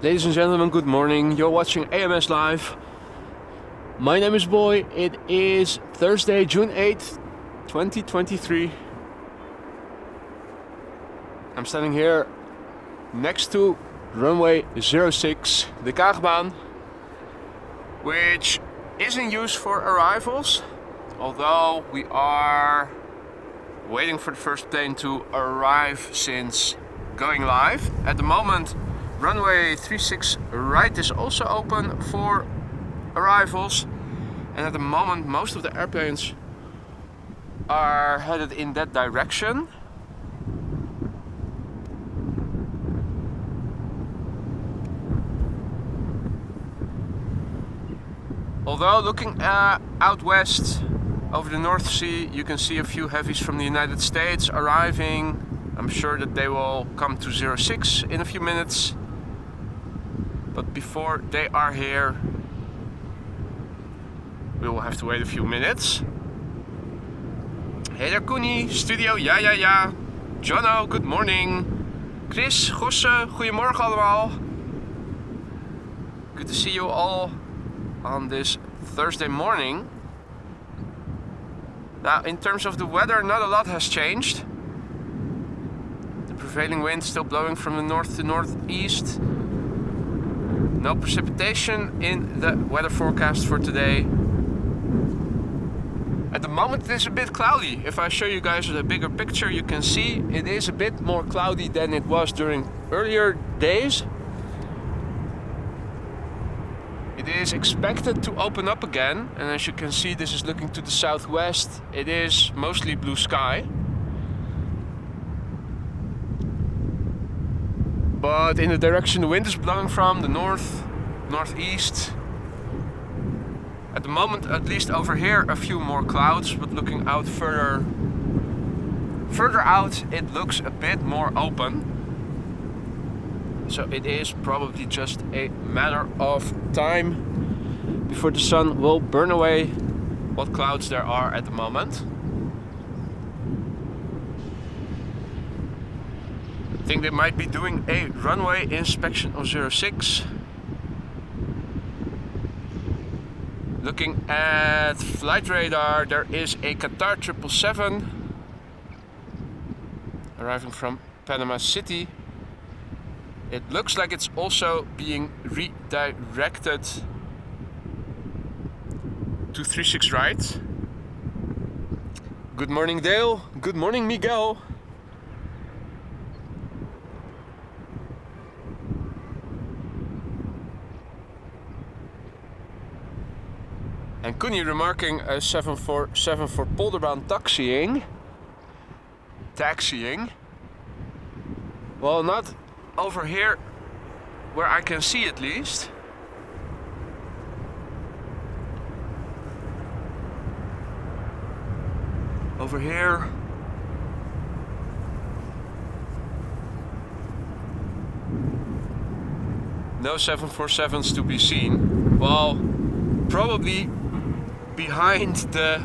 Ladies and gentlemen, good morning. You're watching AMS Live. My name is Boy. It is Thursday, June 8th, 2023. I'm standing here next to runway 06, the Kaagbaan, which is in use for arrivals, although we are waiting for the first plane to arrive since going live. At the moment, runway 36 right is also open for arrivals, and at the moment most of the airplanes are headed in that direction. Although looking out west over the North Sea, you can see a few heavies from the United States arriving. I'm sure that they will come to 06 in a few minutes. But before they are here, we will have to wait a few minutes. Hey there Koenie, studio, ja. Jono, good morning. Chris, Gosse, goedemorgen allemaal. Good to see you all on this Thursday morning. Now, in terms of the weather, not a lot has changed. The prevailing wind still blowing from the north to northeast. No precipitation in the weather forecast for today. At the moment it is a bit cloudy. If I show you guys a bigger picture, you can see it is a bit more cloudy than it was during earlier days. It is expected to open up again, and as you can see, this is looking to the southwest. It is mostly blue sky. But in the direction the wind is blowing from, the northeast. At the moment, at least over here, a few more clouds, but looking out further out, it looks a bit more open. So it is probably just a matter of time before the sun will burn away what clouds there are at the moment. I think they might be doing a runway inspection of 06. Looking at flight radar, there is a Qatar 777 arriving from Panama City. It looks like it's also being redirected to 36 right. Good morning Dale, good morning Miguel. And Koenie remarking a 747 for Polderbaan taxiing. Well, not over here where I can see at least. Over here. No 747s to be seen. Well, probably behind the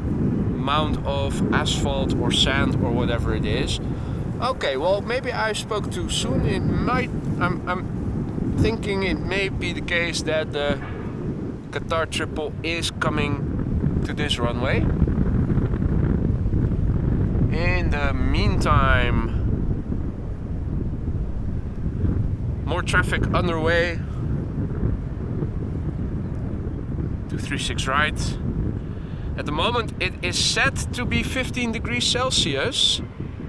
mound of asphalt or sand or whatever it is. Okay, well, maybe I spoke too soon. It might. I'm thinking it may be the case that the Qatar triple is coming to this runway. In the meantime, more traffic underway to 36 right. At the moment, it is set to be 15 degrees Celsius.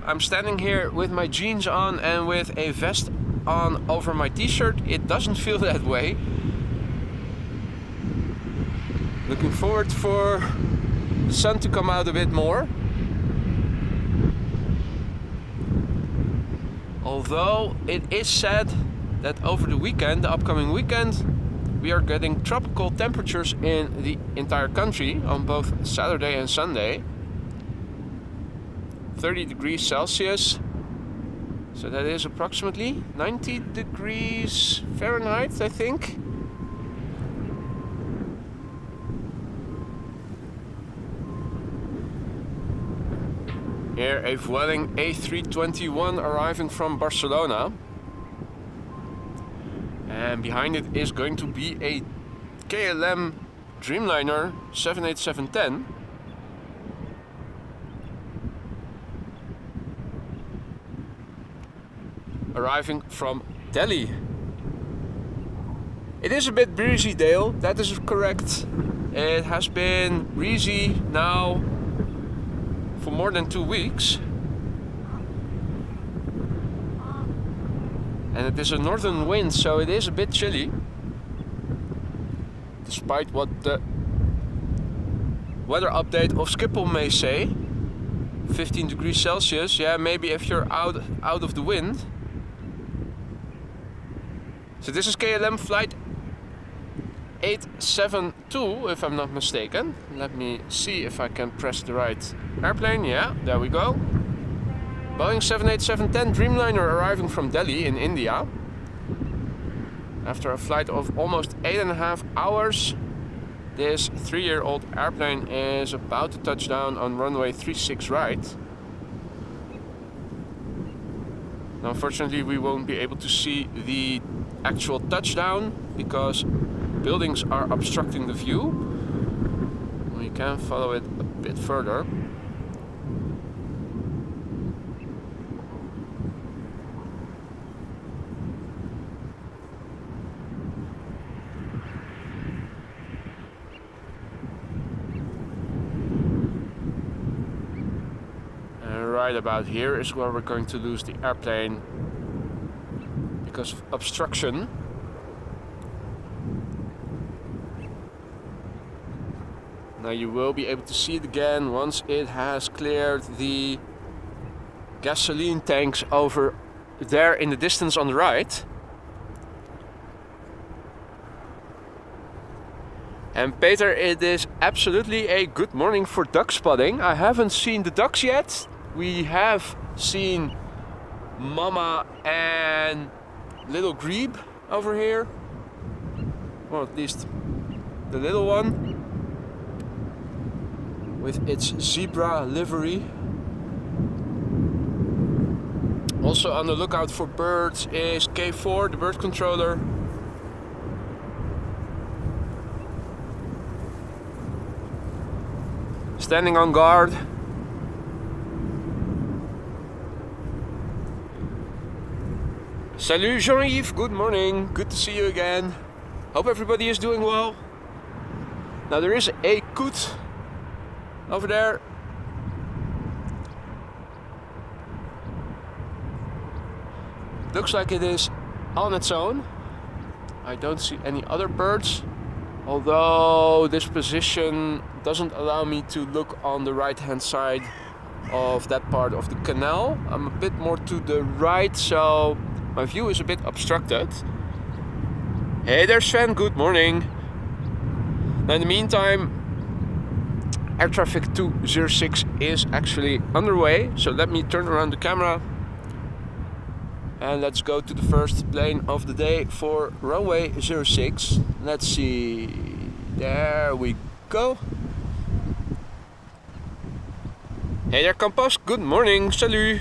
I'm standing here with my jeans on and with a vest on over my t-shirt. It doesn't feel that way. Looking forward for the sun to come out a bit more. Although it is said that over the weekend, the upcoming weekend, we are getting tropical temperatures in the entire country on both Saturday and Sunday. 30 degrees Celsius, so that is approximately 90 degrees Fahrenheit, I think. Here a Vueling A321 arriving from Barcelona. And behind it is going to be a KLM Dreamliner 787-10. Arriving from Delhi. It is a bit breezy, Dale, that is correct. It has been breezy now for more than 2 weeks. And it is a northern wind, so it is a bit chilly. Despite what the weather update of Schiphol may say. 15 degrees Celsius, yeah, maybe if you're out of the wind. So this is KLM flight 872, if I'm not mistaken. Let me see if I can press the right airplane. Yeah, there we go. Boeing 787-10 Dreamliner arriving from Delhi in India. After a flight of almost 8.5 hours, this 3-year-old airplane is about to touch down on runway 36 right. Now, unfortunately, we won't be able to see the actual touchdown because buildings are obstructing the view. We can follow it a bit further. And right about here is where we're going to lose the airplane because of obstruction. Now you will be able to see it again once it has cleared the gasoline tanks over there in the distance on the right. And Peter, it is absolutely a good morning for duck spotting. I haven't seen the ducks yet. We have seen Mama and little grebe over here. Or at least the little one. With its zebra livery. Also on the lookout for birds is K4, the bird controller. Standing on guard. Salut Jean-Yves, good morning, good to see you again. Hope everybody is doing well. Now there is a coot over there. Looks like it is on its own. I don't see any other birds, although this position doesn't allow me to look on the right hand side of that part of the canal. I'm a bit more to the right, so my view is a bit obstructed. Hey there Sven, good morning. Now in the meantime, Air traffic 206 is actually underway, so let me turn around the camera and let's go to the first plane of the day for runway 06. Let's see, there we go. Hey there Campos, good morning, salut.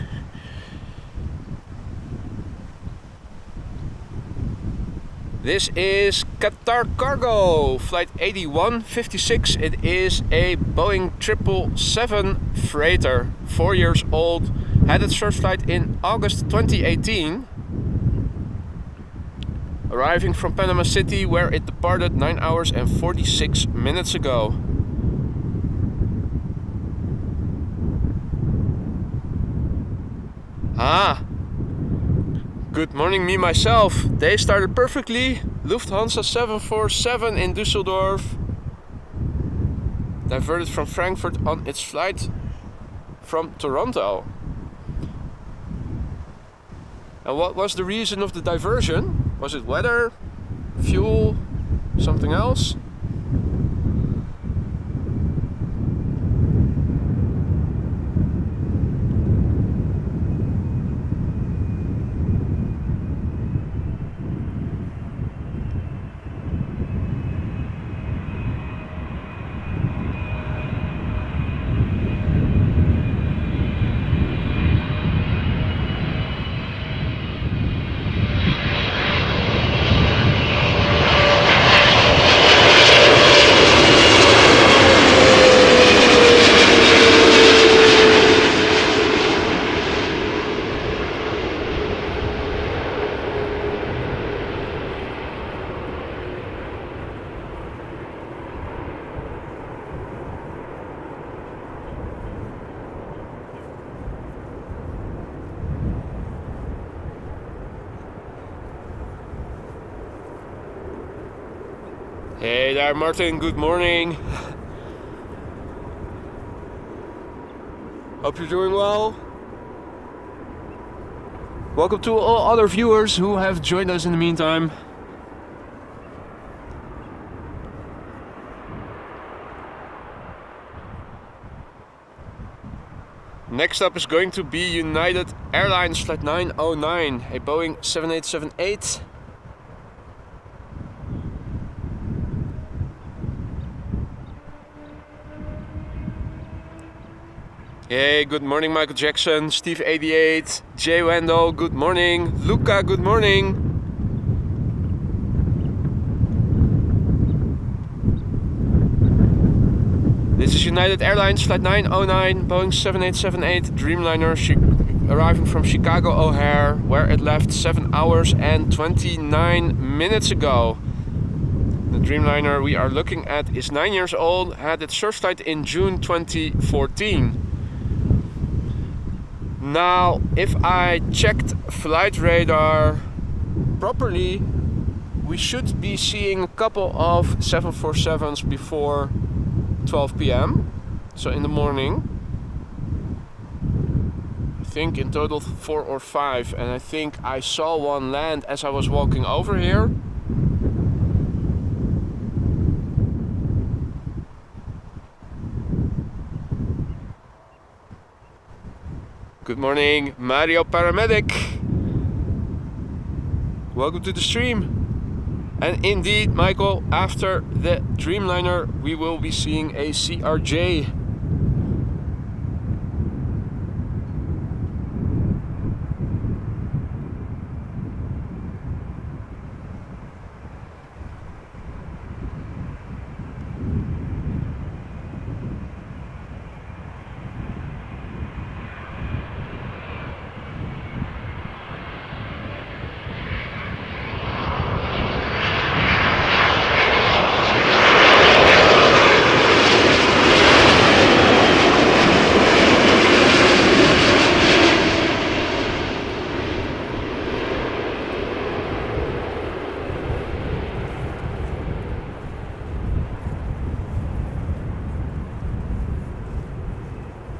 This is Qatar Cargo, flight 8156. It is a Boeing 777 freighter, 4 years old. Had its first flight in August 2018. Arriving from Panama City, where it departed 9 hours and 46 minutes ago. Good morning, me myself. Day started perfectly. Lufthansa 747 in Düsseldorf. Diverted from Frankfurt on its flight from Toronto. And what was the reason of the diversion? Was it weather, fuel, something else? Hey there, Martin, good morning. Hope you're doing well. Welcome to all other viewers who have joined us in the meantime. Next up is going to be United Airlines Flight 909, a Boeing 7878. Hey, good morning Michael Jackson, Steve88, Jay Wendell, good morning, Luca, good morning. This is United Airlines Flight 909, Boeing 7878 Dreamliner arriving from Chicago O'Hare, where it left 7 hours and 29 minutes ago. The Dreamliner we are looking at is 9 years old, had its first flight in June 2014. Now, if I checked flight radar properly, we should be seeing a couple of 747s before 12 p.m. So in the morning. I think in total 4 or 5, and I think I saw one land as I was walking over here. Good morning, Mario Paramedic. Welcome to the stream. And indeed, Michael, after the Dreamliner, we will be seeing a CRJ.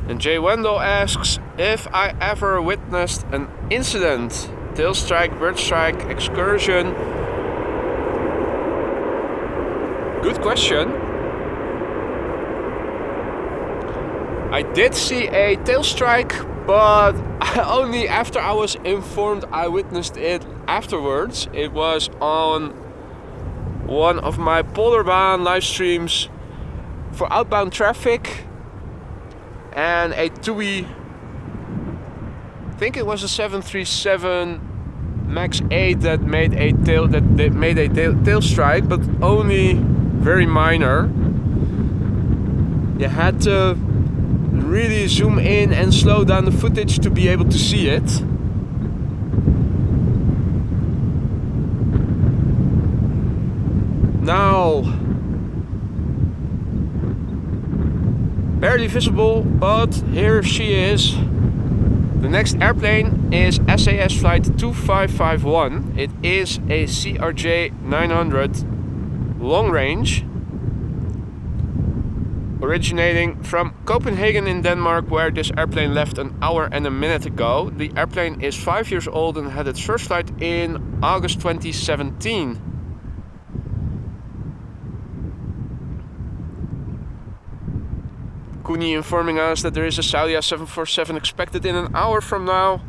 And Jay Wendell asks if I ever witnessed an incident, tail strike, bird strike, excursion. Good question. I did see a tail strike, but only after I was informed I witnessed it afterwards. It was on one of my Polderbaan live streams for outbound traffic. And a TUI, I think it was a 737 MAX 8 that made a tail strike, but only very minor. You had to really zoom in and slow down the footage to be able to see it. Now, barely visible, but here she is. The next airplane is SAS flight 2551. It is a CRJ 900 long range, originating from Copenhagen in Denmark, where this airplane left an hour and a minute ago. The airplane is 5 years old and had its first flight in August 2017. Kuni informing us that there is a Saudia 747 expected in an hour from now.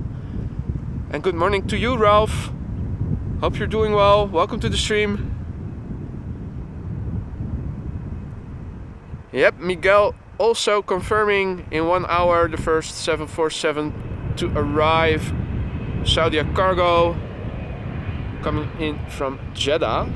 And good morning to you, Ralph. Hope you're doing well. Welcome to the stream. Yep, Miguel also confirming in 1 hour the first 747 to arrive. Saudia cargo coming in from Jeddah.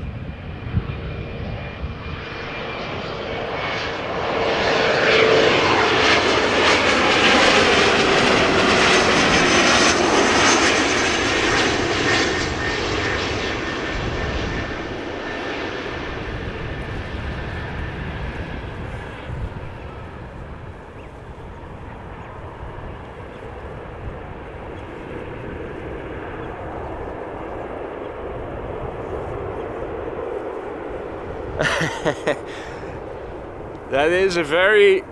That is a very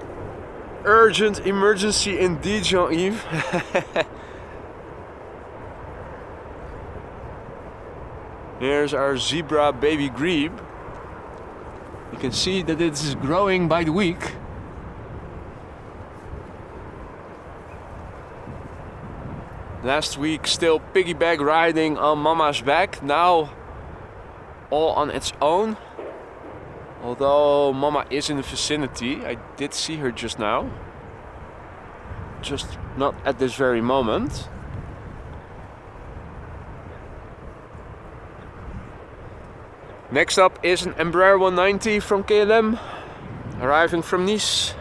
urgent emergency indeed, Jean-Yves. Here's our zebra baby grebe. You can see that it is growing by the week. Last week still piggyback riding on Mama's back, now all on its own. Although Mama is in the vicinity, I did see her just now. Just not at this very moment. Next up is an Embraer 190 from KLM, arriving from Nice.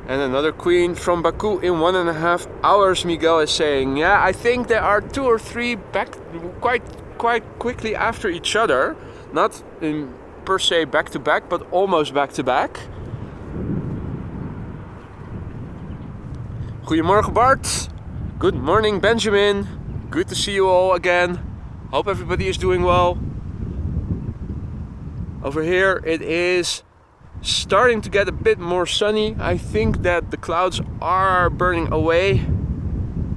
And another Queen from Baku in 1.5 hours, Miguel is saying. Yeah, I think there are 2 or 3 back quite quickly after each other. Not in per se back to back, but almost back to back. Goedemorgen Bart. Good morning Benjamin. Good to see you all again. Hope everybody is doing well. Over here it is starting to get a bit more sunny. I think that the clouds are burning away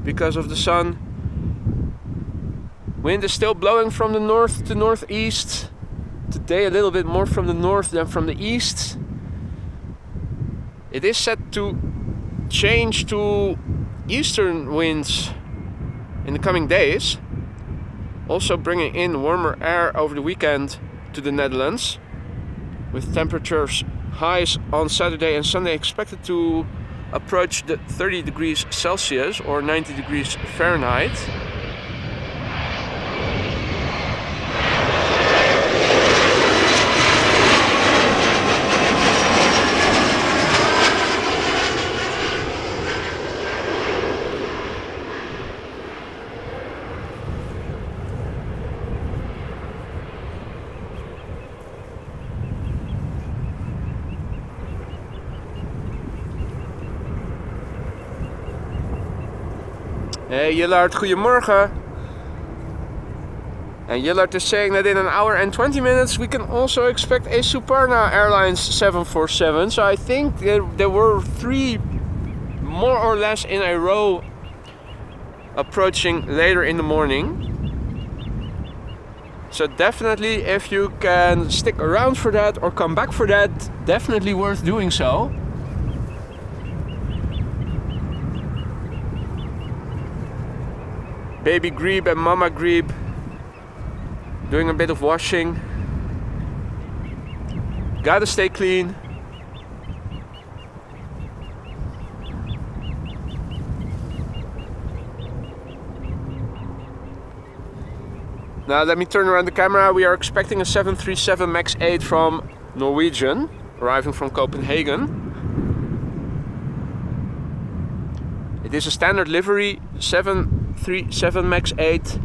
because of the sun. Wind is still blowing from the north to northeast. Today a little bit more from the north than from the east. It is set to change to eastern winds in the coming days, also bringing in warmer air over the weekend to the Netherlands, with temperatures highs on Saturday and Sunday expected to approach the 30 degrees Celsius or 90 degrees Fahrenheit. Hey Jillard, goedemorgen. And Jillard is saying that in 1 hour and 20 minutes we can also expect a SUPARNA Airlines 747. So I think there were 3 more or less in a row approaching later in the morning. So definitely if you can stick around for that or come back for that, definitely worth doing so. Baby grebe and mama grebe doing a bit of washing. Gotta stay clean. Now let me turn around the camera. We are expecting a 737 MAX 8 from Norwegian, arriving from Copenhagen. It is a standard livery 737 MAX 8.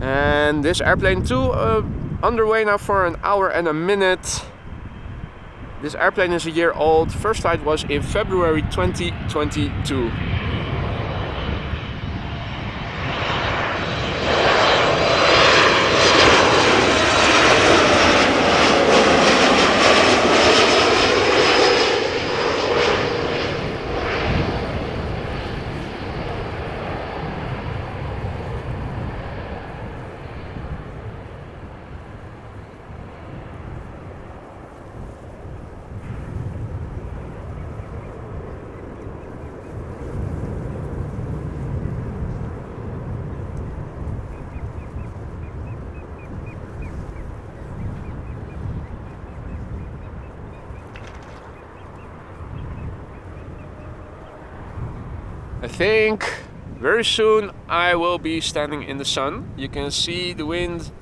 And this airplane too, underway now for 1 hour and a minute. This airplane is a year old. First flight was in February 2022. I think Very soon I will be standing in the sun. You can see the wind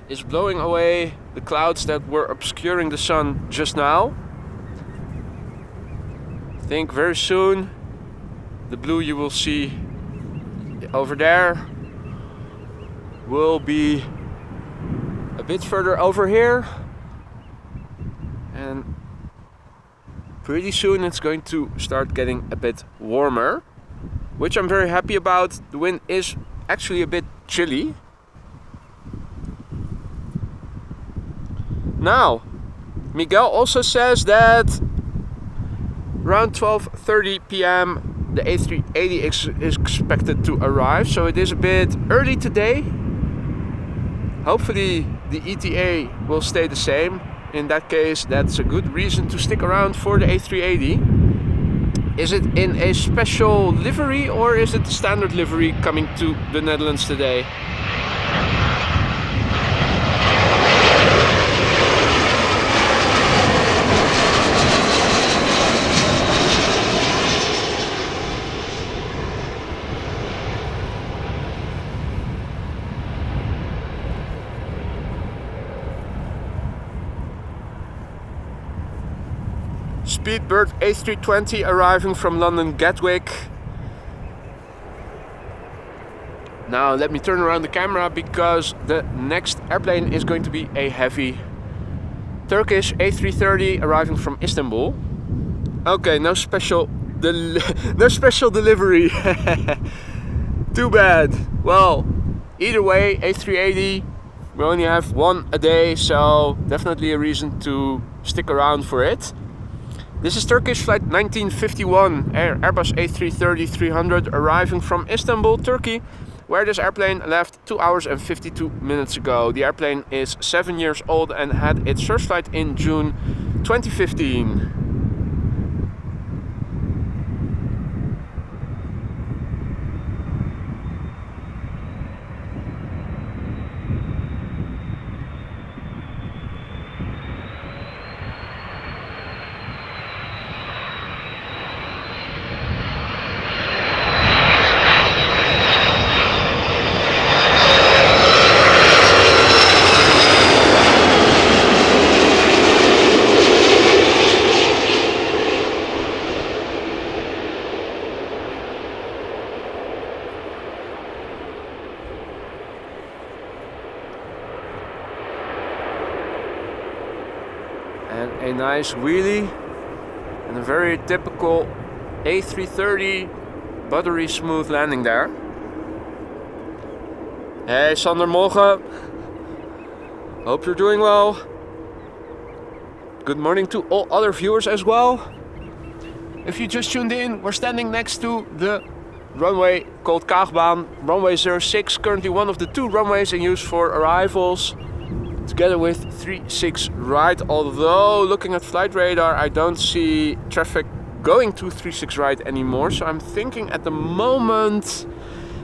is blowing away the clouds that were obscuring the sun just now. I think very soon the blue you will see over there will be a bit further over here, and pretty soon it's going to start getting a bit warmer, which I'm very happy about. The wind is actually a bit chilly. Now, Miguel also says that around 12:30 p.m. the A380 is expected to arrive, so it is a bit early today. Hopefully the ETA will stay the same. In that case, that's a good reason to stick around for the A380. Is it in a special livery or is it the standard livery coming to the Netherlands today? Speedbird A320 arriving from London Gatwick. Now let me turn around the camera because the next airplane is going to be a heavy Turkish A330 arriving from Istanbul. Okay, no special delivery. Too bad. Well, either way, A380, we only have one a day, so definitely a reason to stick around for it. This is Turkish flight 1951, Airbus A330-300 arriving from Istanbul, Turkey, where this airplane left 2 hours and 52 minutes ago. The airplane is 7 years old and had its first flight in June 2015. And a nice wheelie and a very typical A330 buttery smooth landing there. Hey Sander, morgen. Hope you're doing well. Good morning to all other viewers as well. If you just tuned in, we're standing next to the runway called Kaagbaan, runway 06, currently one of the 2 runways in use for arrivals, together with 36 right. Although looking at flight radar, I don't see traffic going to 36 right anymore, so I'm thinking at the moment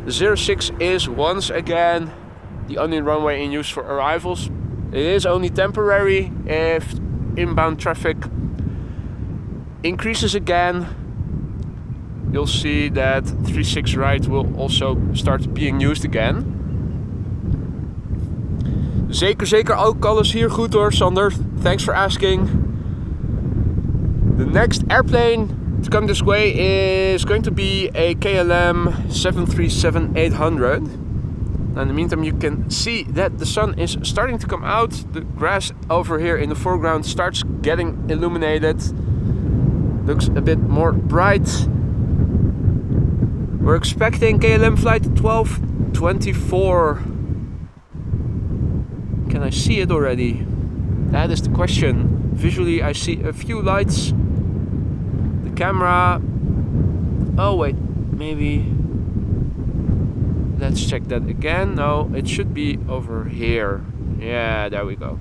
06 is once again the only runway in use for arrivals. It is only temporary. If inbound traffic increases again, you'll see that 36 right will also start being used again. Zeker, ook alles hier goed hoor, Sander. Thanks for asking. The next airplane to come this way is going to be a KLM B747-800. Now in the meantime, you can see that the sun is starting to come out. The grass over here in the foreground starts getting illuminated. Looks a bit more bright. We're expecting KLM flight 1224. Can I see it already? That is the question. Visually I see a few lights. The camera... Oh wait, maybe... Let's check that again. No, it should be over here. Yeah, there we go.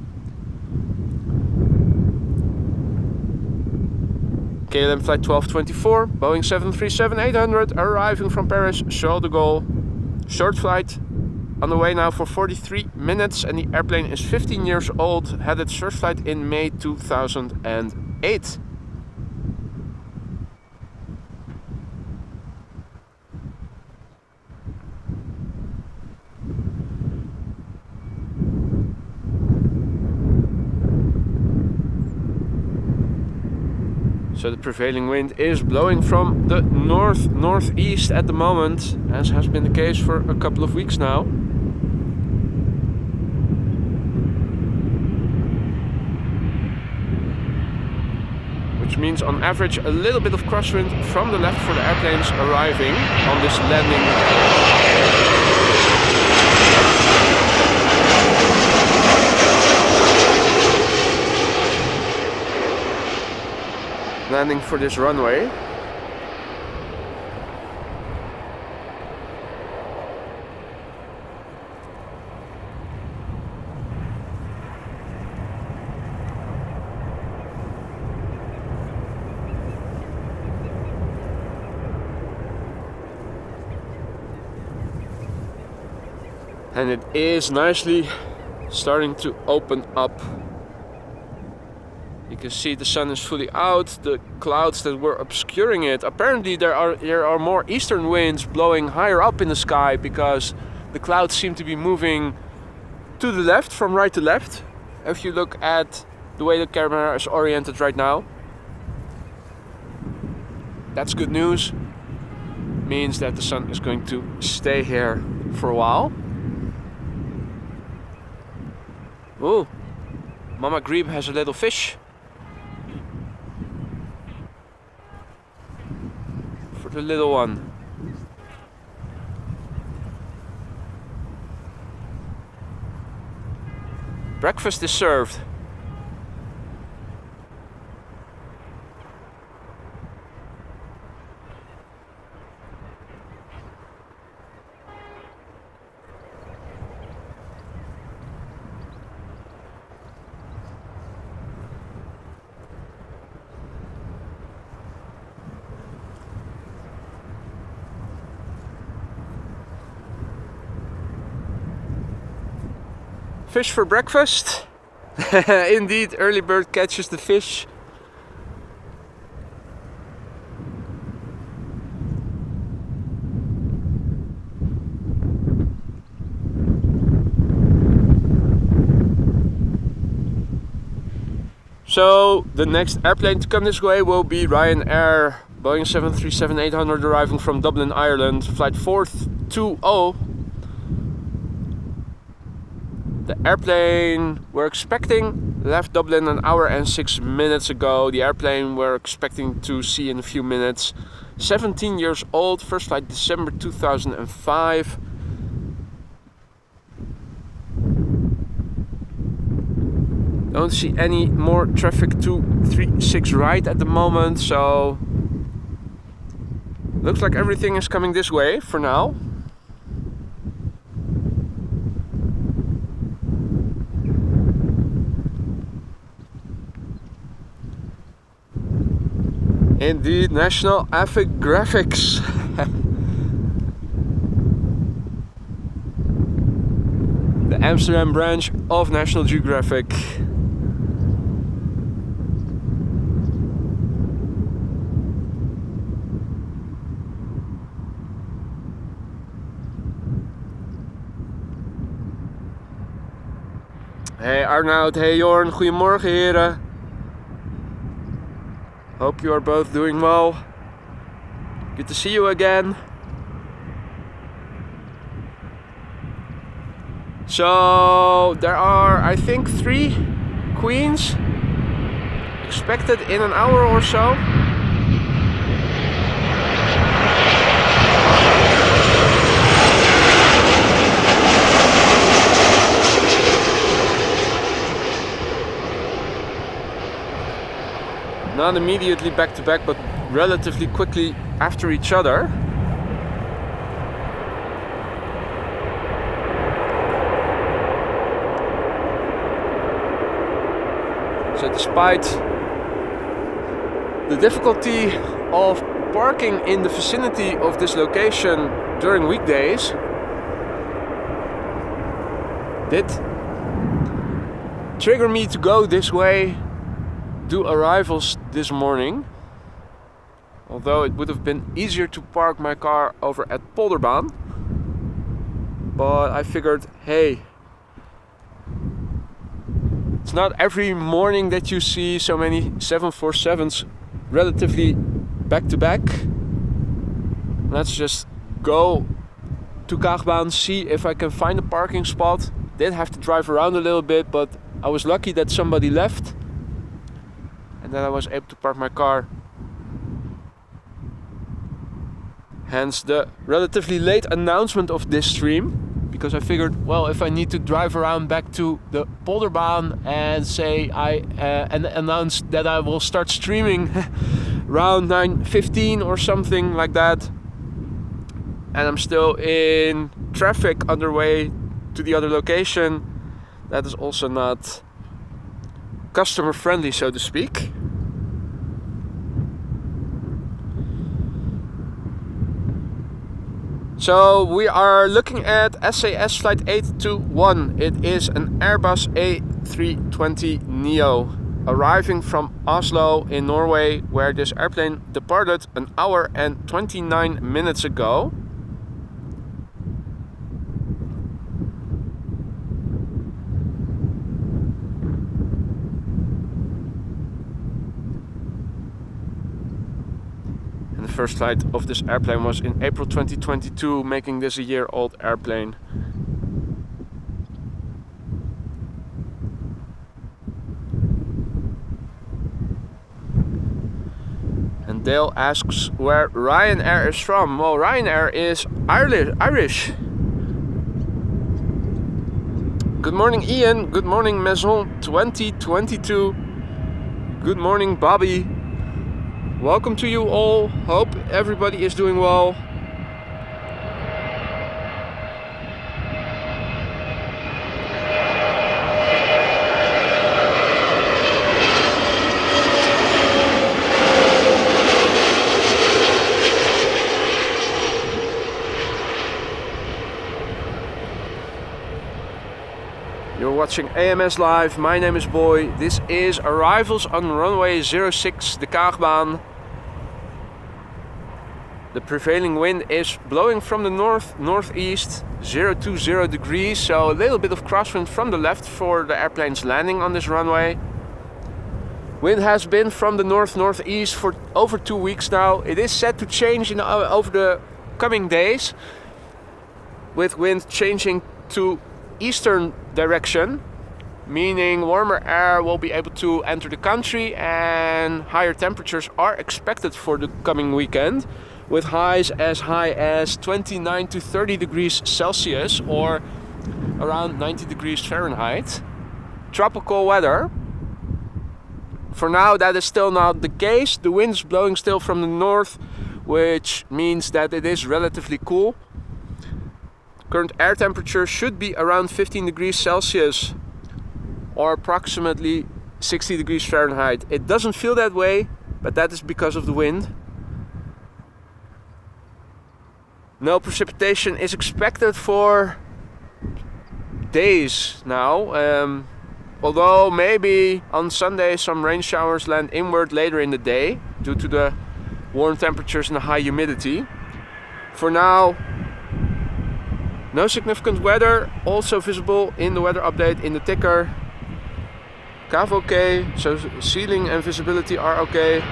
KLM flight 1224, Boeing 737-800 arriving from Paris, Charles de Gaulle. Short flight, on the way now for 43 minutes, and the airplane is 15 years old, had its first flight in May 2008. So the prevailing wind is blowing from the north-northeast at the moment, as has been the case for a couple of weeks now. Which means on average a little bit of crosswind from the left for the airplanes arriving on this landing for this runway. And it is nicely starting to open up. You can see the sun is fully out, the clouds that were obscuring it. Apparently there are more eastern winds blowing higher up in the sky because the clouds seem to be moving to the left, from right to left. If you look at the way the camera is oriented right now. That's good news. Means that the sun is going to stay here for a while. Oh, Mama Grebe has a little fish. For the little one. Breakfast is served. Fish for breakfast. Indeed, early bird catches the fish. So the next airplane to come this way will be Ryanair Boeing 737-800 arriving from Dublin, Ireland, flight 420. The airplane we're expecting left Dublin an hour and 6 minutes ago. The airplane we're expecting to see in a few minutes. 17 years old, first flight December 2005. Don't see any more traffic to 36 right at the moment, so looks like everything is coming this way for now. Indeed, National Graphics. The Amsterdam branch of National Geographic. Hey Arnoud, hey Jorn, goedemorgen heren. Hope you are both doing well. Good to see you again. So there are, I think, 3 Queens expected in an hour or so. Not immediately back to back, but relatively quickly after each other. So despite the difficulty of parking in the vicinity of this location during weekdays, did trigger me to go this way, do arrivals this morning. Although it would have been easier to park my car over at Polderbaan. But I figured, hey, it's not every morning that you see so many 747s relatively back to back. Let's just go to Kaagbaan, see if I can find a parking spot. Did have to drive around a little bit, but I was lucky that somebody left, and then I was able to park my car. Hence the relatively late announcement of this stream, because I figured, well, if I need to drive around back to the Polderbaan and say and announce that I will start streaming around 9:15 or something like that, and I'm still in traffic on the way to the other location, that is also not customer friendly, so to speak. So we are looking at SAS flight 821. It is an Airbus A320 Neo arriving from Oslo in Norway, where this airplane departed an hour and 29 minutes ago. The first flight of this airplane was in April 2022, making this a year-old airplane. And Dale asks where Ryanair is from. Well, Ryanair is Irish. Good morning, Ian. Good morning, Maison 2022. Good morning, Bobby. Welcome to you all. Hope everybody is doing well. You're watching AMS Live. My name is Boy. This is arrivals on runway 06, the Kaagbaan. The prevailing wind is blowing from the northeast, 020 degrees, so a little bit of crosswind from the left for the airplane's landing on this runway. Wind has been from the northeast for over 2 weeks now. It is set to change over the coming days, with wind changing to eastern direction, meaning warmer air will be able to enter the country and higher temperatures are expected for the coming weekend, with highs as high as 29 to 30 degrees Celsius or around 90 degrees Fahrenheit. Tropical weather. For now, that is still not the case. The wind is blowing still from the north, which means that it is relatively cool. Current air temperature should be around 15 degrees Celsius or approximately 60 degrees Fahrenheit. It doesn't feel that way, but that is because of the wind. No precipitation is expected for days now, although maybe on Sunday some rain showers land inward later in the day due to the warm temperatures and the high humidity. For now, no significant weather, also visible in the weather update in the ticker. CAV okay, so ceiling and visibility are okay.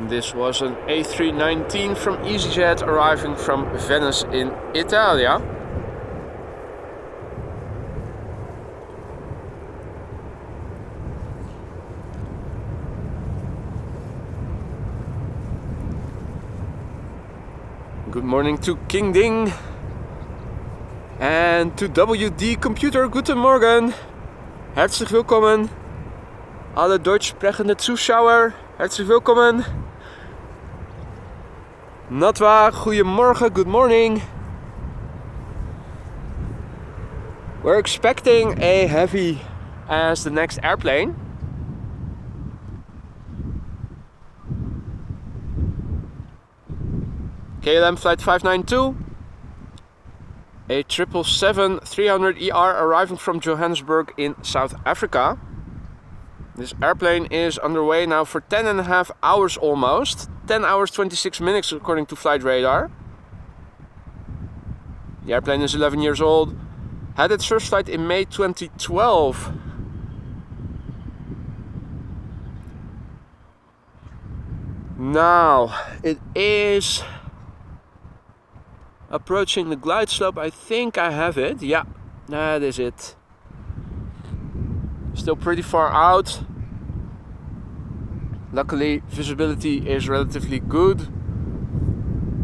This was an A319 from EasyJet arriving from Venice in Italia. Good morning to King Ding and to WD Computer. Guten Morgen. Herzlich willkommen. Alle deutsch sprechende Zuschauer. Herzlich willkommen. Natwa, goedemorgen, good morning. We're expecting a heavy as the next airplane. KLM flight 592. A 777-300ER arriving from Johannesburg in South Africa. This airplane is underway now for 10.5 hours almost. 10 hours 26 minutes according to flight radar. The airplane is 11 years old. Had its first flight in May 2012. Now it is approaching the glide slope. I think I have it. Yeah, that is it. Still pretty far out. Luckily, visibility is relatively good.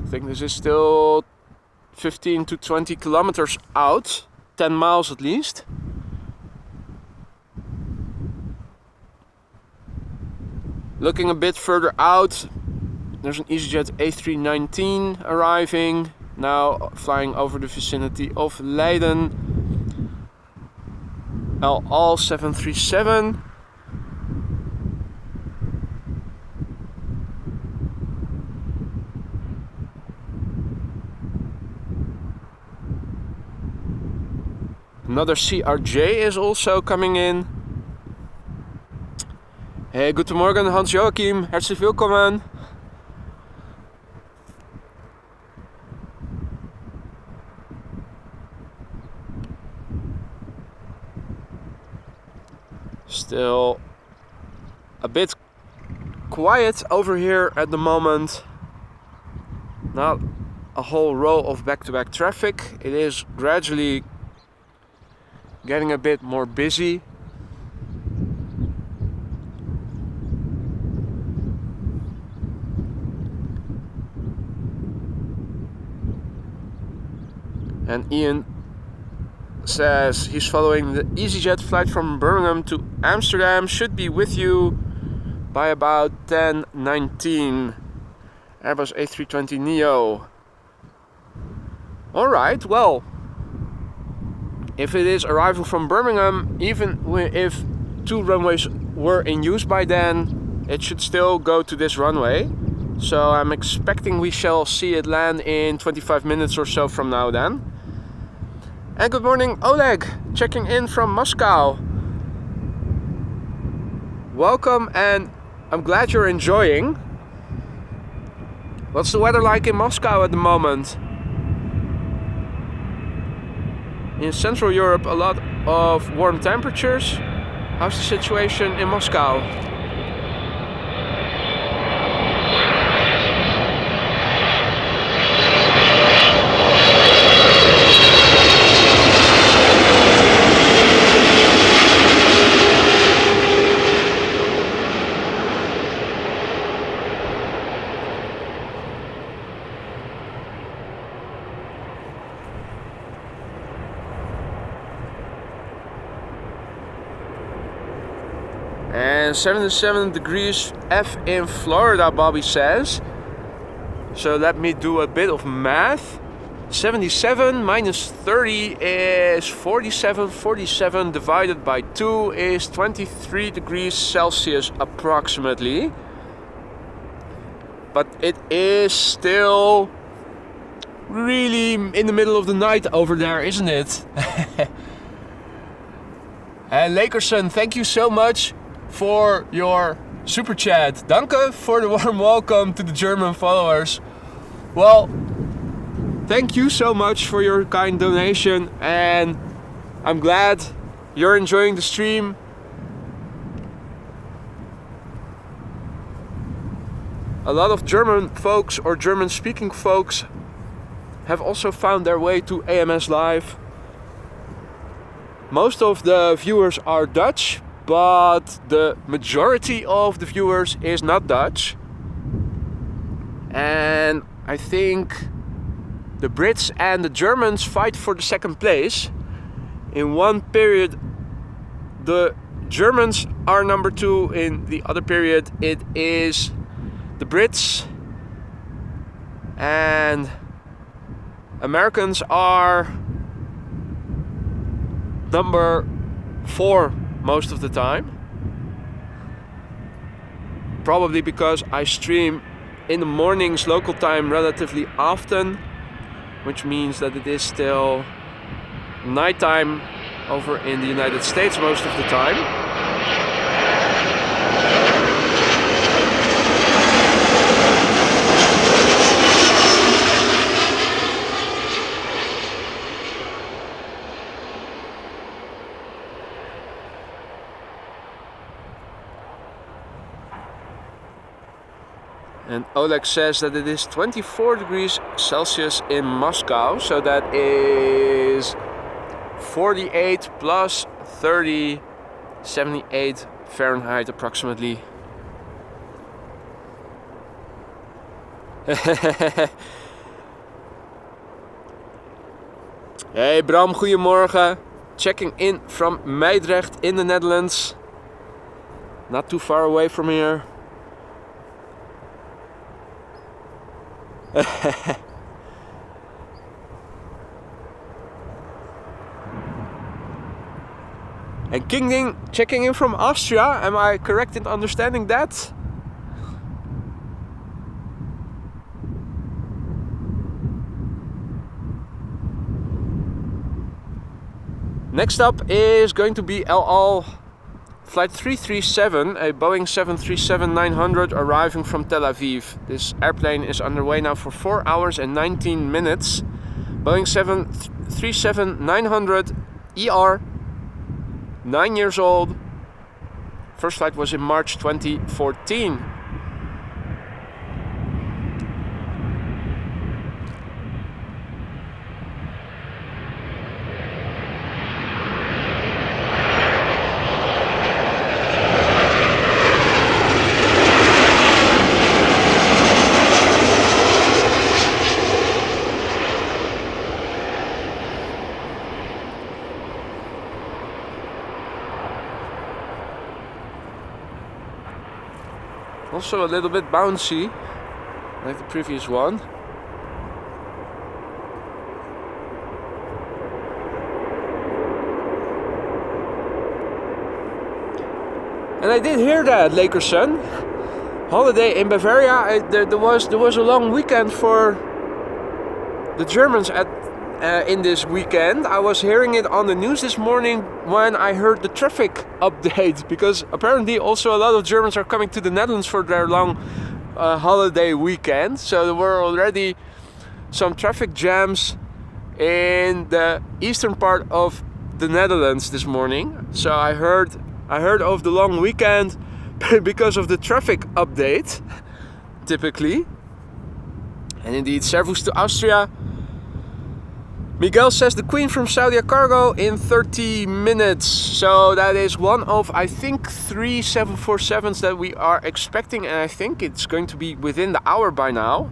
I think this is still 15 to 20 kilometers out. 10 miles at least. Looking a bit further out, there's an EasyJet A319 arriving, now flying over the vicinity of Leiden. LL 737. Another CRJ is also coming in. Hey, guten Morgen Hans-Joachim, herzlich willkommen. Still a bit quiet over here at the moment. Not a whole row of back-to-back traffic. It is gradually getting a bit more busy. And Ian says he's following the EasyJet flight from Birmingham to Amsterdam. Should be with you by about 10:19. Airbus A320neo. Alright, well, if it is arriving from Birmingham, even if 2 runways were in use by then, it should still go to this runway. So I'm expecting we shall see it land in 25 minutes or so from now then. And good morning Oleg, checking in from Moscow. Welcome, and I'm glad you're enjoying. What's the weather like in Moscow at the moment? In Central Europe, a lot of warm temperatures. How's the situation in Moscow? And 77 degrees F in Florida, Bobby says. So let me do a bit of math. 77 minus 30 is 47. 47 divided by 2 is 23 degrees Celsius approximately. But it is still really in the middle of the night over there, isn't it? And Lakerson, thank you so much for your super chat. Danke for the warm welcome to the German followers. Well, thank you so much for your kind donation, and I'm glad you're enjoying the stream. A lot of German folks or German speaking folks have also found their way to AMS Live. Most of the viewers are Dutch, but the majority of the viewers is not Dutch. And I think the Brits and the Germans fight for the second place. In one period, the Germans are number 2. In the other period, it is the Brits. And Americans are number 4 most of the time. Probably because I stream in the mornings local time relatively often, which means that it is still nighttime over in the United States most of the time. And Oleg says that it is 24 degrees Celsius in Moscow, so that is 48 plus 30, 78 Fahrenheit approximately. Hey Bram, goedemorgen. Checking in from Meidrecht in the Netherlands. Not too far away from here. And King Ding checking in from Austria. Am I correct in understanding that? Next up is going to be El Al Flight 337, a Boeing 737-900 arriving from Tel Aviv. This airplane is underway now for 4 hours and 19 minutes. Boeing 737-900 ER, 9 years old. First flight was in March 2014. Also a little bit bouncy, like the previous one. And I did hear that, Lakerson. Holiday in Bavaria. There was a long weekend for the Germans in this weekend. I was hearing it on the news this morning when I heard the traffic update, because apparently also a lot of Germans are coming to the Netherlands for their long holiday weekend. So there were already some traffic jams in the eastern part of the Netherlands this morning. So I heard of the long weekend because of the traffic update, typically. And indeed, servus to Austria. Miguel says the Queen from Saudia cargo in 30 minutes. So that is one of, I think, 3 747s that we are expecting. And I think it's going to be within the hour by now.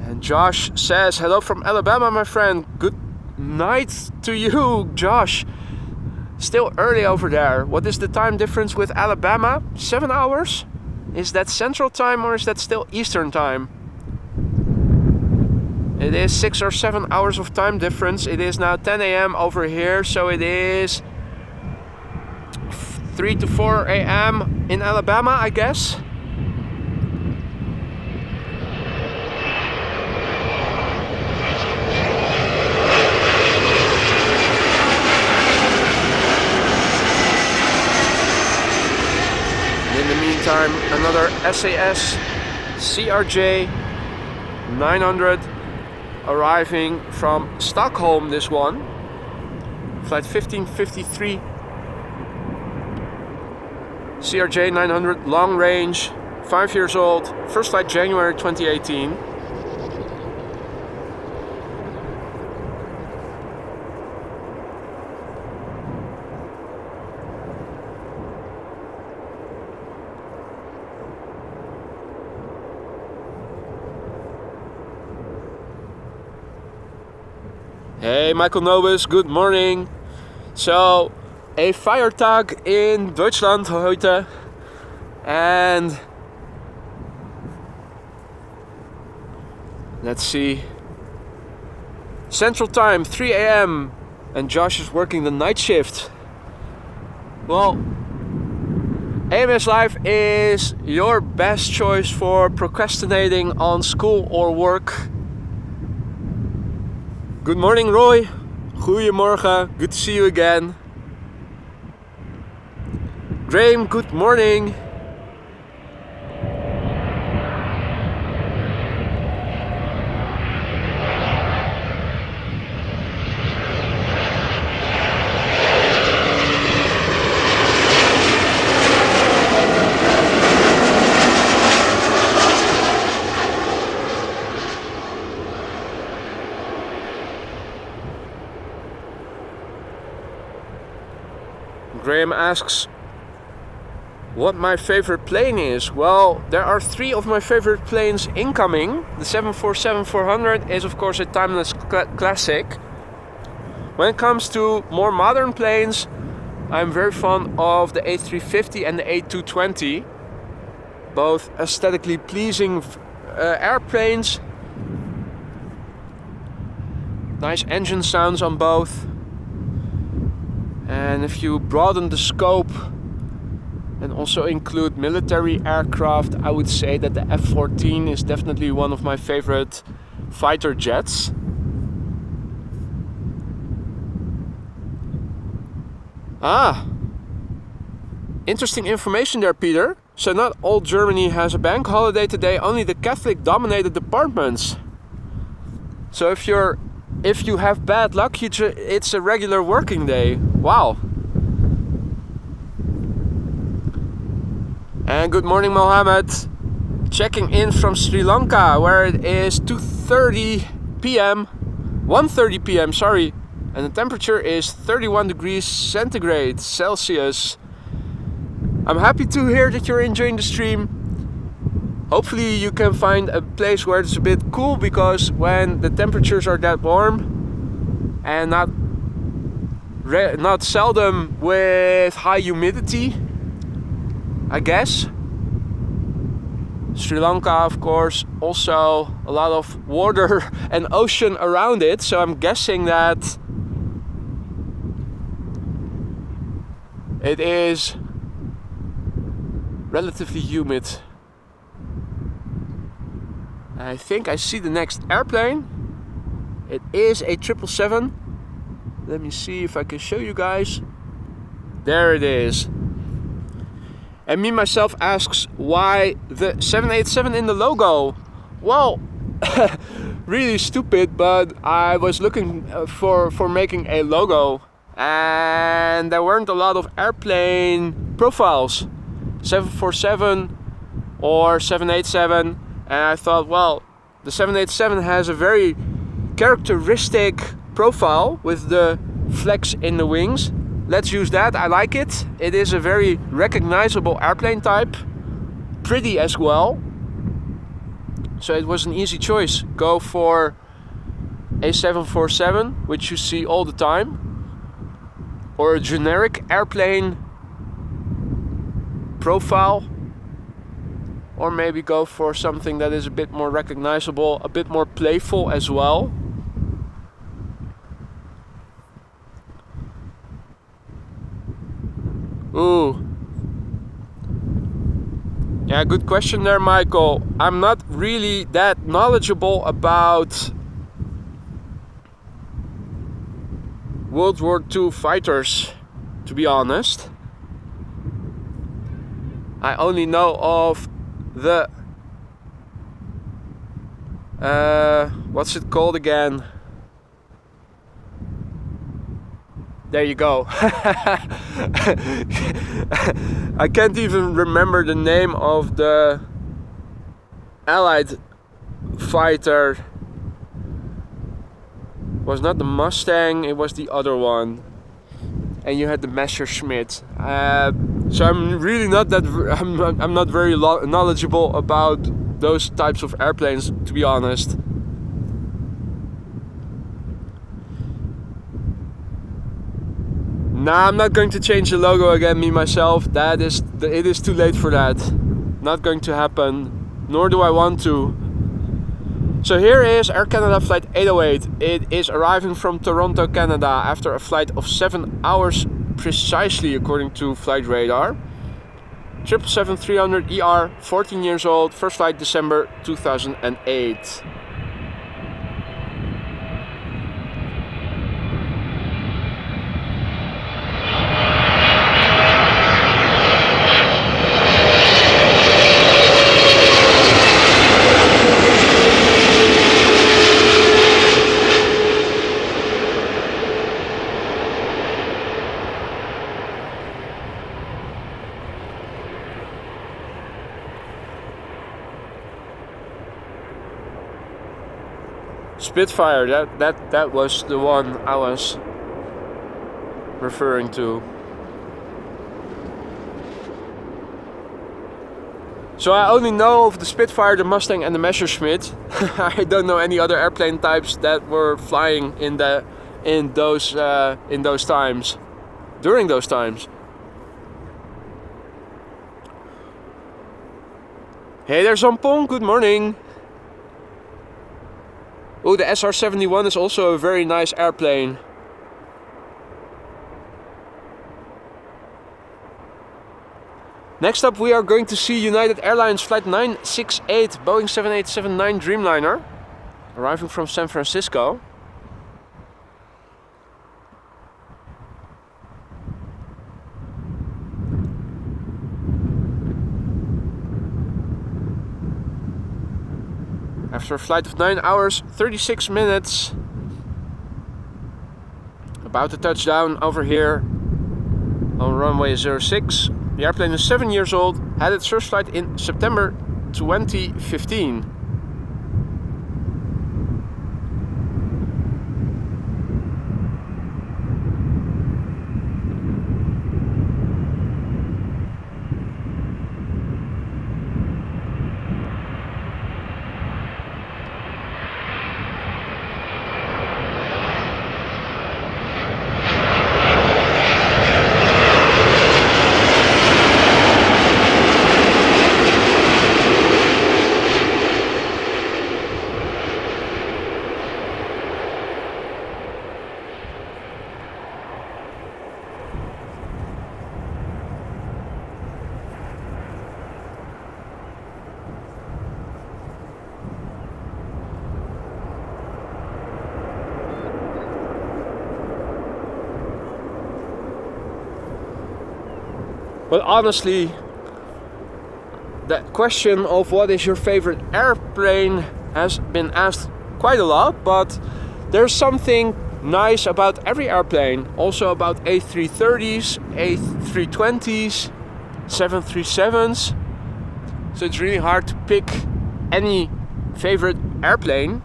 And Josh says, hello from Alabama, my friend. Good night to you, Josh. Still early over there. What is the time difference with Alabama? 7 hours? Is that Central Time or is that still Eastern Time? It is 6 or 7 hours of time difference. It is now 10 a.m. over here, so it is 3 to 4 a.m. in Alabama, I guess. Time, another SAS CRJ 900 arriving from Stockholm, this one, flight 1553 CRJ 900, long range, 5 years old, first flight January 2018. Hey Michael Nobus, good morning. So, a Feiertag in Deutschland heute, and let's see, Central Time 3 a.m. and Josh is working the night shift. Well, AMS Live is your best choice for procrastinating on school or work. Good morning, Roy. Goedemorgen. Good to see you again. Graham, good morning. Graham asks what my favorite plane is. Well, there are 3 of my favorite planes incoming. The 747-400 is of course a timeless classic. When it comes to more modern planes, I'm very fond of the A350 and the A220. Both aesthetically pleasing airplanes. Nice engine sounds on both. And if you broaden the scope and also include military aircraft, I would say that the F-14 is definitely one of my favorite fighter jets. Interesting information there, Peter. So not all Germany has a bank holiday today, only the Catholic dominated departments. So if you have bad luck, it's a regular working day. Wow. And good morning, Mohammed. Checking in from Sri Lanka, where it is 1:30 p.m, sorry. And the temperature is 31 degrees centigrade Celsius. I'm happy to hear that you're enjoying the stream. Hopefully you can find a place where it's a bit cool, because when the temperatures are that warm and not seldom with high humidity, I guess. Sri Lanka, of course, also a lot of water and ocean around it, so I'm guessing that it is relatively humid. I think I see the next airplane. It is a 777. Let me see if I can show you guys. There it is. And me myself asks why the 787 in the logo. Well, really stupid, but I was looking for making a logo, and there weren't a lot of airplane profiles, 747 or 787, and I thought, well, the 787 has a very characteristic profile with the flex in the wings. Let's use that. I like it. It is a very recognizable airplane type, pretty as well. So it was an easy choice. Go for a 747, which you see all the time, or a generic airplane profile, or maybe go for something that is a bit more recognizable, a bit more playful as well. Ooh. Yeah, good question there, Michael. I'm not really that knowledgeable about World War II fighters, to be honest. I only know of the what's it called again? There you go. I can't even remember the name of the Allied fighter. It was not the Mustang, it was the other one. And you had the Messerschmitt. So I'm really not that. I'm not very knowledgeable about those types of airplanes, to be honest. Nah, I'm not going to change the logo again, me myself. It is too late for that. Not going to happen, nor do I want to. So here is Air Canada flight 808. It is arriving from Toronto, Canada, after a flight of 7 hours precisely, according to flight radar. 777-300ER, 14 years old, first flight December 2008. Spitfire, that was the one I was referring to. So I only know of the Spitfire, the Mustang and the Messerschmitt. I don't know any other airplane types that were flying in those times, during those times. Hey there, Zampong, good morning. Oh, the SR-71 is also a very nice airplane. Next up we are going to see United Airlines Flight 968 Boeing 7879 Dreamliner, arriving from San Francisco. After a flight of 9 hours, 36 minutes, about to touch down over here on runway 06. The airplane is 7 years old, had its first flight in September 2015. But honestly, the question of what is your favorite airplane has been asked quite a lot, but there's something nice about every airplane, also about A330s, A320s, 737s. So it's really hard to pick any favorite airplane,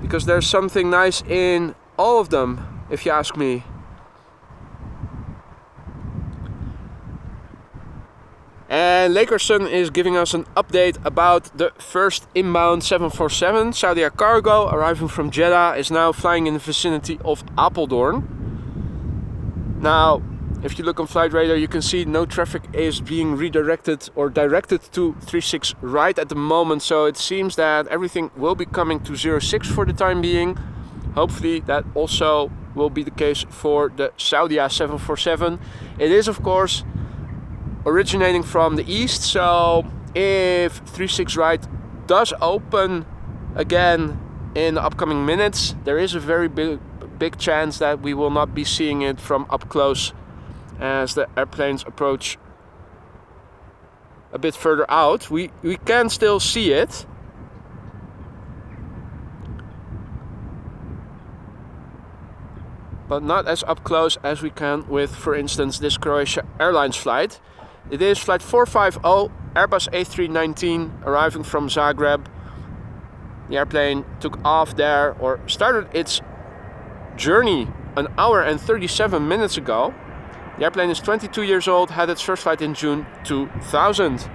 because there's something nice in all of them, if you ask me. And Lakerson is giving us an update about the first inbound 747 Saudia cargo arriving from Jeddah, is now flying in the vicinity of Apeldoorn. Now, if you look on Flight Radar, you can see no traffic is being redirected or directed to 36 right at the moment. So it seems that everything will be coming to 06 for the time being. Hopefully that also will be the case for the Saudia 747. It is, of course, originating from the east, so if 36 right does open again in the upcoming minutes, there is a very big chance that we will not be seeing it from up close as the airplanes approach a bit further out. We can still see it, but not as up close as we can with, for instance, this Croatia Airlines flight. It is flight 450, Airbus A319, arriving from Zagreb. The airplane took off there, or started its journey, an hour and 37 minutes ago. The airplane is 22 years old, had its first flight in June 2000.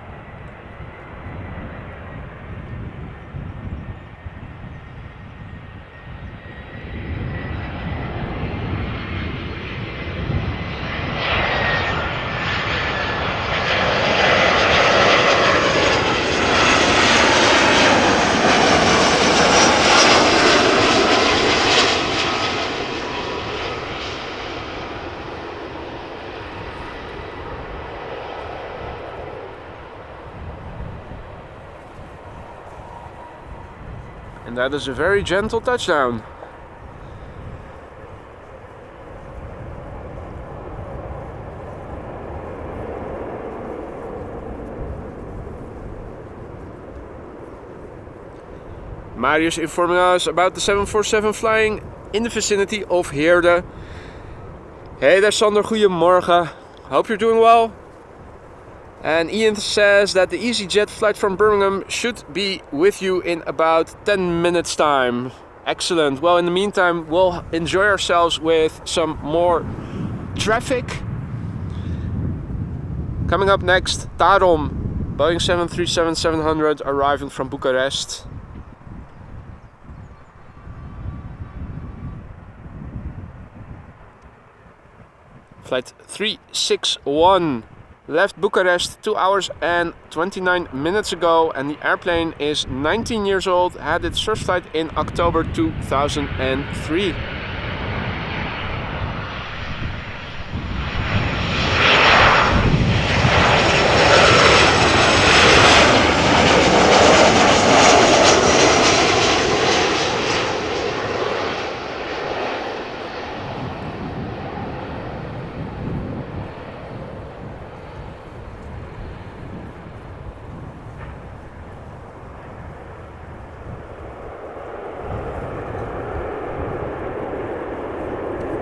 And that is a very gentle touchdown. Marius informing us about the 747 flying in the vicinity of Heerde. Hey there Sander, goedemorgen. Hope you're doing well. And Ian says that the EasyJet flight from Birmingham should be with you in about 10 minutes time. Excellent. Well, in the meantime, we'll enjoy ourselves with some more traffic. Coming up next, Tarom, Boeing 737-700 arriving from Bucharest. Flight 361 left Bucharest 2 hours and 29 minutes ago, and the airplane is 19 years old, had its first flight in October 2003.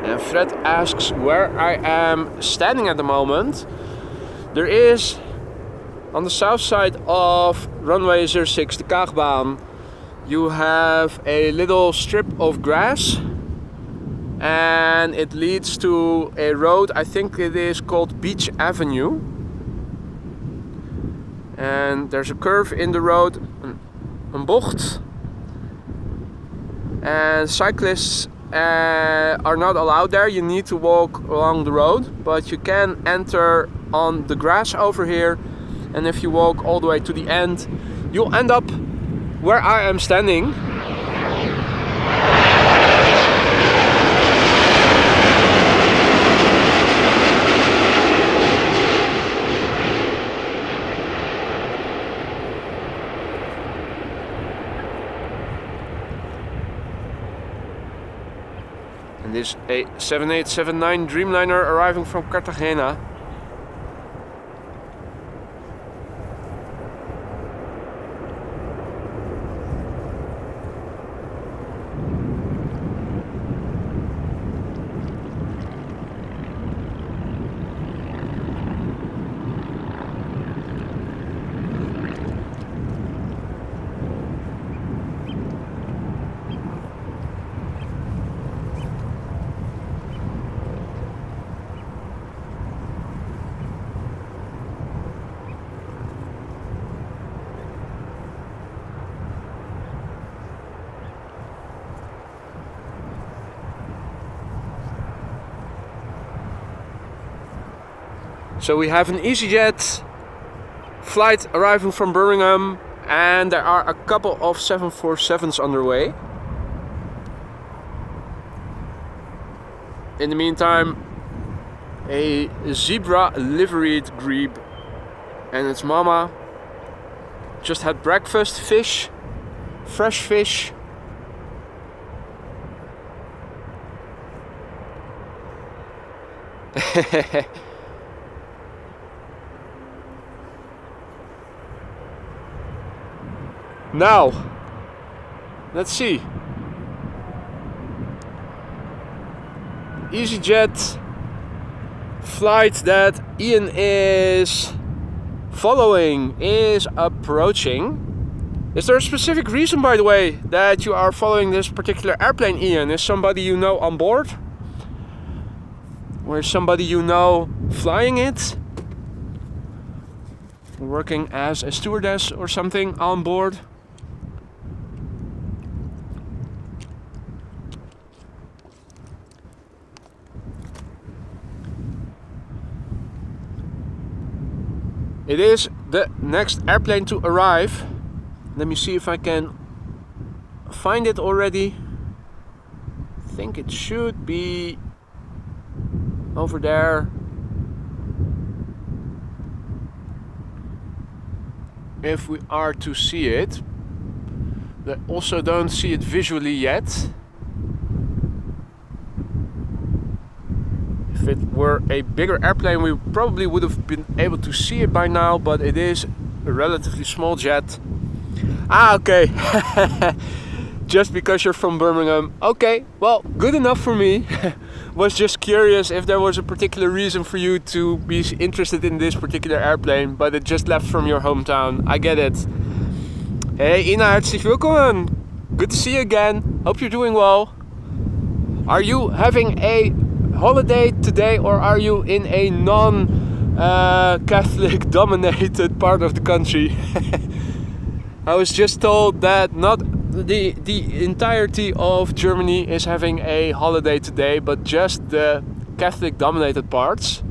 And Fred asks where I am standing at the moment. There is on the south side of runway 06, the Kaagbaan, you have a little strip of grass and it leads to a road, I think it is called Beach Avenue. And there's a curve in the road, een bocht. And cyclists are not allowed there. You need to walk along the road, but you can enter on the grass over here, and if you walk all the way to the end, you'll end up where I am standing. And this is a 7879 Dreamliner arriving from Cartagena. So we have an EasyJet flight arriving from Birmingham, and there are a couple of 747s underway. In the meantime, a zebra liveried grebe and its mama just had breakfast, fish, fresh fish. Now, let's see. EasyJet flight that Ian is following is approaching. Is there a specific reason, by the way, that you are following this particular airplane, Ian? Is somebody you know on board? Or is somebody you know flying it? Working as a stewardess or something on board? It is the next airplane to arrive. Let me see if I can find it already. I think it should be over there. If we are to see it. I also don't see it visually yet. If it were a bigger airplane, we probably would have been able to see it by now, but it is a relatively small jet. Ah, okay. Just because you're from Birmingham. Okay, well, good enough for me. Was just curious if there was a particular reason for you to be interested in this particular airplane, but it just left from your hometown. I get it. Hey Ina, herzlich willkommen. Good to see you again. Hope you're doing well. Are you having a holiday today, or are you in a non-Catholic dominated part of the country? I was just told that not the entirety of Germany is having a holiday today, but just the Catholic dominated parts.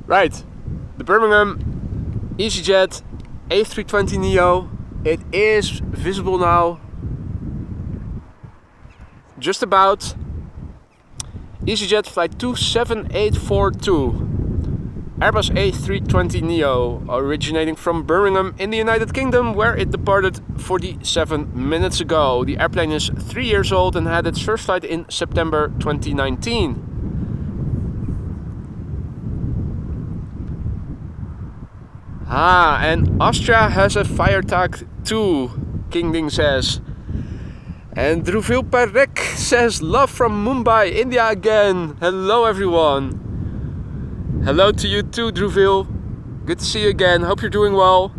Right, the Birmingham EasyJet A320neo, it is visible now. Just about. EasyJet flight 27842. Airbus A320neo, originating from Birmingham in the United Kingdom, where it departed 47 minutes ago. The airplane is 3 years old and had its first flight in September 2019. Ah, and Austria has a Feiertag too, Kingding says. And Druvil Parek says, love from Mumbai, India again. Hello everyone. Hello to you too, Druvil. Good to see you again. Hope you're doing well.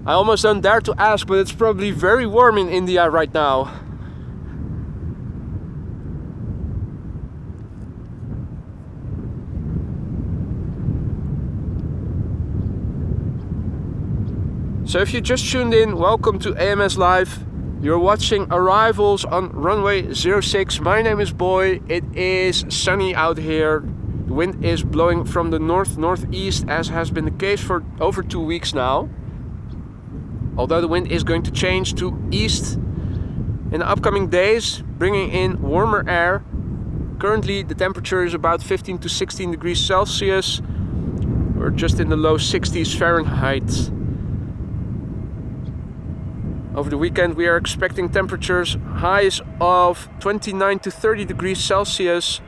I almost don't dare to ask, but it's probably very warm in India right now. So if you just tuned in, welcome to AMS Live. You're watching arrivals on runway 06. My name is Boy. It is sunny out here. The wind is blowing from the north-northeast, as has been the case for over 2 weeks now. Although the wind is going to change to east in the upcoming days, bringing in warmer air. Currently the temperature is about 15 to 16 degrees Celsius. We're just in the low 60s Fahrenheit. Over the weekend we are expecting temperatures highs of 29 to 30 degrees Celsius.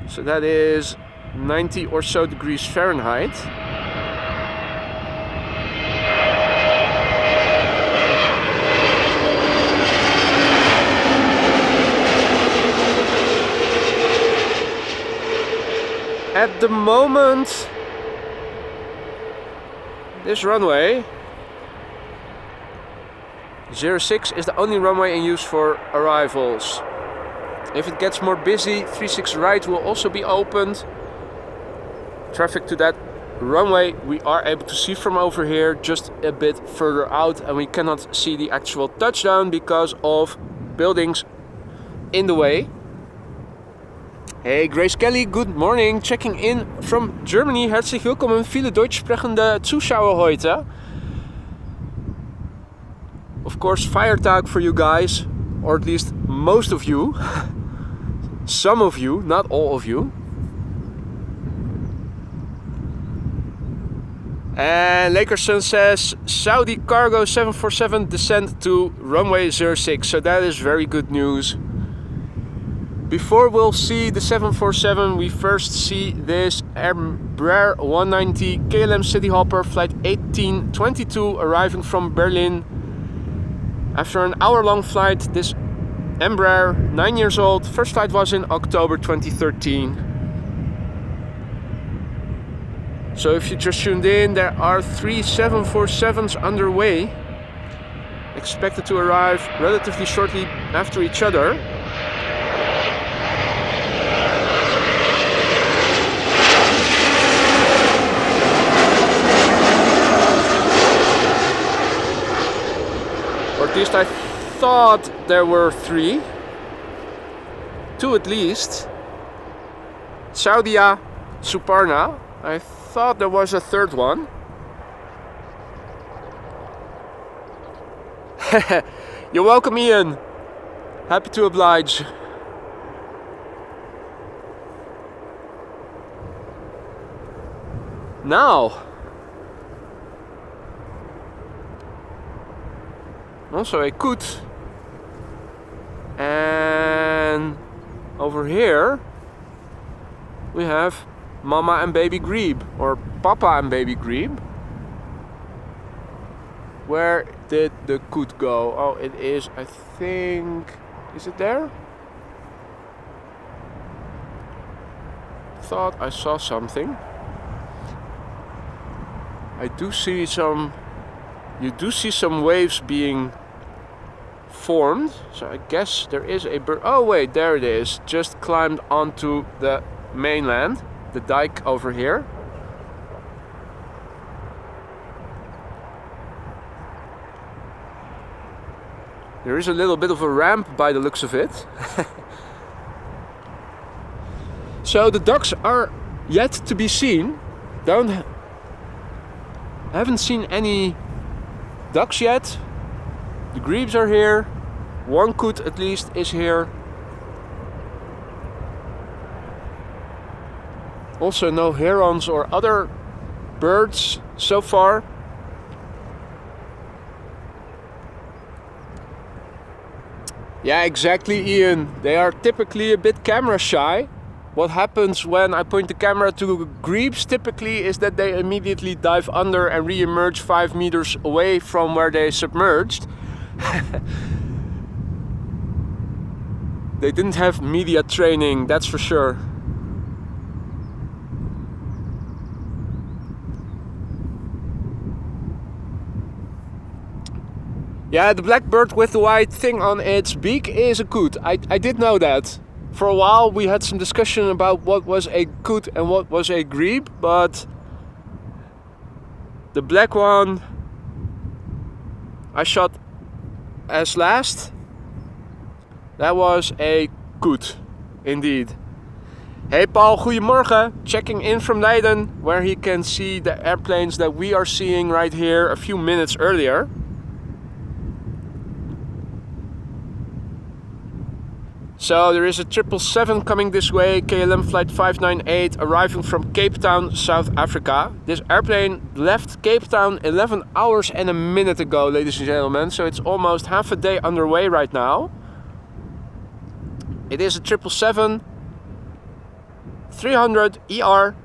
So that is 90 or so degrees Fahrenheit. At the moment, this runway 06 is the only runway in use for arrivals. If it gets more busy, 36 right will also be opened. Traffic to that runway we are able to see from over here, just a bit further out, and we cannot see the actual touchdown because of buildings in the way. Hey Grace Kelly, good morning. Checking in from Germany. Herzlich willkommen, viele deutsch sprechende Zuschauer heute. Of course, Feiertag for you guys, or at least most of you. Some of you, not all of you. And Lakerson says, Saudi cargo 747 descent to runway 06. So that is very good news. Before we'll see the 747, we first see this Embraer 190 KLM City Hopper flight 1822 arriving from Berlin. After an hour-long flight, this Embraer, 9 years old, first flight was in October 2013. So if you just tuned in, there are 3 747s underway, expected to arrive relatively shortly after each other. Or at least I thought there were 3. 2 at least. Saudia, Suparna. I thought there was a third one. You're welcome, Ian. Happy to oblige. Now, also a coot, and over here we have Mama and Baby Grebe, or Papa and Baby Grebe. Where did the coot go? Oh, it is, I think, is it there? Thought I saw something. I do see some, you do see some waves being formed, so I guess there is a bird. Oh wait, there it is, just climbed onto the mainland, the dike over here. There is a little bit of a ramp by the looks of it. So the ducks are yet to be seen. Haven't seen any ducks yet. The grebes are here. One coot at least is here. Also no herons or other birds so far. Yeah, exactly, Ian. They are typically a bit camera shy. What happens when I point the camera to grebes typically is that they immediately dive under and re-emerge 5 meters away from where they submerged. They didn't have media training, that's for sure. Yeah, the black bird with the white thing on its beak is a coot. I did know that. For a while we had some discussion about what was a coot and what was a grebe, but the black one I shot as last. That was a coot, indeed. Hey Paul, goedemorgen. Checking in from Leiden, where he can see the airplanes that we are seeing right here a few minutes earlier. So there is a 777 coming this way, KLM flight 598, arriving from Cape Town, South Africa. This airplane left Cape Town 11 hours and a minute ago, ladies and gentlemen. So it's almost half a day underway right now. It is a 777 300 ER,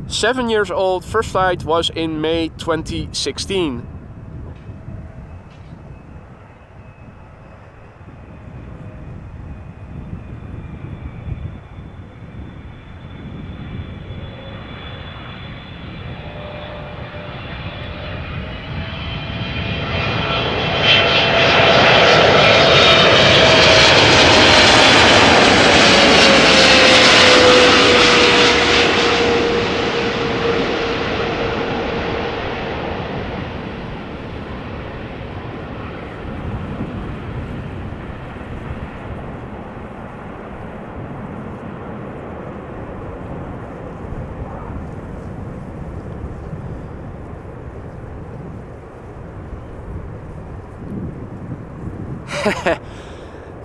7 years old. First flight was in May 2016.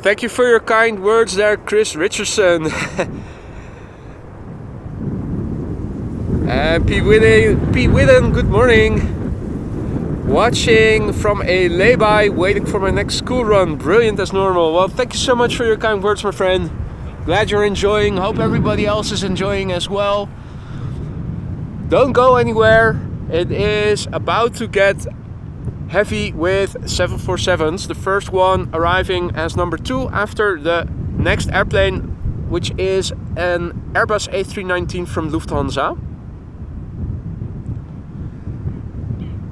Thank you for your kind words there, Chris Richardson. And P. Whitten, good morning. Watching from a lay-by, waiting for my next school run. Brilliant as normal. Well, thank you so much for your kind words, my friend. Glad you're enjoying. Hope everybody else is enjoying as well. Don't go anywhere. It is about to get heavy with 747s. The first one arriving as number 2 after the next airplane, which is an Airbus A380 from Lufthansa.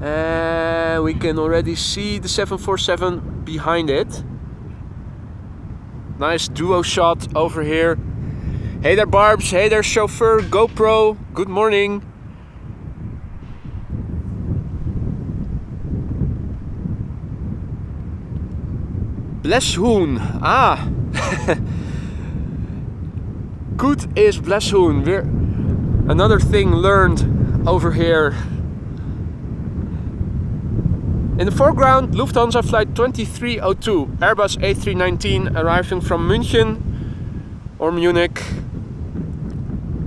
And we can already see the 747 behind it. Nice duo shot over here. Hey there Barbs, hey there chauffeur, GoPro, good morning. Bleshoen, Coot is Bleshoen. Another thing learned over here. In the foreground, Lufthansa flight 2302, Airbus A319 arriving from München or Munich.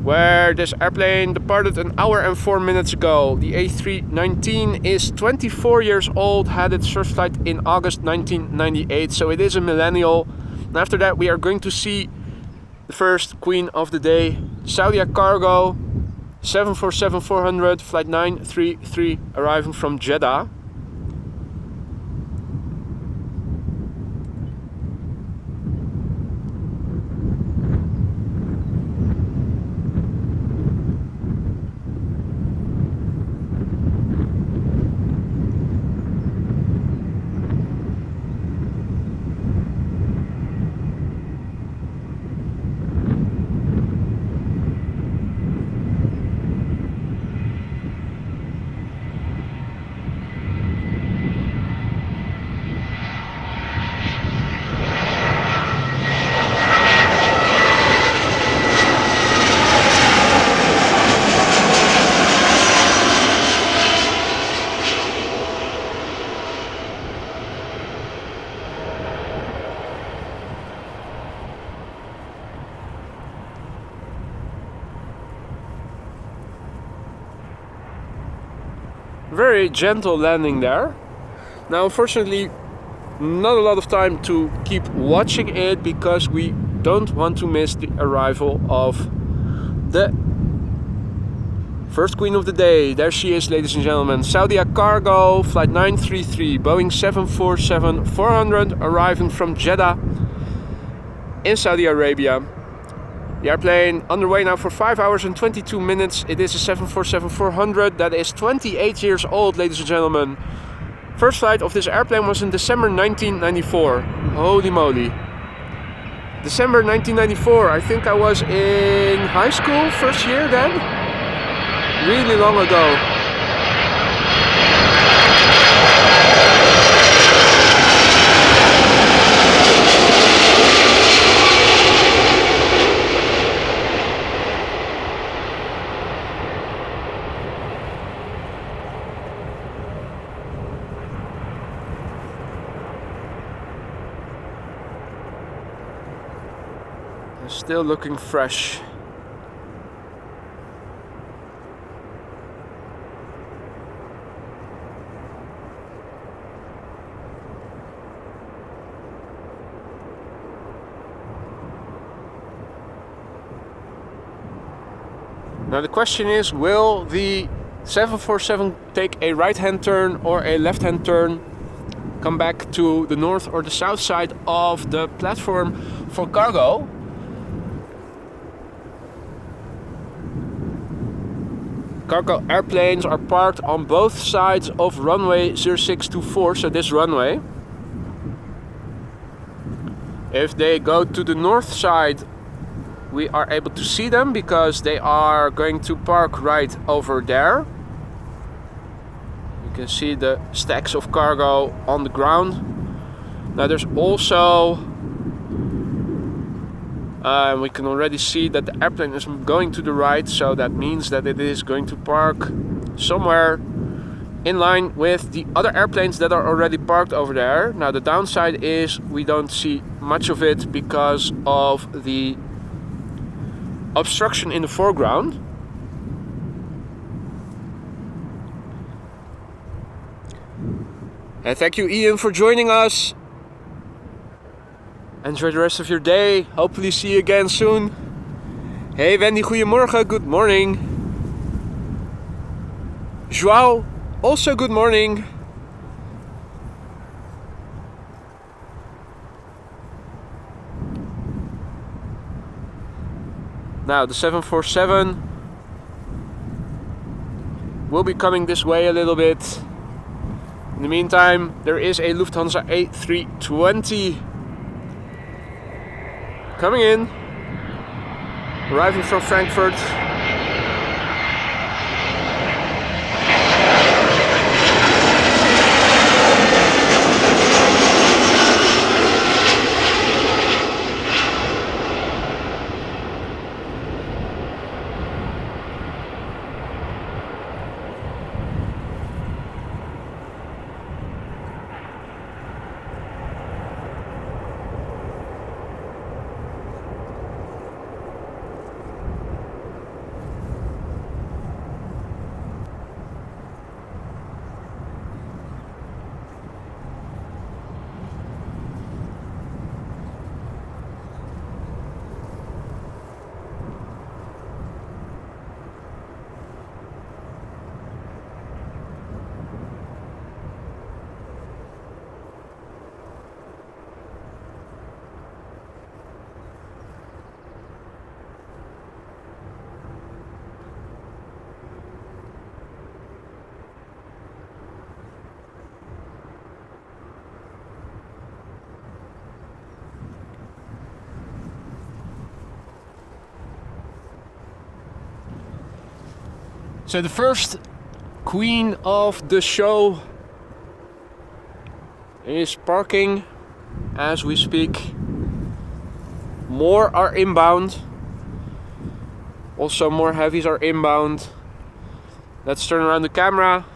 where this airplane departed an hour and 4 minutes ago. The A319 is 24 years old, had its first flight in August 1998, so it is a millennial. And after that we are going to see the first queen of the day, Saudia Cargo 747-400 flight 933, arriving from Jeddah. Very gentle landing there. Now unfortunately not a lot of time to keep watching it because we don't want to miss the arrival of the first queen of the day. There she is, ladies and gentlemen. Saudia Cargo flight 933 Boeing 747-400 arriving from Jeddah in Saudi Arabia. The airplane underway now for 5 hours and 22 minutes. It is a 747-400 that is 28 years old, ladies and gentlemen. First flight of this airplane was in December 1994. Holy moly. December 1994, I think I was in high school, first year then. Really long ago. Still looking fresh. Now the question is, will the 747 take a right-hand turn or a left-hand turn, come back to the north or the south side of the platform for cargo? Cargo airplanes are parked on both sides of runway 0624, so this runway. If they go to the north side, we are able to see them because they are going to park right over there. You can see the stacks of cargo on the ground. Now there's also we can already see that the airplane is going to the right, so that means that it is going to park somewhere in line with the other airplanes that are already parked over there. Now the downside is we don't see much of it because of the obstruction in the foreground. And thank you, Ian, for joining us. Enjoy the rest of your day. Hopefully see you again soon. Hey Wendy, goedemorgen. Good morning. Joao, also good morning. Now the 747 will be coming this way a little bit. In the meantime, there is a Lufthansa A320 coming in, arriving from Frankfurt. So the first queen of the show is parking as we speak. More are inbound. Also more heavies are inbound. Let's turn around the camera.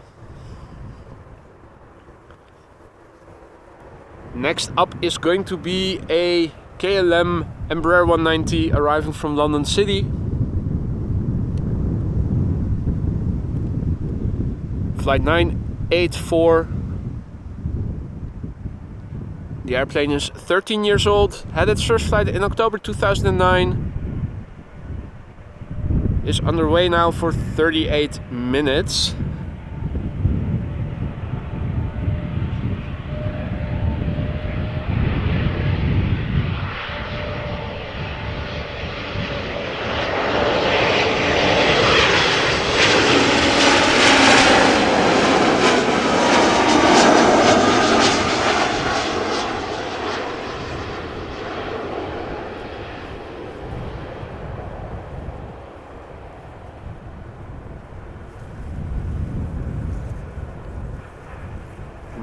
Next up is going to be a KLM Embraer 190 arriving from London City. Flight 984. The airplane is 13 years old, had its first flight in October 2009. Is underway now for 38 minutes.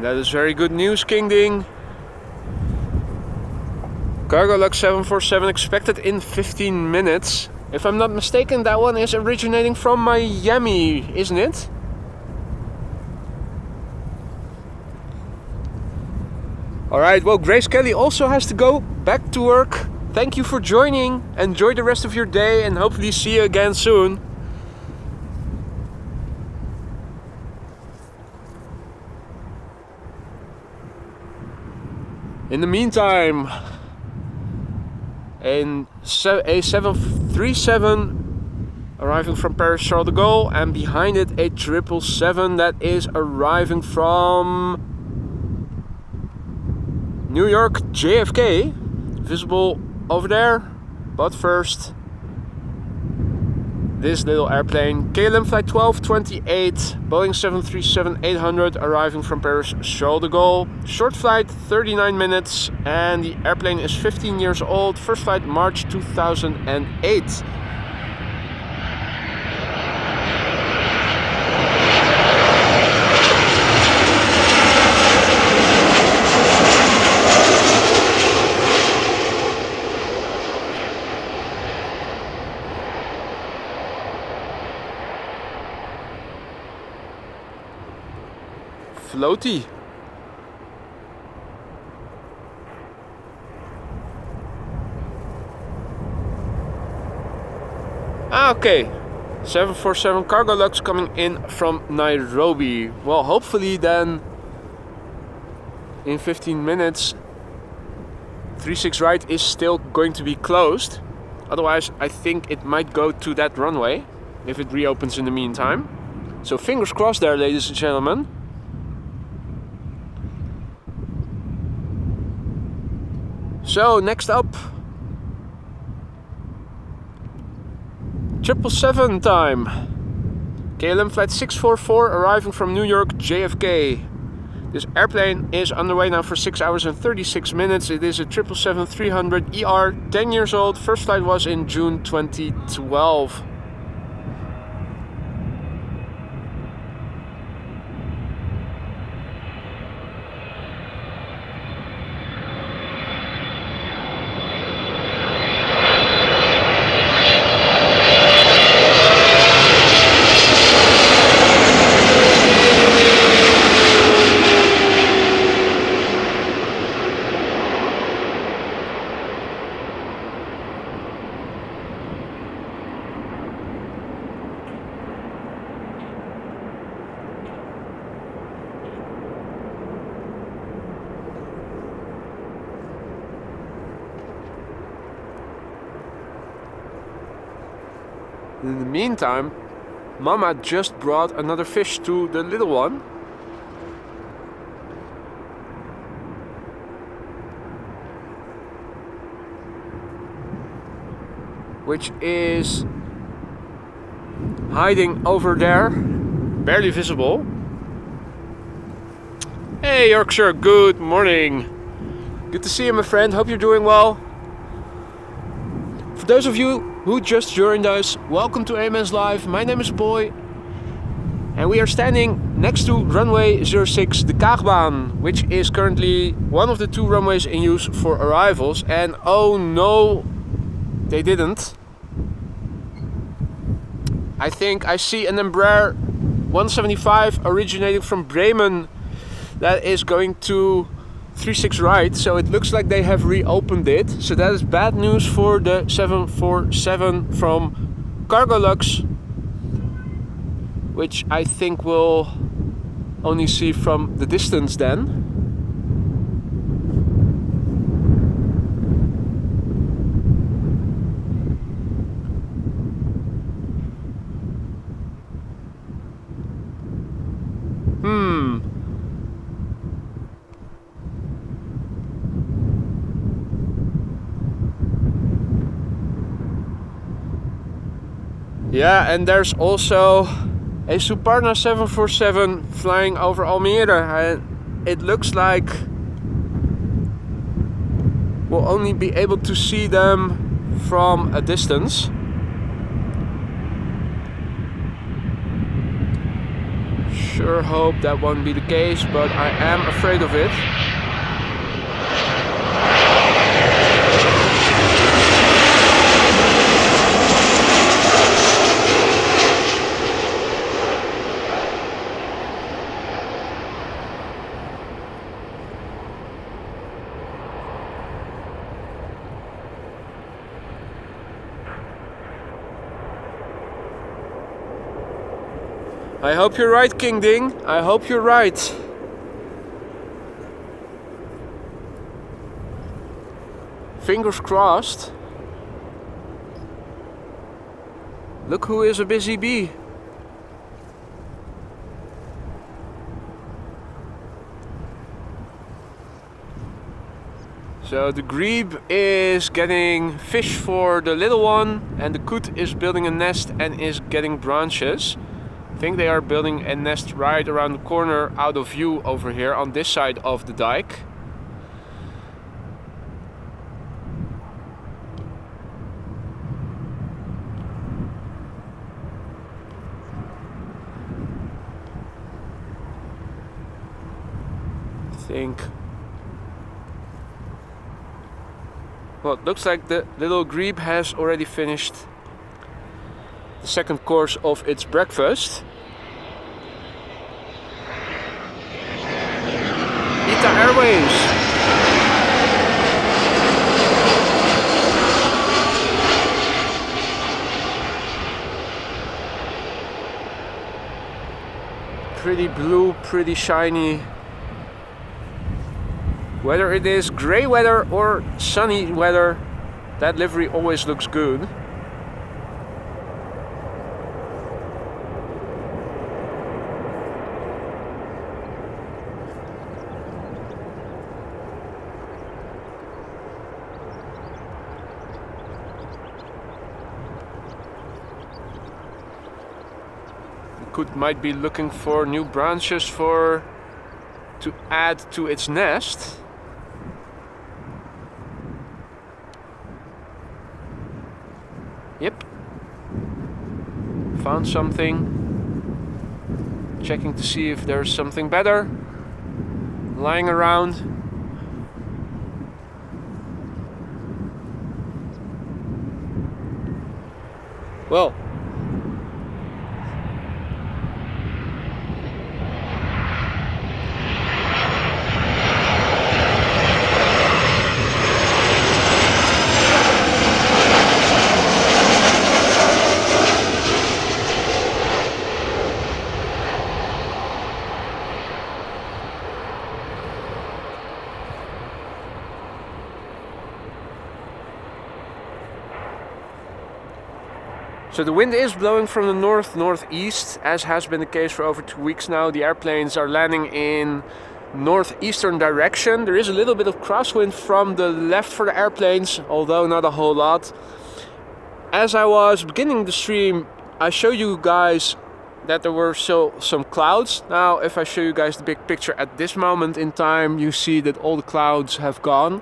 That is very good news, King Ding. Cargolux 747 expected in 15 minutes. If I'm not mistaken, that one is originating from Miami, isn't it? Alright, well, Grace Kelly also has to go back to work. Thank you for joining. Enjoy the rest of your day and hopefully see you again soon. In the meantime, a 737 arriving from Paris Charles de Gaulle, and behind it a 777 that is arriving from New York JFK, visible over there. But first, this little airplane, KLM flight 1228, Boeing 737-800 arriving from Paris Charles de Gaulle. Short flight, 39 minutes, and the airplane is 15 years old. First flight March 2008. Floaty. Okay, 747 Cargolux coming in from Nairobi. Well, hopefully then in 15 minutes 36 right is still going to be closed. Otherwise, I think it might go to that runway if it reopens in the meantime. So fingers crossed there, ladies and gentlemen. So next up, 777 time. KLM flight 644 arriving from New York JFK. This airplane is underway now for 6 hours and 36 minutes. It is a 777-300 ER, 10 years old. First flight was in June 2012. In the meantime, Mama just brought another fish to the little one. Which is hiding over there, barely visible. Hey Yorkshire, good morning. Good to see you, my friend. Hope you're doing well. For those of you who just joined us, welcome to AMS Live. My name is Boy. And we are standing next to runway 06, the Kaagbaan, which is currently one of the 2 runways in use for arrivals. And oh no, they didn't. I think I see an Embraer 175 originating from Bremen that is going to 36 right, so it looks like they have reopened it. So that is bad news for the 747 from Cargolux, which I think we'll only see from the distance then. Yeah, and there's also a SUPARNA 747 flying over Almere, and it looks like we'll only be able to see them from a distance. Sure hope that won't be the case, but I am afraid of it. I hope you're right, King Ding. I hope you're right. Fingers crossed. Look who is a busy bee. So the grebe is getting fish for the little one, and the coot is building a nest and is getting branches. I think they are building a nest right around the corner out of view over here on this side of the dike. I think. Well, it looks like the little grebe has already finished the second course of its breakfast. Airways. Pretty blue, pretty shiny. Whether it is grey weather or sunny weather, that livery always looks good. Might be looking for new branches to add to its nest. Yep. Found something. Checking to see if there's something better lying around. Well, so the wind is blowing from the north-northeast, as has been the case for over 2 weeks now. The airplanes are landing in northeastern direction. There is a little bit of crosswind from the left for the airplanes, although not a whole lot. As I was beginning the stream, I showed you guys that there were still some clouds. Now, if I show you guys the big picture at this moment in time, you see that all the clouds have gone.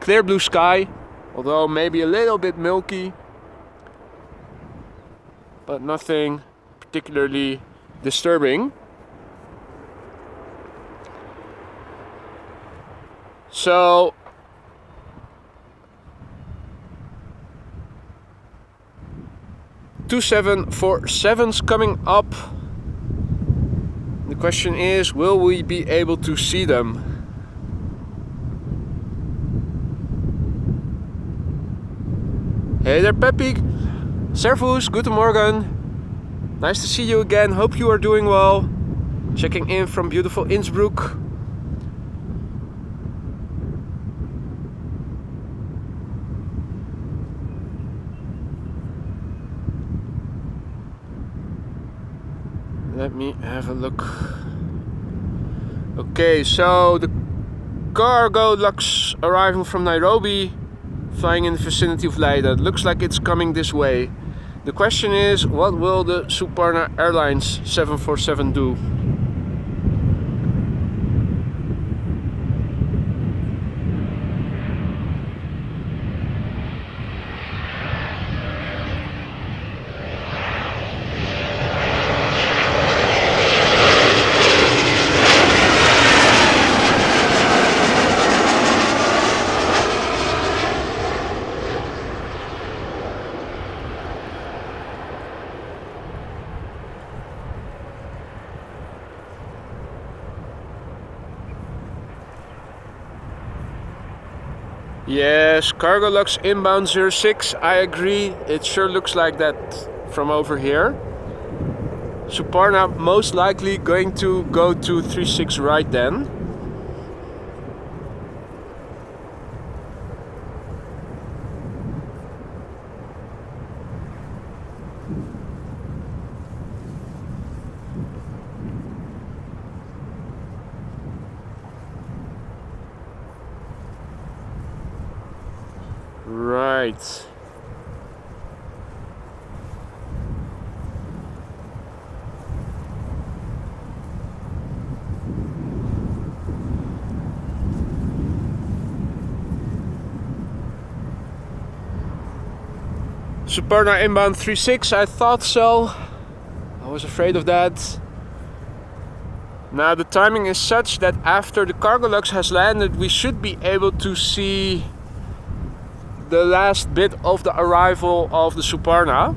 Clear blue sky, although maybe a little bit milky, but nothing particularly disturbing. So two 747s coming up. The question is, will we be able to see them? Hey there, Peppy. Servus, guten Morgen. Nice to see you again. Hope you are doing well. Checking in from beautiful Innsbruck. Let me have a look. Okay, so the Cargolux arriving from Nairobi, flying in the vicinity of Leiden. Looks like it's coming this way. The question is, what will the SUPARNA Airlines 747 do? Yes, Cargolux inbound 06, I agree, it sure looks like that from over here. SUPARNA most likely going to go to 36 right then. Right. SUPARNA inbound 36, I thought so. I was afraid of that. Now the timing is such that after the Cargolux has landed, we should be able to see the last bit of the arrival of the SUPARNA.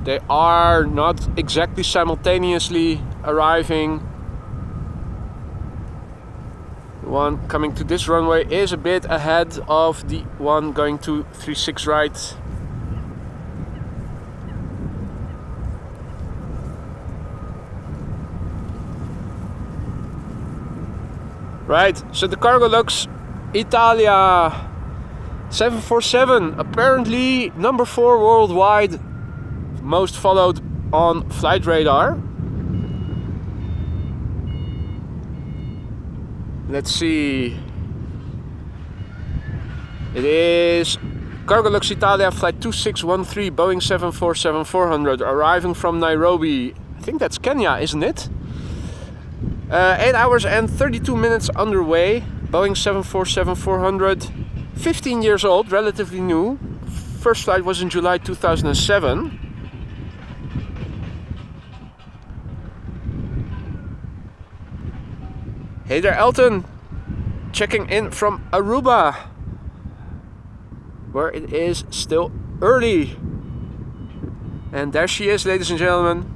They are not exactly simultaneously arriving. The one coming to this runway is a bit ahead of the one going to 36 right. Right, so the Cargolux ITALIA 747, apparently number 4 worldwide, most followed on flight radar. Let's see. It is Cargolux Italia flight 2613 Boeing 747-400 arriving from Nairobi. I think that's Kenya, isn't it? 8 hours and 32 minutes underway. Boeing 747-400, 15 years old, relatively new. First flight was in July 2007. Hey there, Elton. Checking in from Aruba, where it is still early. And there she is, ladies and gentlemen.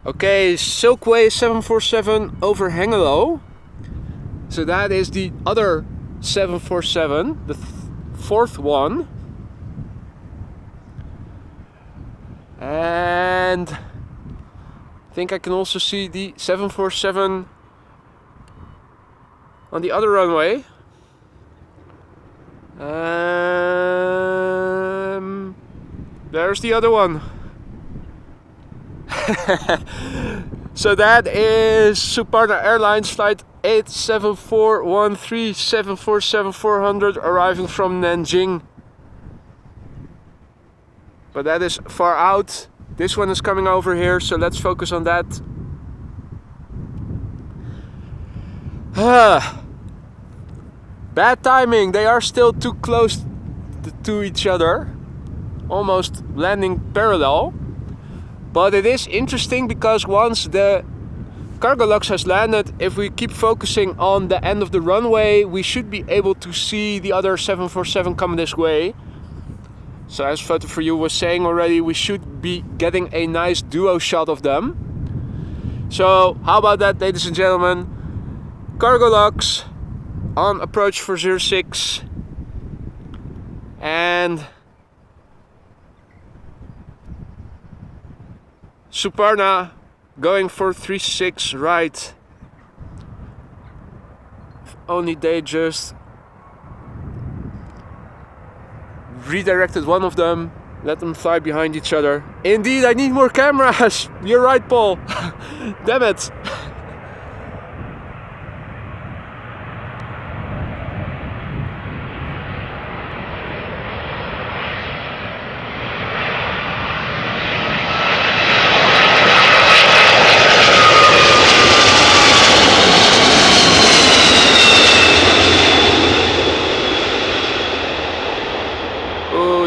Okay, Silkway 747 over Hengelo. So that is the other 747, the fourth one. And I think I can also see the 747 on the other runway. There's the other one. So that is SUPARNA Airlines flight 87413 747-400 arriving from Nanjing. But that is far out. This one is coming over here, so let's focus on that. Bad timing, they are still too close to each other almost landing parallel. But it is interesting because once the Cargolux has landed, if we keep focusing on the end of the runway, we should be able to see the other 747 coming this way. So as Photo For You was saying already, we should be getting a nice duo shot of them. So how about that, ladies and gentlemen? Cargolux on approach for 06 and SUPARNA going for 36 right. If only they just redirected one of them, let them fly behind each other. Indeed, I need more cameras. You're right, Paul. Damn it.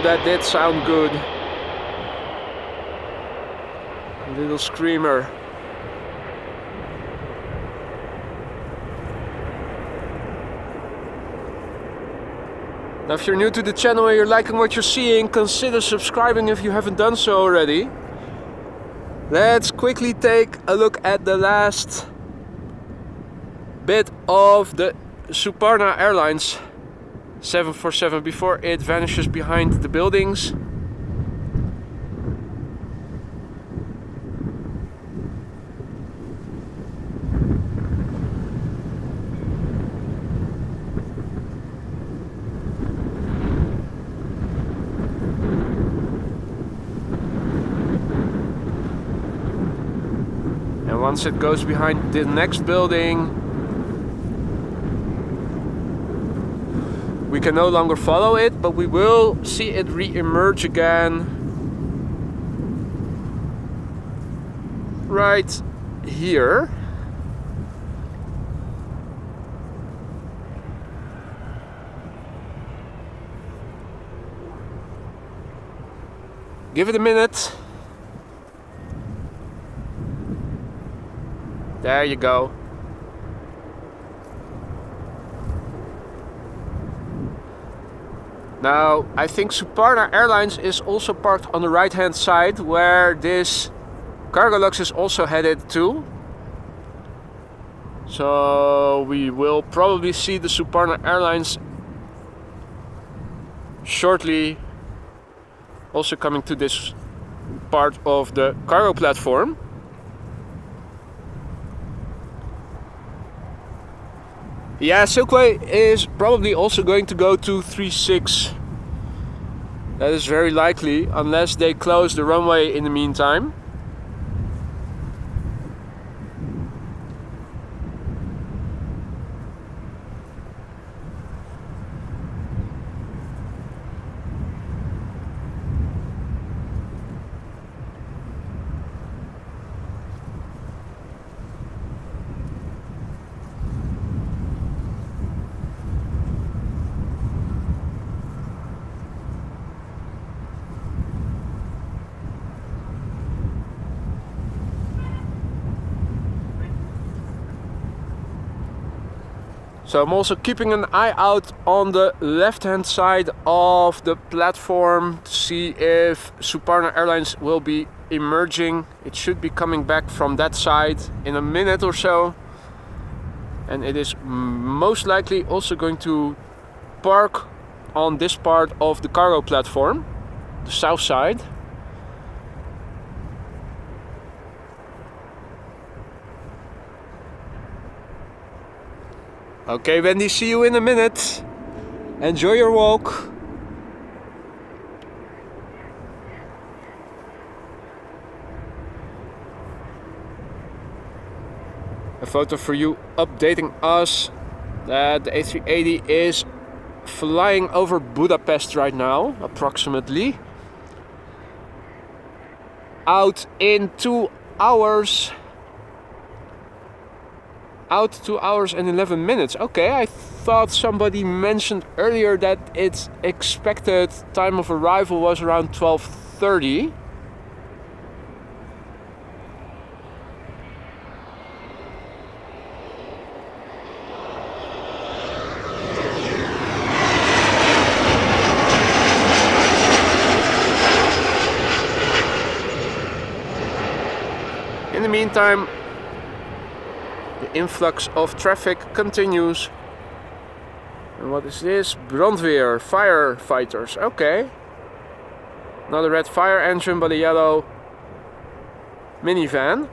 That did sound good. A little screamer. Now if you're new to the channel and you're liking what you're seeing, consider subscribing if you haven't done so already. Let's quickly take a look at the last bit of the SUPARNA Airlines 747 before it vanishes behind the buildings. And once it goes behind the next building, we can no longer follow it, but we will see it re-emerge again right here. Give it a minute. There you go. Now, I think SUPARNA Airlines is also parked on the right hand side where this Cargolux is also headed to. So we will probably see the SUPARNA Airlines shortly also coming to this part of the cargo platform. Yeah, Silkway is probably also going to go to 36. That is very likely, unless they close the runway in the meantime. So I'm also keeping an eye out on the left hand side of the platform to see if SUPARNA Airlines will be emerging. It should be coming back from that side in a minute or so. And it is most likely also going to park on this part of the cargo platform, the south side. Okay, Wendy, see you in a minute. Enjoy your walk. A photo for you updating us that the A380 is flying over Budapest right now, approximately. Out in 2 hours. Out 2 hours and 11 minutes. Okay, I thought somebody mentioned earlier that its expected time of arrival was around 12:30. In the meantime, the influx of traffic continues. And what is this? Brandweer, firefighters. Okay. Not a red fire engine, but a yellow minivan.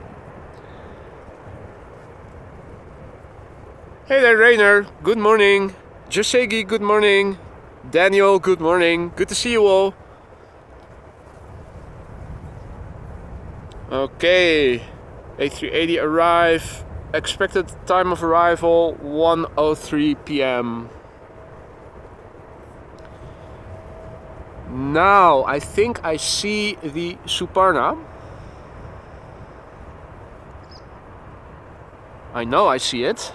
Hey there, Rainer. Good morning. Josegi, good morning. Daniel, good morning. Good to see you all. Okay. A380 arrive. Expected time of arrival 1:03 p.m. Now I think I see the Suparna. I know I see it.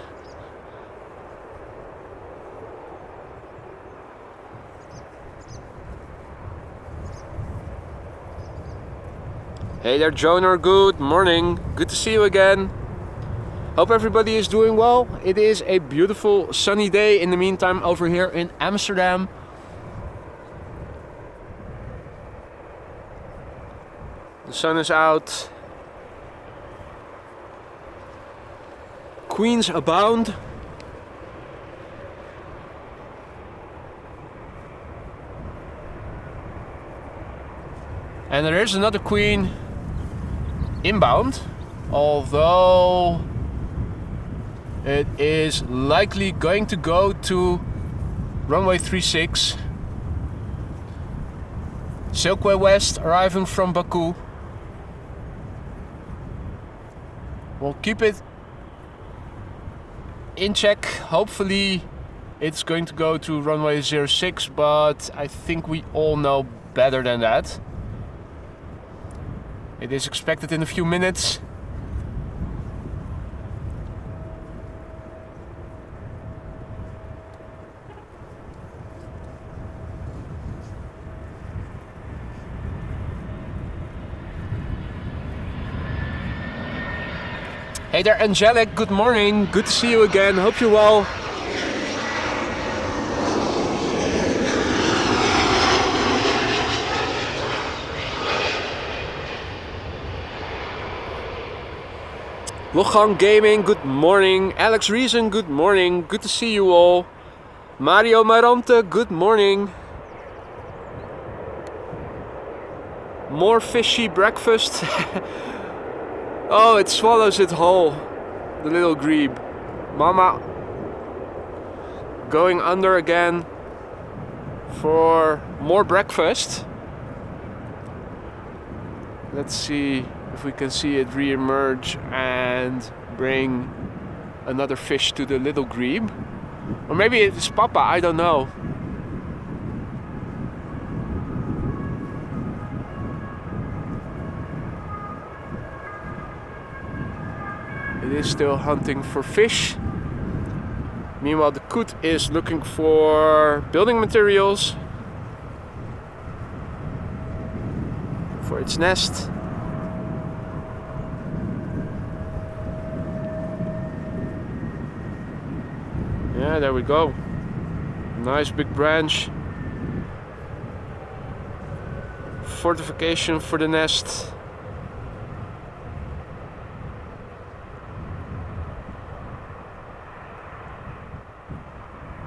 Hey there, Joner, good morning. Good to see you again. Hope everybody is doing well. It is a beautiful sunny day in the meantime over here in Amsterdam. The sun is out. Queens abound. And there is another Queen inbound, although it is likely going to go to runway 36. Silkway West arriving from Baku. We'll keep it in check. Hopefully it's going to go to runway 06, but I think we all know better than that. It is expected in a few minutes. Hey there, Angelic, good morning. Good to see you again. Hope you're well. Logan Gaming, good morning. Alex Reason, good morning. Good to see you all. Mario Marante, good morning. More fishy breakfast. Oh, it swallows it whole. The little grebe. Mama going under again for more breakfast. Let's see if we can see it re-emerge and bring another fish to the little grebe. Or maybe it is Papa, I don't know. It is still hunting for fish. Meanwhile, the coot is looking for building materials for its nest. Yeah, there we go. Nice big branch. Fortification for the nest.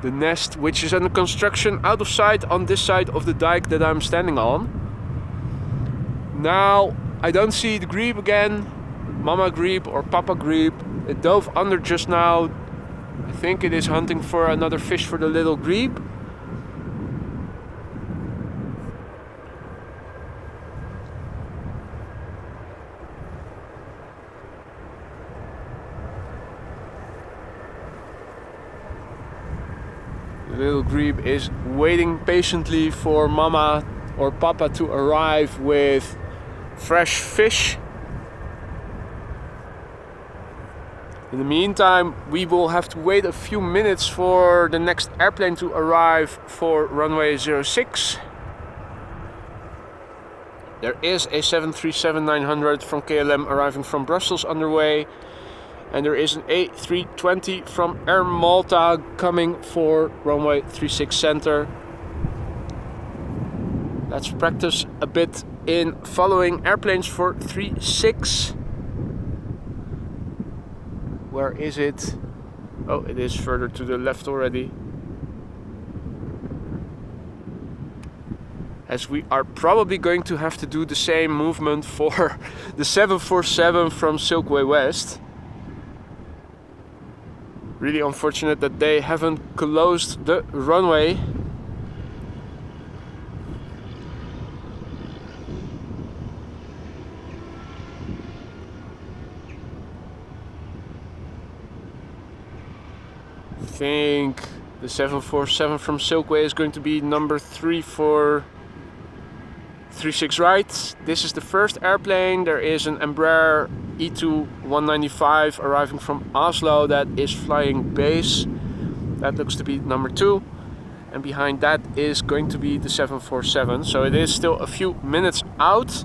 The nest, which is under construction out of sight on this side of the dike that I'm standing on. Now, I don't see the grebe again. Mama grebe or Papa grebe. It dove under just now. I think it is hunting for another fish for the little grebe. The little grebe is waiting patiently for Mama or Papa to arrive with fresh fish. In the meantime, we will have to wait a few minutes for the next airplane to arrive for runway 06. There is a 737-900 from KLM arriving from Brussels underway. And there is an A320 from Air Malta coming for runway 36 center. Let's practice a bit in following airplanes for 36. Where is it? Oh, it is further to the left already. As we are probably going to have to do the same movement for the 747 from Silkway West. Really unfortunate that they haven't closed the runway. I think the 747 from Silkway is going to be number 3 for 36 right. This is the first airplane. There is an Embraer E2-195 arriving from Oslo that is flying base. That looks to be number 2. And behind that is going to be the 747. So it is still a few minutes out.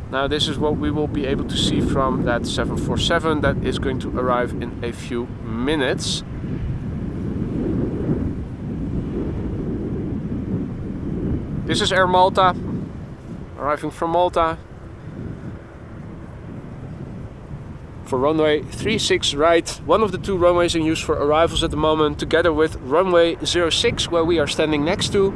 Now this is what we will be able to see from that 747 that is going to arrive in a few minutes. This is Air Malta, arriving from Malta for runway 36 right, one of the 2 runways in use for arrivals at the moment, together with runway 06 where we are standing next to.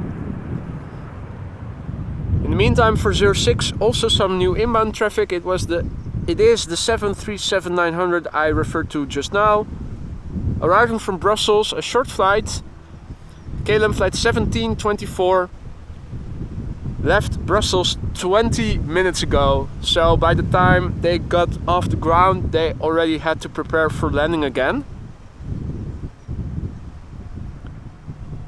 In the meantime, for 06, also some new inbound traffic. It is the 737-900 I referred to just now, arriving from Brussels, a short flight, KLM flight 1724. Left Brussels 20 minutes ago, so by the time they got off the ground they already had to prepare for landing again.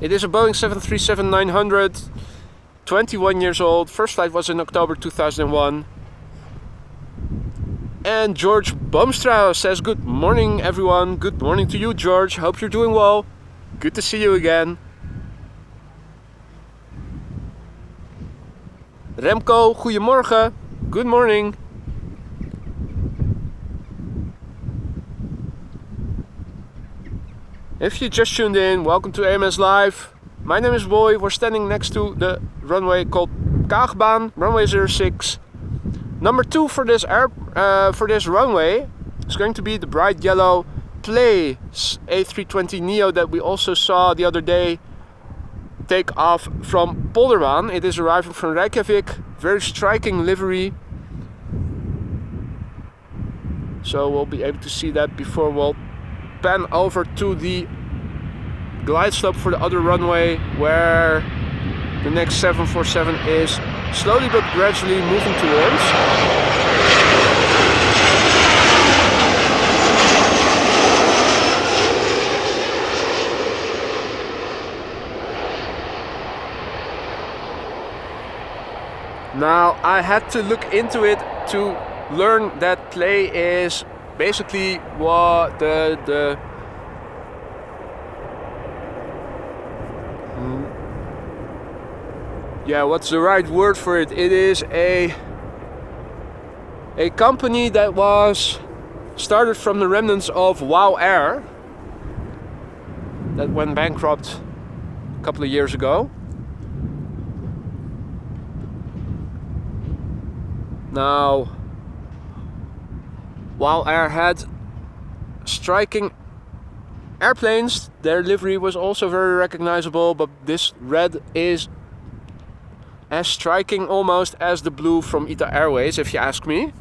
It is a Boeing 737-900, 21 years old. First flight was in October 2001. And George Boomstra says, good morning everyone. Good morning to you, George. Hope you're doing well. Good to see you again. Remco, goedemorgen. Good morning. If you just tuned in, welcome to AMS Live. My name is Boy. We're standing next to the runway called Kaagbaan, runway 06. Number 2 for this runway is going to be the bright yellow Play A320 Neo that we also saw the other day take off from Polderwaan. It is arriving from Reykjavik. Very striking livery. So we'll be able to see that before we'll pan over to the glide slope for the other runway, where the next 747 is slowly but gradually moving towards. Now I had to look into it to learn that Play is basically what what's the right word for it? It is a company that was started from the remnants of Wow Air that went bankrupt a couple of years ago. Now, Wow Air had striking airplanes, their livery was also very recognizable, but this red is as striking almost as the blue from ITA Airways, if you ask me.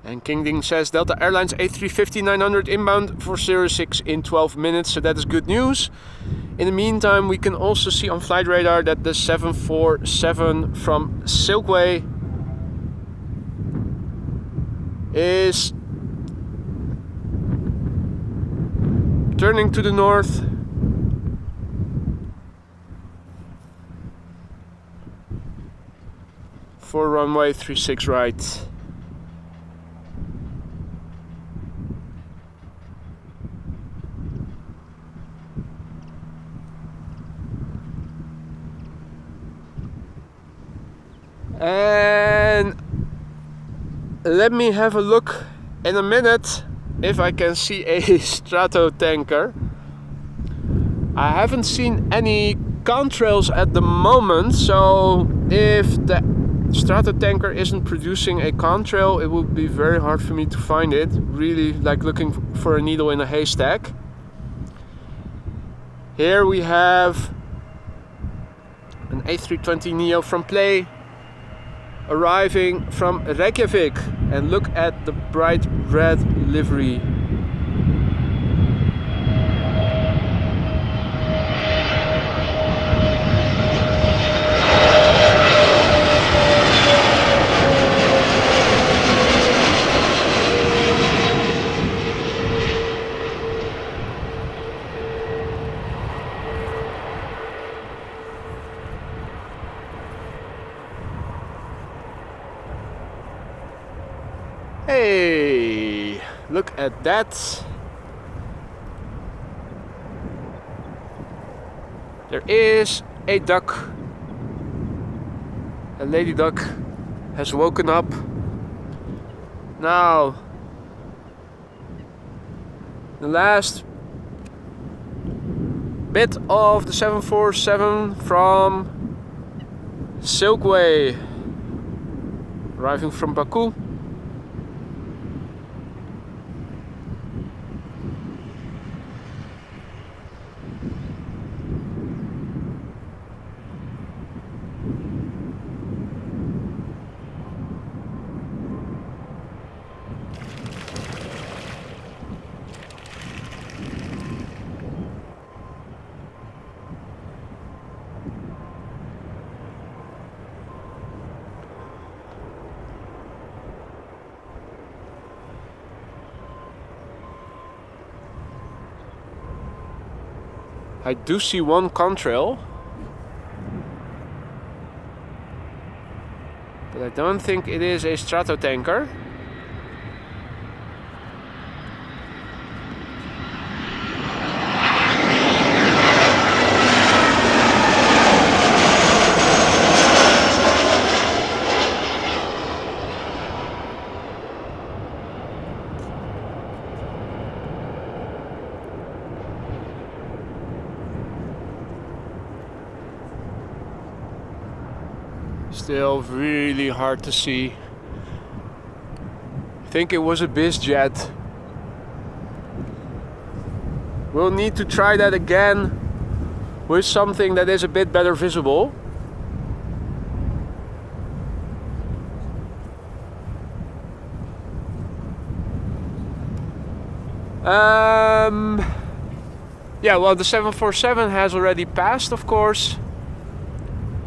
And King Ding says Delta Airlines A350-900 inbound for 06 in 12 minutes, so that is good news. In the meantime, we can also see on flight radar that the 747 from Silkway is turning to the north. for runway 36 right. And let me have a look in a minute if I can see a strato tanker. I haven't seen any contrails at the moment, so if the strato tanker isn't producing a contrail, it would be very hard for me to find it. Really like looking for a needle in a haystack. Here we have an A320neo from Play arriving from Reykjavik, and look at the bright red livery. Hey, look at that. There is a duck. A lady duck has woken up. Now, the last bit of the 747 from Silkway, arriving from Baku. I do see one contrail, but I don't think it is a strato tanker. Still really hard to see. I think it was a BizJet. We'll need to try that again with something that is a bit better visible. Yeah, well, the 747 has already passed, of course.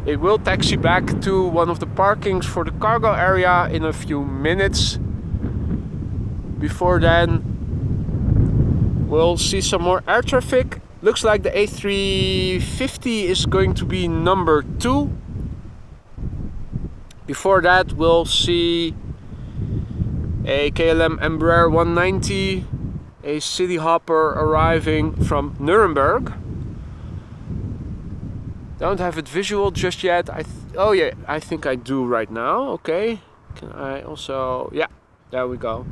It will taxi back to one of the parkings for the cargo area in a few minutes. Before then, we'll see some more air traffic. Looks like the A350 is going to be number 2. Before that, we'll see a KLM Embraer 190, a city hopper arriving from Nuremberg. Don't have it visual just yet. Oh yeah, I think I do right now. Okay, can I also, yeah, there we go.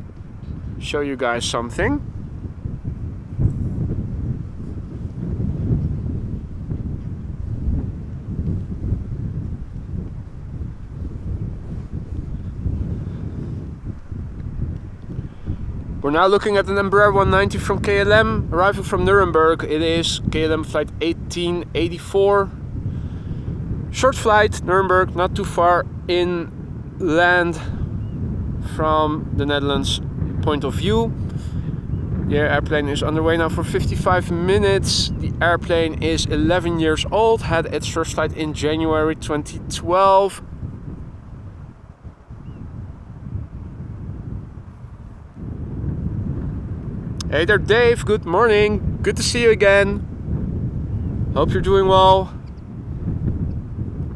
Show you guys something. We're now looking at an Embraer 190 from KLM, arriving from Nuremberg. It is KLM flight 1884. Short flight, Nuremberg, not too far inland from the Netherlands point of view. The airplane is underway now for 55 minutes. The airplane is 11 years old, had its first flight in January 2012. Hey there, Dave, good morning. Good to see you again. Hope you're doing well.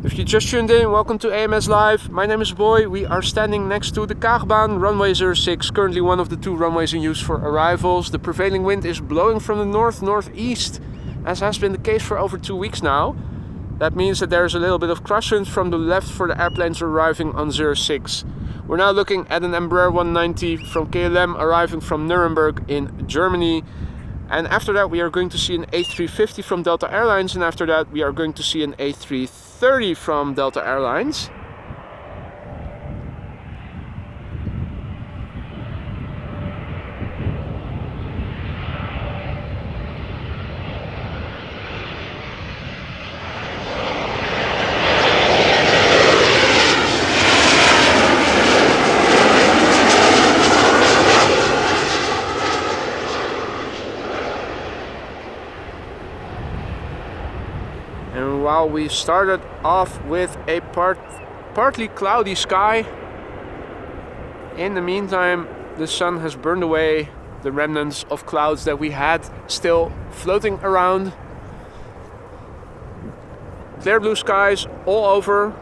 If you just tuned in, welcome to AMS Live. My name is Boy. We are standing next to the Kaagbaan, runway 06, currently one of the 2 runways in use for arrivals. The prevailing wind is blowing from the north-northeast, as has been the case for over 2 weeks now. That means that there is a little bit of crosswind from the left for the airplanes arriving on 06. We're now looking at an Embraer 190 from KLM arriving from Nuremberg in Germany. And after that we are going to see an A350 from Delta Airlines, and after that we are going to see an A330 from Delta Airlines. And while we started off with a partly cloudy sky, in the meantime the sun has burned away the remnants of clouds that we had still floating around. Clear blue skies all over.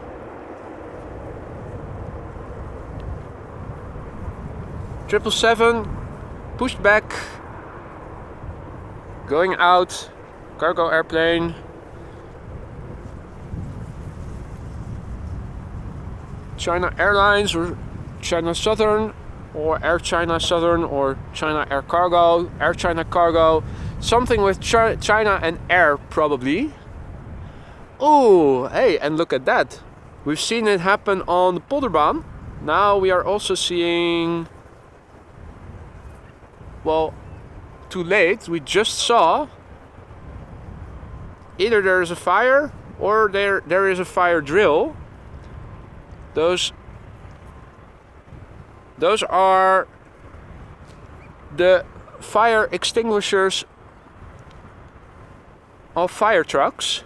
Triple seven pushed back, going out, cargo airplane. China Airlines or China Southern or Air China Southern or China Air Cargo, Air China Cargo, something with China and Air probably. Oh, hey, and look at that. We've seen it happen on the Polderbaan. Now we are also seeing, well, too late. We just saw either there is a fire or there is a fire drill. Those are the fire extinguishers of fire trucks.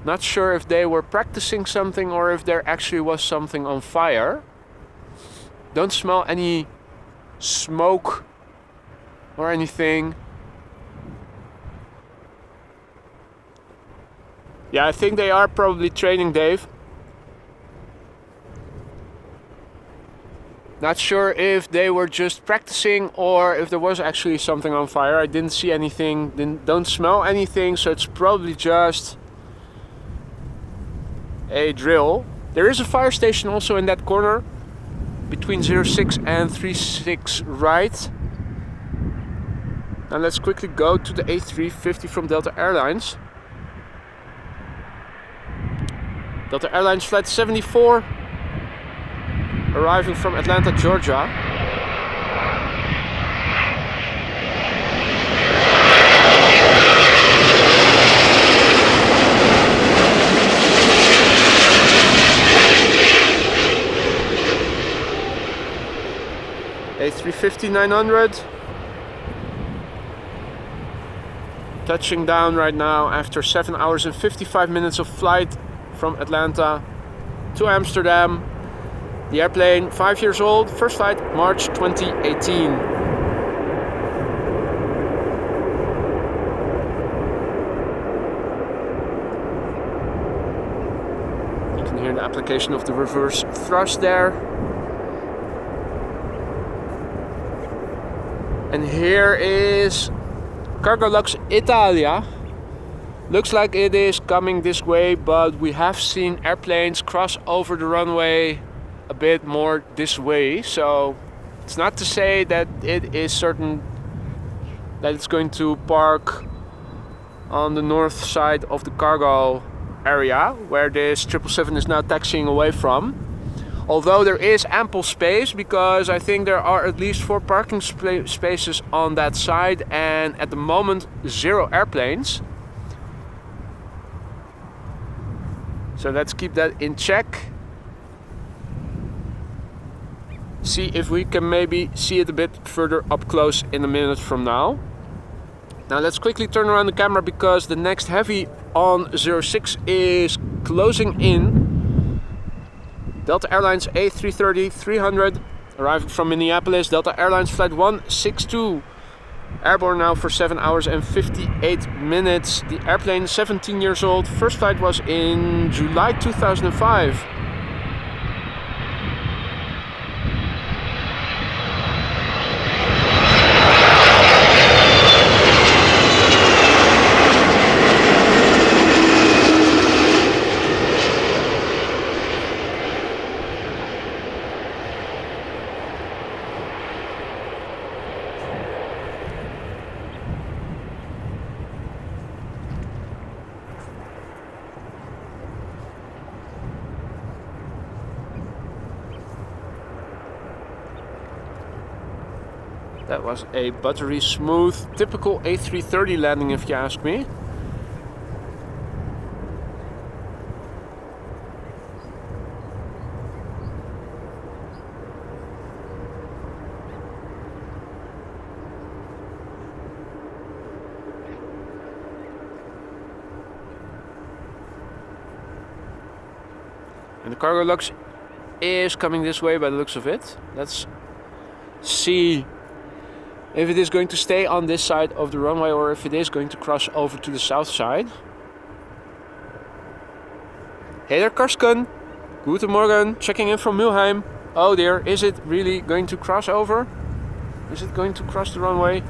Not sure if they were practicing something or if there actually was something on fire. Don't smell any smoke or anything. Yeah, I think they are probably training, Dave. Not sure if they were just practicing or if there was actually something on fire. I didn't see anything, don't smell anything, so it's probably just a drill. There is a fire station also in that corner between 06 and 36 right. Now let's quickly go to the A350 from Delta Airlines. Delta Airlines flight 74. Arriving from Atlanta, Georgia. A350-900. Touching down right now after 7 hours and 55 minutes of flight from Atlanta to Amsterdam. The airplane, 5 years old, first flight March 2018. You can hear the application of the reverse thrust there. And here is Cargolux Italia. Looks like it is coming this way, but we have seen airplanes cross over the runway a bit more this way, so it's not to say that it is certain that it's going to park on the north side of the cargo area where this 777 is now taxiing away from. Although there is ample space, because I think there are at least 4 parking spaces on that side, and at the moment 0 airplanes. So let's keep that in check. See if we can maybe see it a bit further up close in a minute from now. Now let's quickly turn around the camera because the next heavy on 06 is closing in. Delta Airlines A330-300 arriving from Minneapolis. Delta Airlines flight 162 Airborne now for 7 hours and 58 minutes. The airplane 17 years old. First flight was in July 2005. That was a buttery smooth, typical A330 landing if you ask me. And the Cargolux is coming this way by the looks of it. Let's see if it is going to stay on this side of the runway or if it is going to cross over to the south side. Hey there, Karsken. Guten Morgen, checking in from Mülheim. Oh dear, is it really going to cross over? Is it going to cross the runway?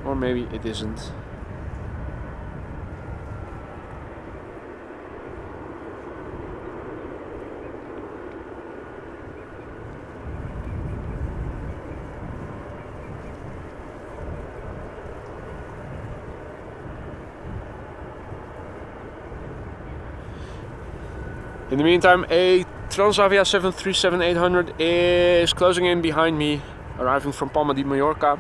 Or maybe it isn't. In the meantime, a Transavia 737-800 is closing in behind me, arriving from Palma de Mallorca.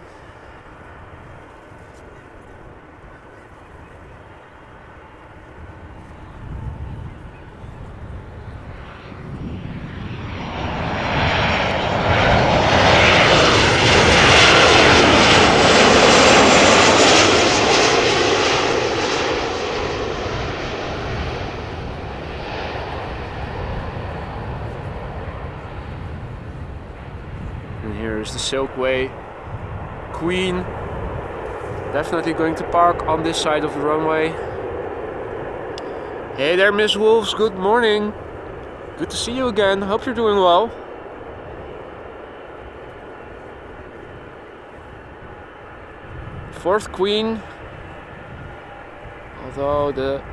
And here is the Silkway Queen. Definitely going to park on this side of the runway. Hey there, Miss Wolves. Good morning. Good to see you again. Hope you're doing well. Fourth Queen. Although the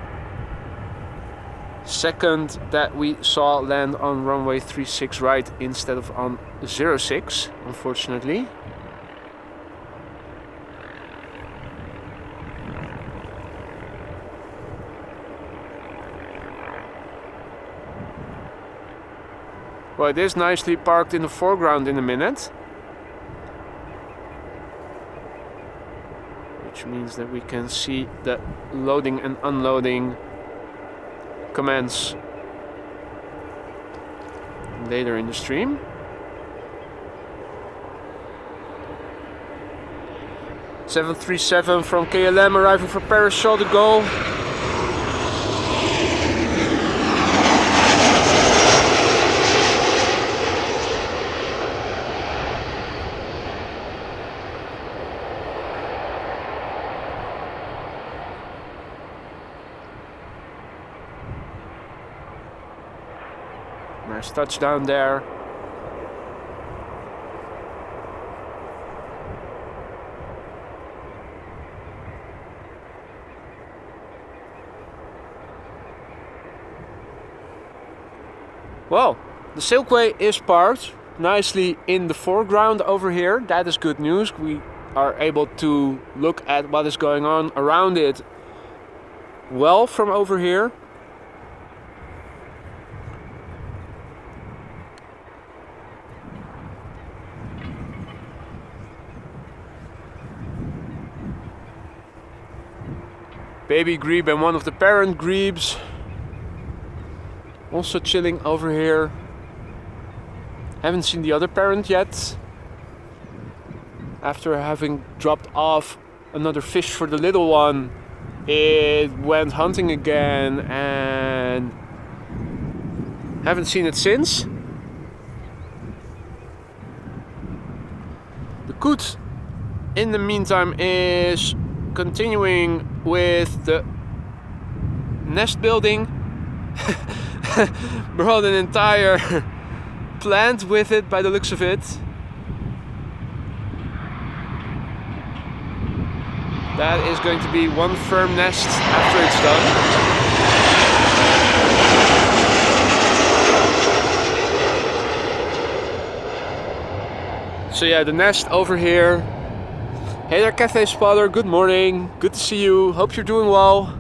second that we saw land on runway 36 right instead of on 06, unfortunately. Well, it is nicely parked in the foreground in a minute, which means that we can see the loading and unloading commence later in the stream. .737 from KLM arriving for Paris Charles de Gaulle. Nice touchdown there. Well, the Silkway is parked nicely in the foreground over here. That is good news. We are able to look at what is going on around it well from over here. Baby grebe and one of the parent grebes also chilling over here. Haven't seen the other parent yet. After having dropped off another fish for the little one It went hunting again and haven't seen it since. The coot in the meantime is continuing with the nest building. Brought an entire plant with it by the looks of it. That is going to be one firm nest after it's done. So yeah, the nest over here. Hey there, Cathay spotter, good morning. Good to see you, hope you're doing well.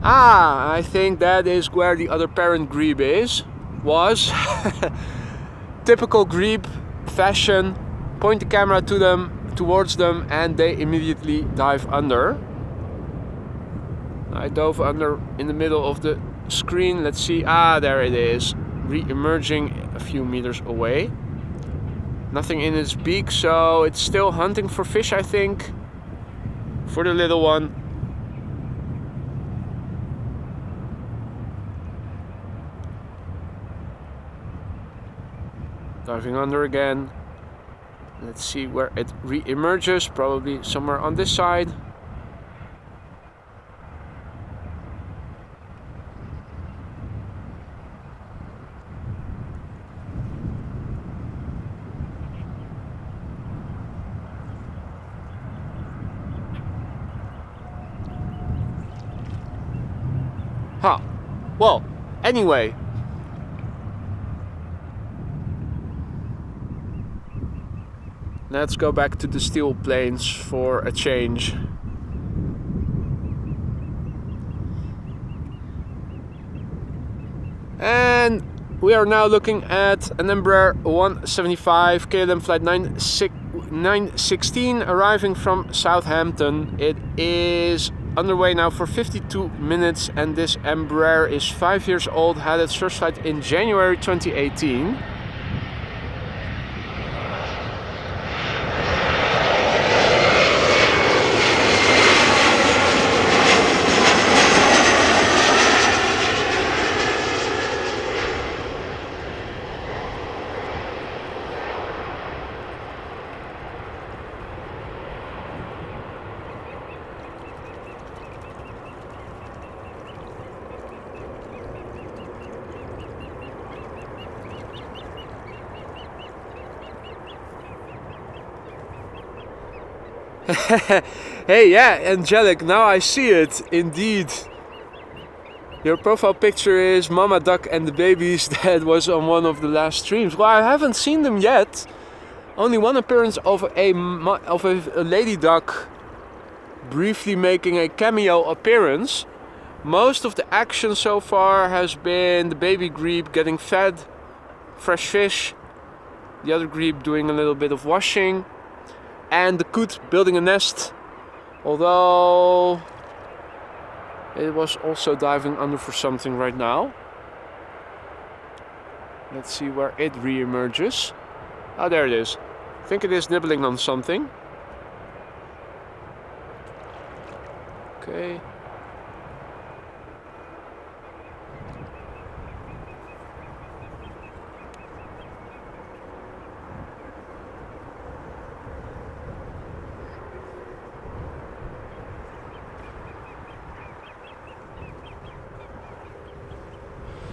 Ah, I think that is where the other parent grebe was. Typical grebe fashion. Point the camera to them, towards them, and they immediately dive under. I dove under in the middle of the screen. Let's see. Ah, there it is. Re-emerging a few meters away. Nothing in its beak, so it's still hunting for fish, I think. For the little one. Diving under again. Let's see where it re-emerges, probably somewhere on this side. Huh. Well, anyway. Let's go back to the steel planes for a change. And we are now looking at an Embraer 175 KLM flight 916 arriving from Southampton. It is underway now for 52 minutes, and this Embraer is 5 years old, had its first flight in January 2018. Hey, yeah, angelic, now I see it, indeed. Your profile picture is Mama Duck and the babies that was on one of the last streams. Well, I haven't seen them yet. Only one appearance of a lady duck briefly making a cameo appearance. Most of the action so far has been the baby grebe getting fed, fresh fish, the other grebe doing a little bit of washing, and the coot building a nest, although it was also diving under for something right now. Let's see where it re-emerges. Oh, there it is. I think it is nibbling on something. Okay.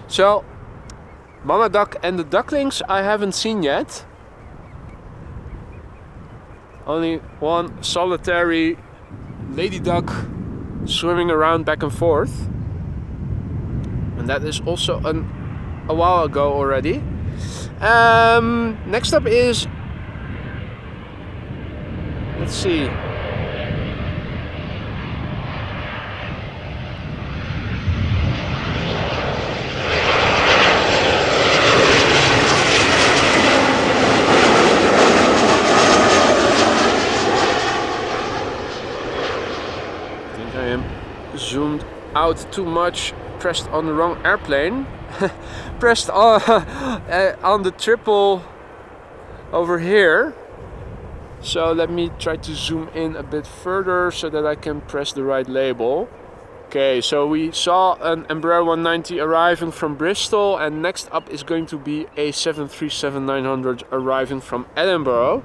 So, Mama Duck and the ducklings I haven't seen yet. Only one solitary lady duck swimming around back and forth. And that is also a while ago already. Next up is... Let's see. Zoomed out too much, pressed on the wrong airplane. Pressed on the triple over here. So let me try to zoom in a bit further so that I can press the right label. Okay, so we saw an Embraer 190 arriving from Bristol, and next up is going to be a 737-900 arriving from Edinburgh.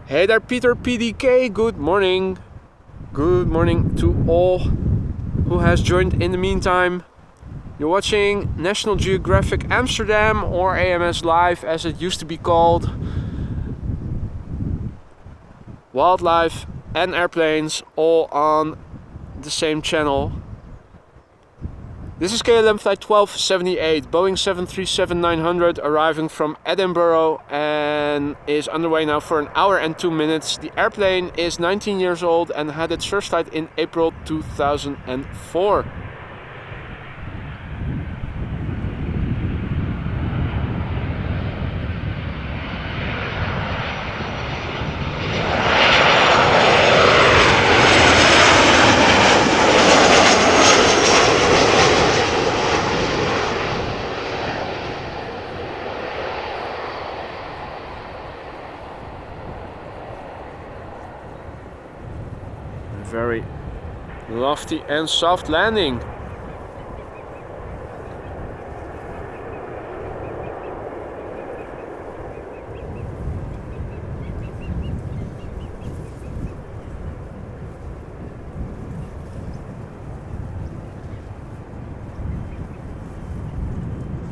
Hey there, Peter PDK, good morning. Good morning to all who has joined in the meantime. You're watching National Geographic Amsterdam, or AMS Live as it used to be called. Wildlife and airplanes all on the same channel. This is KLM flight 1278, Boeing 737-900 arriving from Edinburgh and is underway now for an hour and 2 minutes. The airplane is 19 years old and had its first flight in April 2004. Very lofty and soft landing.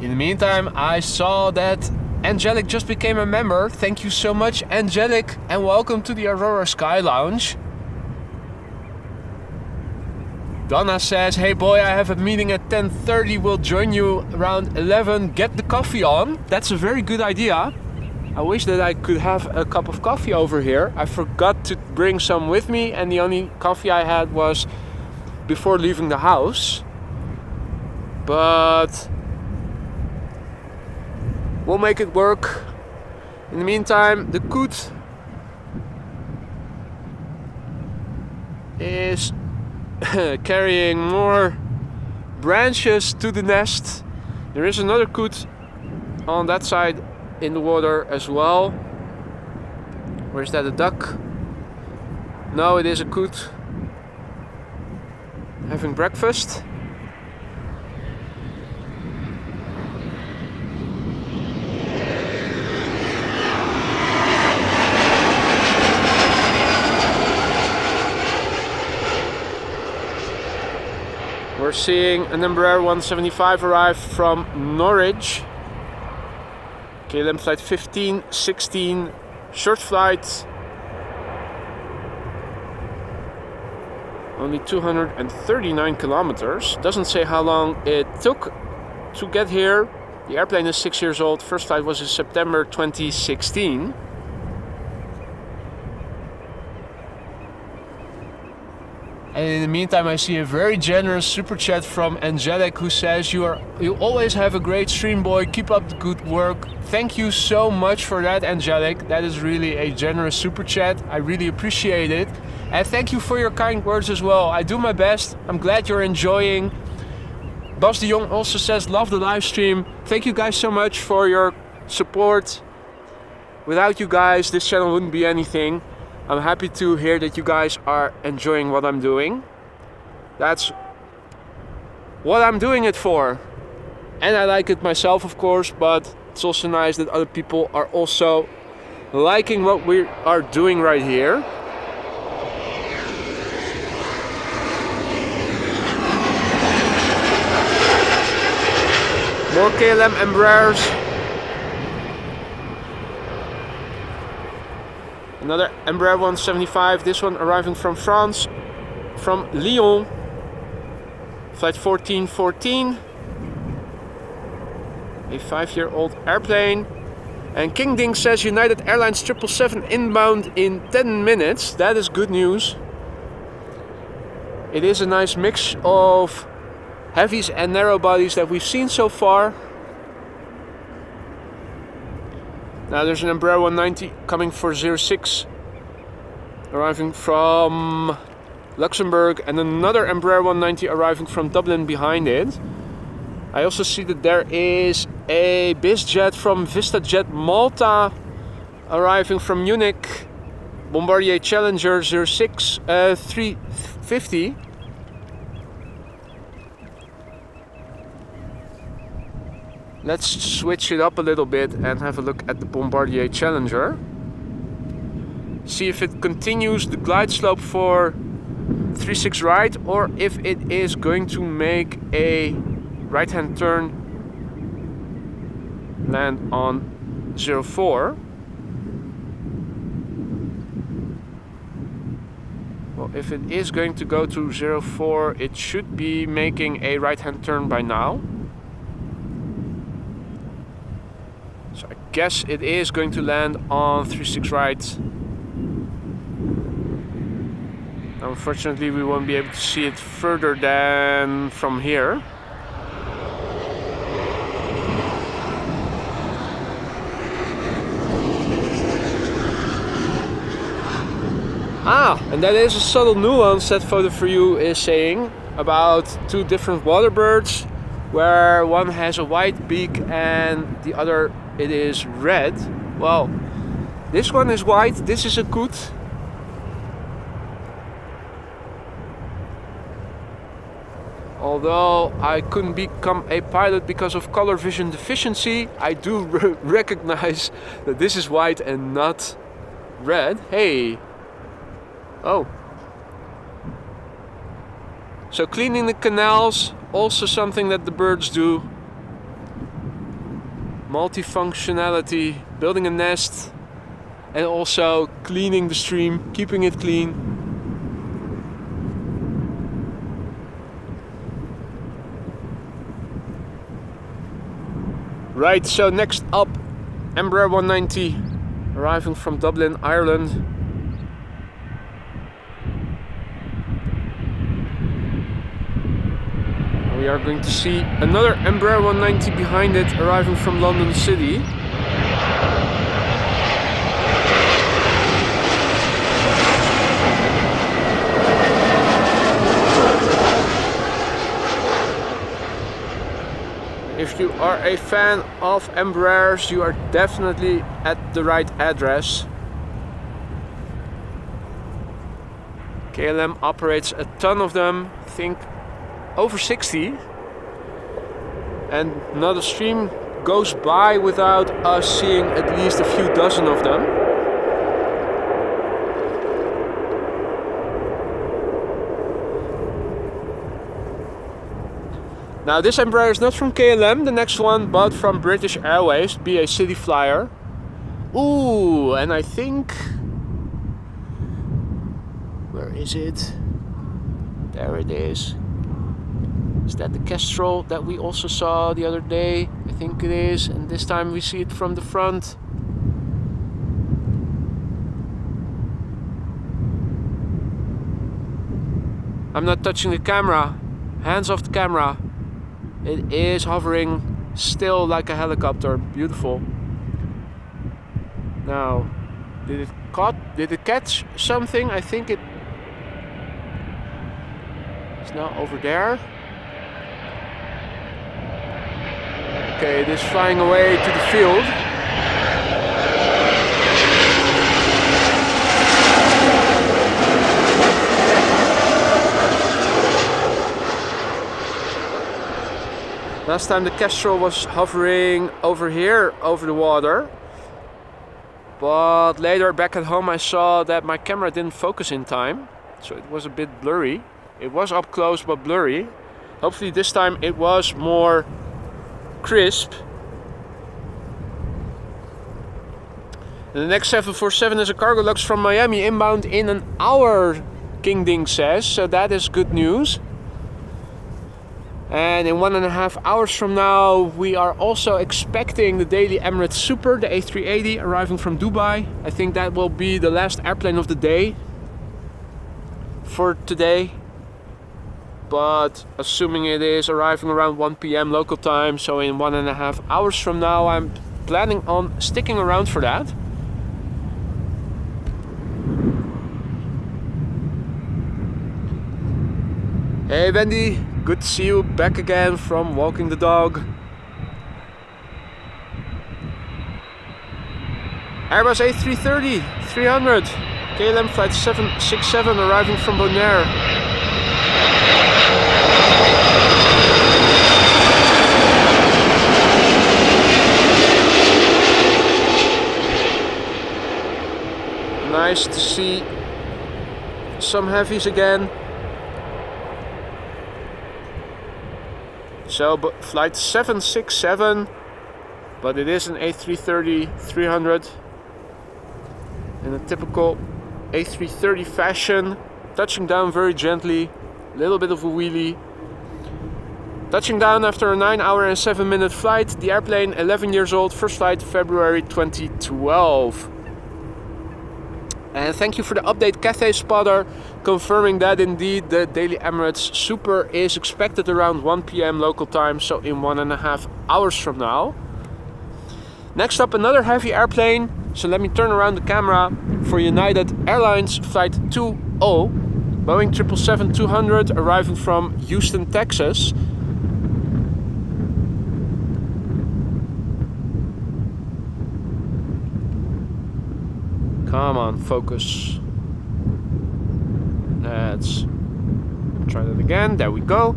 In the meantime, I saw that Angelic just became a member. Thank you so much, Angelic, and welcome to the Aurora Sky Lounge. Donna says, hey boy, I have a meeting at 10:30, we'll join you around 11, get the coffee on. That's a very good idea. I wish that I could have a cup of coffee over here. I forgot to bring some with me, and the only coffee I had was before leaving the house. But we'll make it work. In the meantime, the coot is carrying more branches to the nest. There is another coot on that side in the water as well. Where's that, a duck? No, it is a coot having breakfast. We're seeing an Embraer 175 arrive from Norwich. KLM flight 1516, short flight. Only 239 kilometers. Doesn't say how long it took to get here. The airplane is 6 years old. First flight was in September 2016. And in the meantime, I see a very generous super chat from Angelic, who says, you always have a great stream, boy. Keep up the good work. Thank you so much for that, Angelic. That is really a generous super chat. I really appreciate it. And thank you for your kind words as well. I do my best. I'm glad you're enjoying. Bas de Jong also says, love the live stream. Thank you guys so much for your support. Without you guys, this channel wouldn't be anything. I'm happy to hear that you guys are enjoying what I'm doing. That's what I'm doing it for. And I like it myself, of course, but it's also nice that other people are also liking what we are doing right here. More KLM Embraers. Another Embraer 175, this one arriving from France, from Lyon, flight 1414, a 5-year-old airplane. And King Ding says United Airlines 777 inbound in 10 minutes. That is good news. It is a nice mix of heavies and narrow bodies that we've seen so far. Now there's an Embraer 190 coming for 06, arriving from Luxembourg, and another Embraer 190 arriving from Dublin behind it. I also see that there is a BizJet from VistaJet Malta arriving from Munich, Bombardier Challenger 350. Let's switch it up a little bit and have a look at the Bombardier Challenger. See if it continues the glide slope for 36 right, or if it is going to make a right hand turn, land on 04. Well, if it is going to go to 04, it should be making a right hand turn by now. So I guess it is going to land on 36 right. Unfortunately, we won't be able to see it further than from here. And that is a subtle nuance that Photo For You is saying about two different water birds, where one has a white beak and the other it is red. Well, this one is white, this is a coot. Although I couldn't become a pilot because of color vision deficiency, I do recognize that this is white and not red. Hey! Oh. So cleaning the canals, also something that the birds do. Multifunctionality, building a nest, and also cleaning the stream, keeping it clean. Right, so next up, Embraer 190, arriving from Dublin, Ireland. We are going to see another Embraer 190 behind it, arriving from London City. If you are a fan of Embraers, you are definitely at the right address. KLM operates a ton of them, I think over 60. And not a stream goes by without us seeing at least a few dozen of them. Now this Embraer is not from KLM, the next one, but from British Airways, be a city flyer. Ooh, and I think... where is it? There it is. Is that the Kestrel that we also saw the other day? I think it is, and this time we see it from the front. I'm not touching the camera. Hands off the camera. It is hovering still like a helicopter. Beautiful. Now, did it catch something? I think it's now over there. Okay, it is flying away to the field. Last time the Kestrel was hovering over here, over the water. But later back at home I saw that my camera didn't focus in time. So it was a bit blurry. It was up close but blurry. Hopefully this time it was more crisp. And the next 747 is a Cargolux from Miami, inbound in an hour, King Ding says. So that is good news. And in 1.5 hours from now, we are also expecting the daily Emirates Super, the A380, arriving from Dubai. I think that will be the last airplane of the day for today. But assuming it is arriving around 1 PM local time, so in 1.5 hours from now, I'm planning on sticking around for that. Hey Wendy, good to see you back again from walking the dog. Airbus A330 300 KLM flight 767 arriving from Bonaire. Nice to see some heavies again. So, but flight 767, but it is an A330 300 in a typical A330 fashion, touching down very gently, a little bit of a wheelie. Touching down after a 9-hour and 7-minute flight. The airplane 11 years old, first flight February 2012. And thank you for the update, Cathay spotter, confirming that indeed the daily Emirates Super is expected around 1 p.m. local time, so in 1.5 hours from now. Next up, another heavy airplane. So let me turn around the camera for United Airlines flight 20, Boeing 777-200, arriving from Houston, Texas. Come on, focus. Let's try that again. There we go.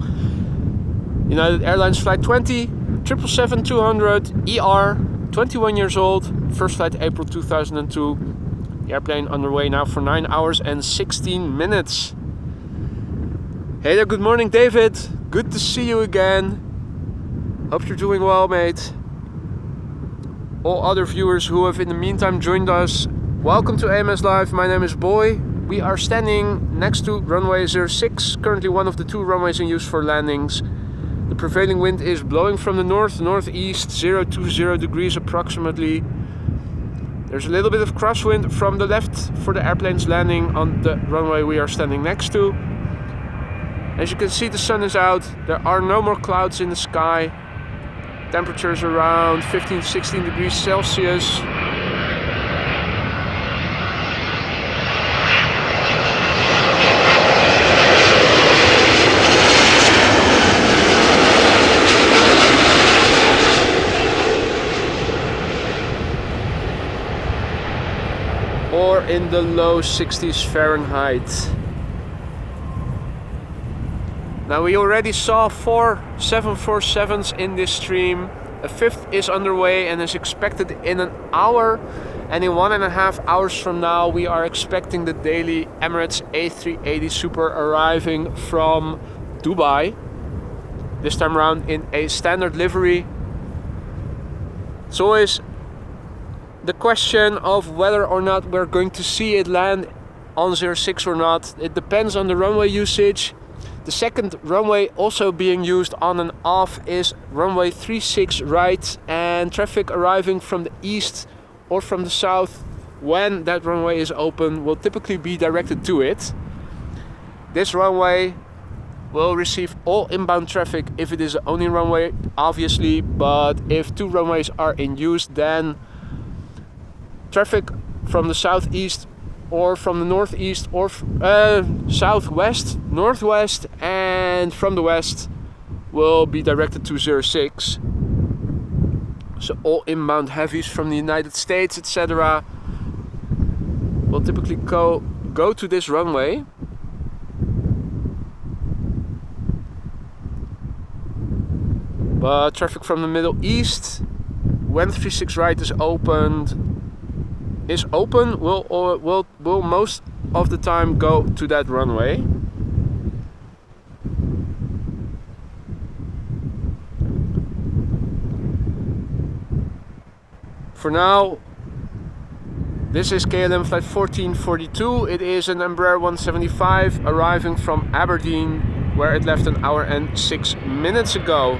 United Airlines flight 20, 777-200 ER, 21 years old, first flight April 2002. The airplane underway now for 9 hours and 16 minutes. Hey there, good morning, David. Good to see you again. Hope you're doing well, mate. All other viewers who have in the meantime joined us, welcome to AMS Live. My name is Boy. We are standing next to runway 06, currently one of the 2 runways in use for landings. The prevailing wind is blowing from the northeast, 020 degrees approximately. There's a little bit of crosswind from the left for the airplanes landing on the runway we are standing next to. As you can see, the sun is out. There are no more clouds in the sky. Temperatures around 15-16 degrees Celsius. Or in the low 60s Fahrenheit. Now we already saw 4 747s in this stream. A 5th is underway and is expected in an hour. And in 1.5 hours from now we are expecting the daily Emirates A380 Super arriving from Dubai. This time around in a standard livery. It's always the question of whether or not we're going to see it land on 06 or not. It depends on the runway usage. The second runway also being used on and off is runway 36 right, and traffic arriving from the east or from the south when that runway is open will typically be directed to it. This runway will receive all inbound traffic if it is the only runway, obviously, but if 2 runways are in use, then traffic from the southeast or from the northeast or southwest, northwest, and from the west will be directed to 06. So all inbound heavies from the United States, etc. will typically go to this runway. But traffic from the Middle East, when 36 right is open, will most of the time go to that runway. For now, this is KLM flight 1442. It is an Embraer 175 arriving from Aberdeen, where it left an hour and 6 minutes ago.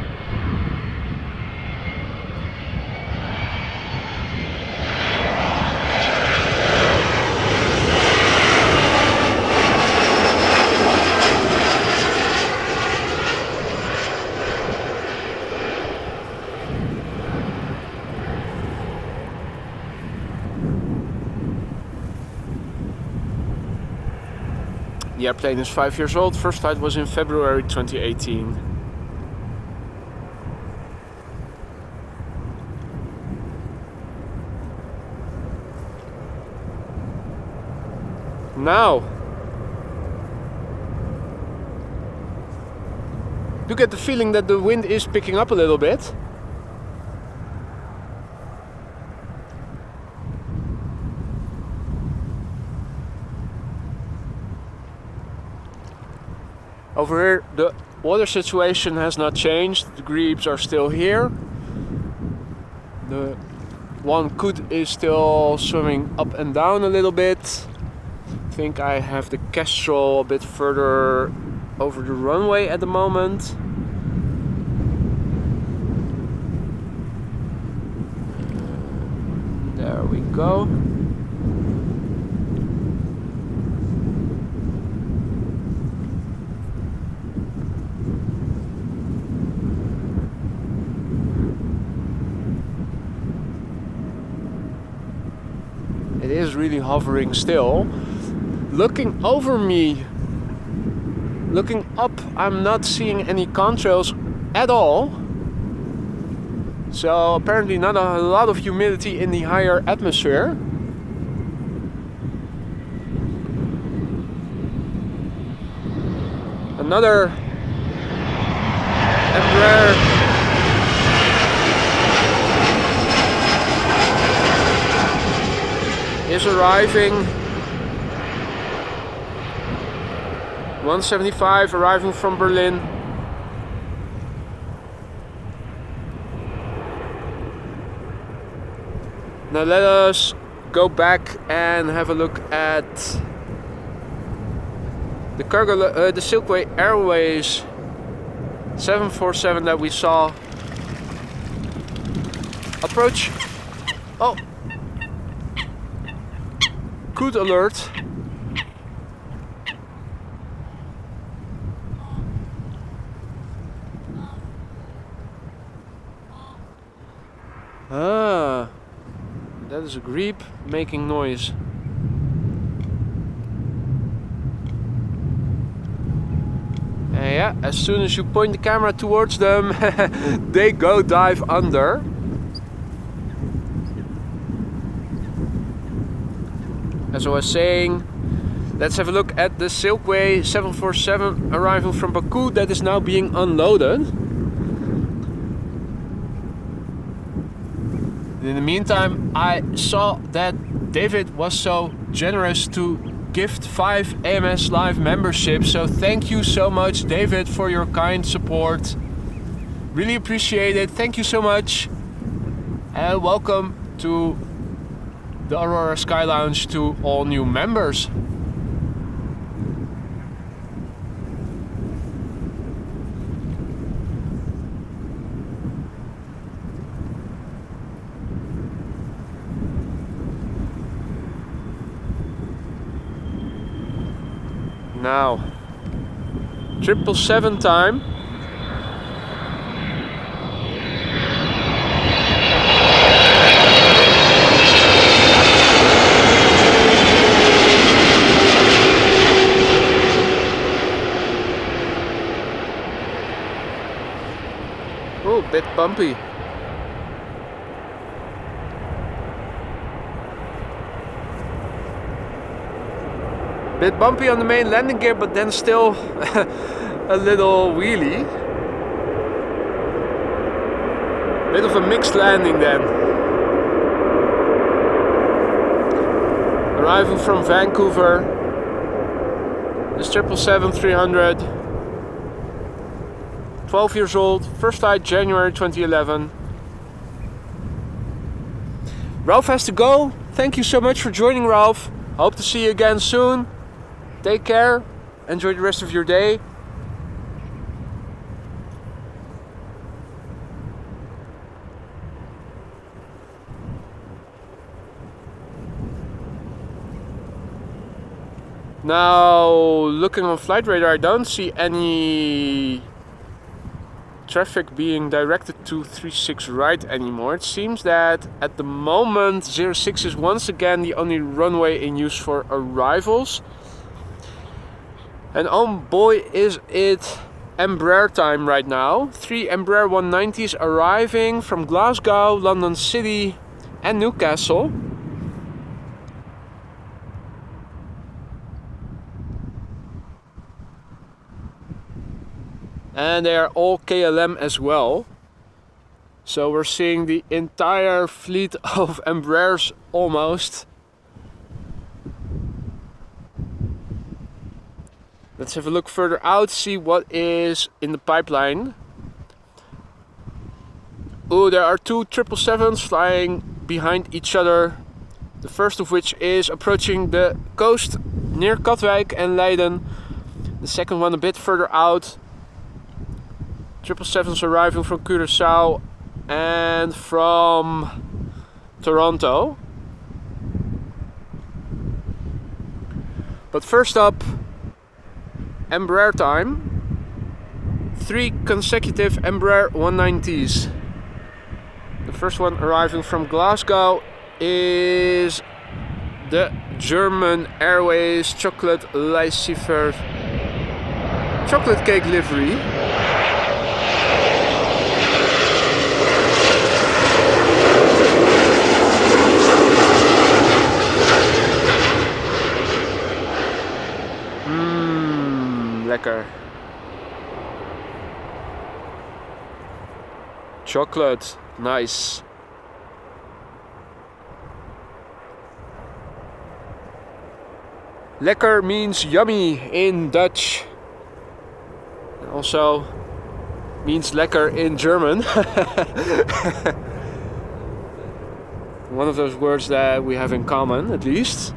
The airplane is 5 years old. First flight was in February 2018. Now, you get the feeling that the wind is picking up a little bit. Over here, the water situation has not changed. The grebes are still here. The one coot is still swimming up and down a little bit. I think I have the Kestrel a bit further over the runway at the moment. There we go. It is really hovering still. Looking over me, looking up, I'm not seeing any contrails at all. So apparently not a lot of humidity in the higher atmosphere. Another Embraer is arriving. 175 arriving from Berlin. Now let us go back and have a look at the the Silkway Airways 747 that we saw approach. Oh, coot alert. Ah, that is a grebe making noise. And yeah, as soon as you point the camera towards them, they go dive under. As I was saying, let's have a look at the Silkway 747 arrival from Baku that is now being unloaded. In the meantime, I saw that David was so generous to gift 5 AMS Live memberships. So thank you so much, David, for your kind support. Really appreciate it. Thank you so much. And welcome to the Aurora Sky Lounge to all new members. Now, 777 time. Oh, bit bumpy. Bit bumpy on the main landing gear, but then still a little wheelie. Bit of a mixed landing then. Arriving from Vancouver. This 777-300. 12 years old, first flight January 2011. Ralph has to go. Thank you so much for joining, Ralph. Hope to see you again soon. Take care. Enjoy the rest of your day. Now, looking on flight radar, I don't see any traffic being directed to 36 right anymore. It seems that at the moment 06 is once again the only runway in use for arrivals. And oh boy, is it Embraer time right now. 3 Embraer 190s arriving from Glasgow, London City and Newcastle. and they are all KLM as well. So we're seeing the entire fleet of Embraers almost. Let's have a look further out, see what is in the pipeline. Oh, there are two 777s flying behind each other. The first of which is approaching the coast near Katwijk and Leiden. The second one a bit further out. 777s arriving from Curaçao and from Toronto. But first up, Embraer time. 3 consecutive Embraer 190s. The first one arriving from Glasgow is the German Airways chocolate Leysieffer chocolate cake livery. Lekker. Chocolate, nice. Lekker means yummy in Dutch. And also means lekker in German. One of those words that we have in common, at least.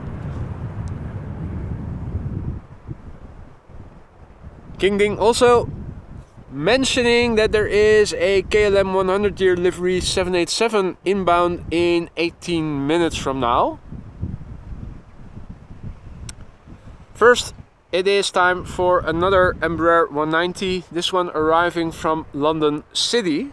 King Ding also mentioning that there is a KLM 100-year livery 787 inbound in 18 minutes from now. First, it is time for another Embraer 190, this one arriving from London City.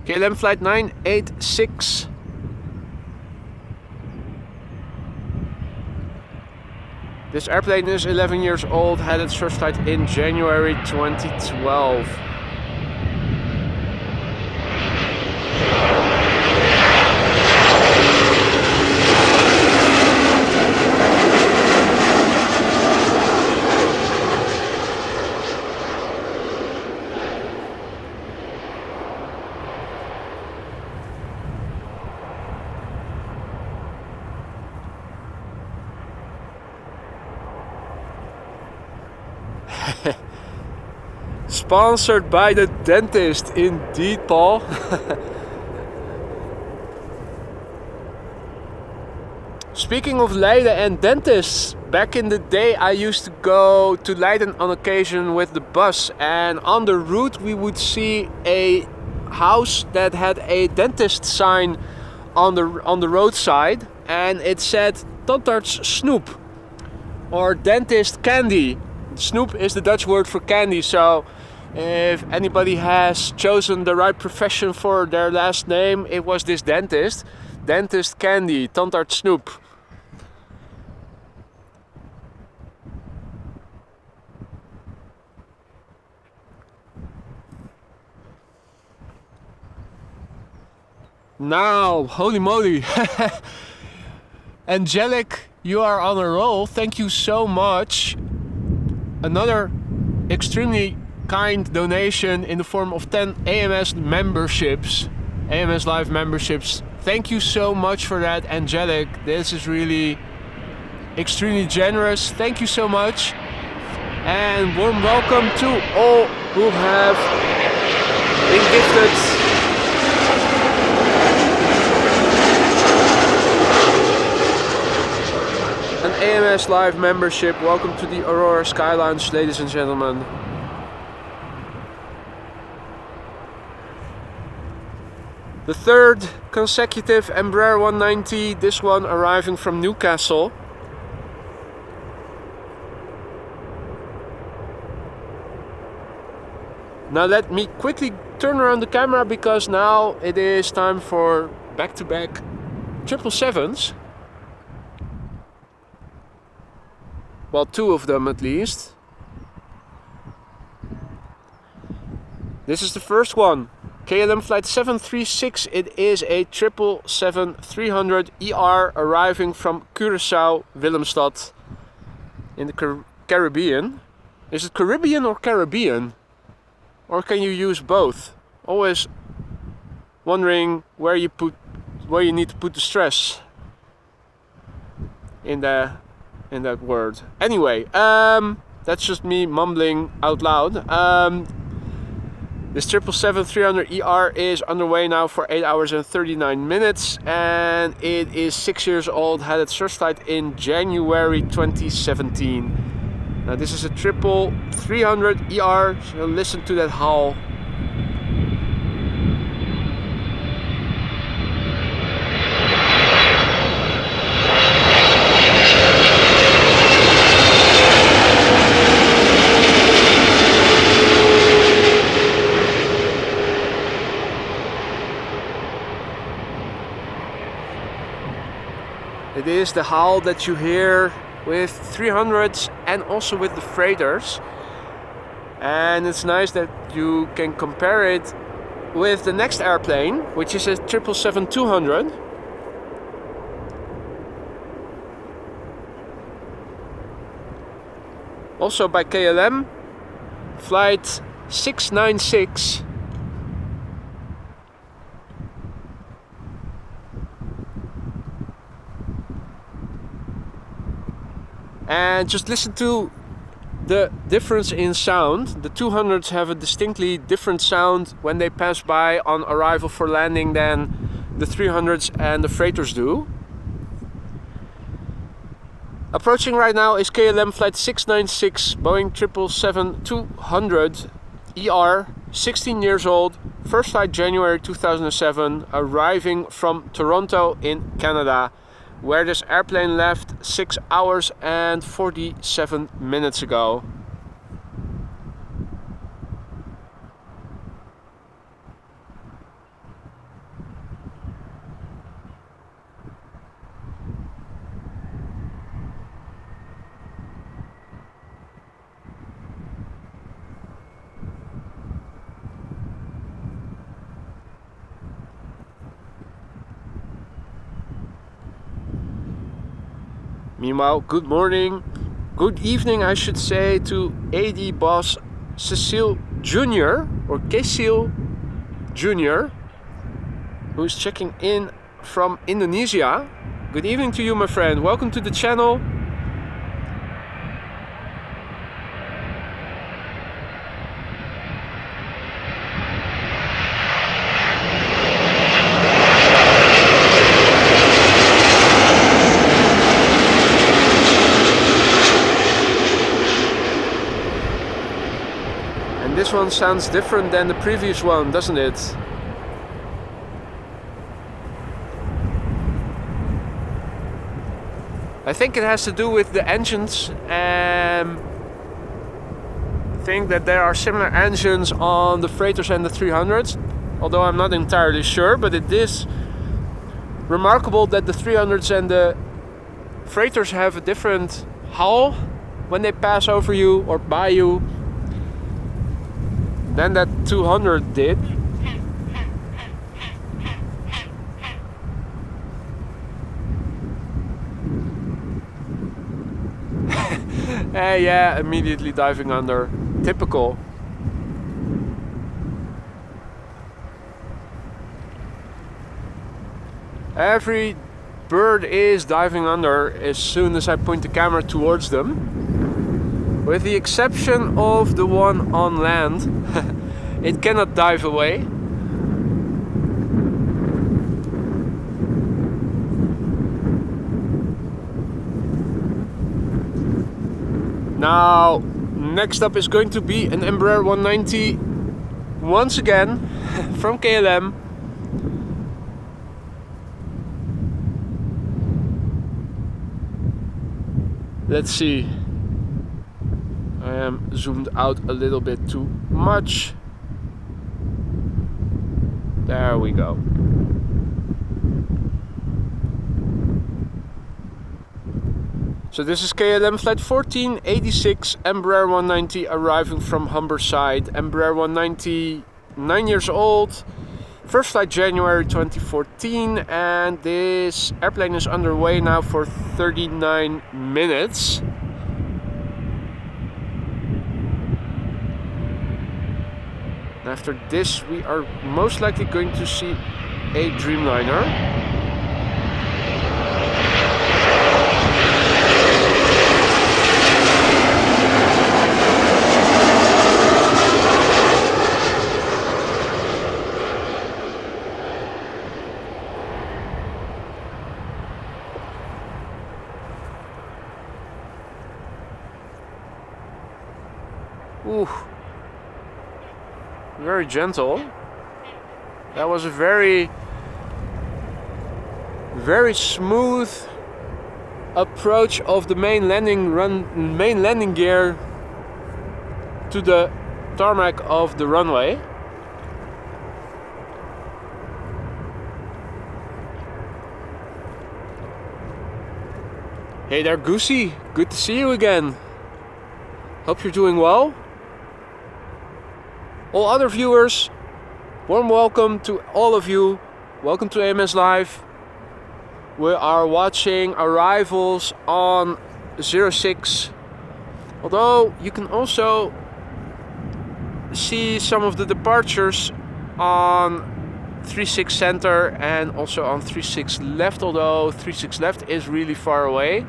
KLM flight 986. This airplane is 11 years old, had its first flight in January 2012. Sponsored by the dentist, indeed, Paul. Speaking of Leiden and dentists, back in the day I used to go to Leiden on occasion with the bus, and on the route we would see a house that had a dentist sign on the roadside, and it said Tandarts Snoep or dentist candy. Snoep is the Dutch word for candy, so if anybody has chosen the right profession for their last name, it was this dentist. Dentist candy, Tandarts Snoep. Now, holy moly. Angelic, you are on a roll. Thank you so much. Another extremely kind donation in the form of 10 AMS memberships, AMS Live memberships. Thank you so much for that, Angelic. This is really extremely generous. Thank you so much. And warm welcome to all who have been gifted an AMS Live membership. Welcome to the Aurora Sky Lounge, ladies and gentlemen. The third consecutive Embraer 190, this one arriving from Newcastle. Now let me quickly turn around the camera, because now it is time for back-to-back 777s. Well, 2 of them at least. This is the first one. KLM flight 736. It is a 777-300ER arriving from Curaçao, Willemstad. in the Caribbean. Is it Caribbean or Caribbean? Or can you use both? Always wondering where you need to put the stress in that word. Anyway, that's just me mumbling out loud. This 777-300ER is underway now for 8 hours and 39 minutes, and it is 6 years old, had its first flight in January 2017. Now this is a 777-300ER, so listen to that howl. It is the howl that you hear with 300s and also with the freighters, and it's nice that you can compare it with the next airplane, which is a 777-200. Also by KLM, flight 696. And just listen to the difference in sound. The 200s have a distinctly different sound when they pass by on arrival for landing than the 300s and the freighters do. Approaching right now is KLM flight 696, Boeing 777-200 ER, 16 years old, first flight January 2007, arriving from Toronto in Canada, where this airplane left 6 hours and 47 minutes ago. Meanwhile, good morning, good evening I should say, to AD boss Cecile Jr. or Cecile Jr., who is checking in from Indonesia. Good evening to you, my friend. Welcome to the channel. This one sounds different than the previous one, doesn't it? I think it has to do with the engines. I think that there are similar engines on the freighters and the 300s, although I'm not entirely sure, but it is remarkable that the 300s and the freighters have a different howl when they pass over you or by you than that 200 did. Yeah, immediately diving under. Typical. Every bird is diving under as soon as I point the camera towards them. With the exception of the one on land. It cannot dive away. Now, next up is going to be an Embraer 190 once again from KLM. Let's see. I am zoomed out a little bit too much. There we go. So this is KLM flight 1486, Embraer 190 arriving from Humberside. Embraer 190, 9 years old, first flight January 2014, and this airplane is underway now for 39 minutes. After this, we are most likely going to see a Dreamliner. Ooh, very gentle. That was a very smooth approach of the main landing gear to the tarmac of the runway. Hey there, Goosey. Good to see you again. Hope you're doing well. All other viewers, warm welcome to all of you. Welcome to AMS Live. We are watching arrivals on 06. Although you can also see some of the departures on 36 center and also on 36 left, although 36 left is really far away.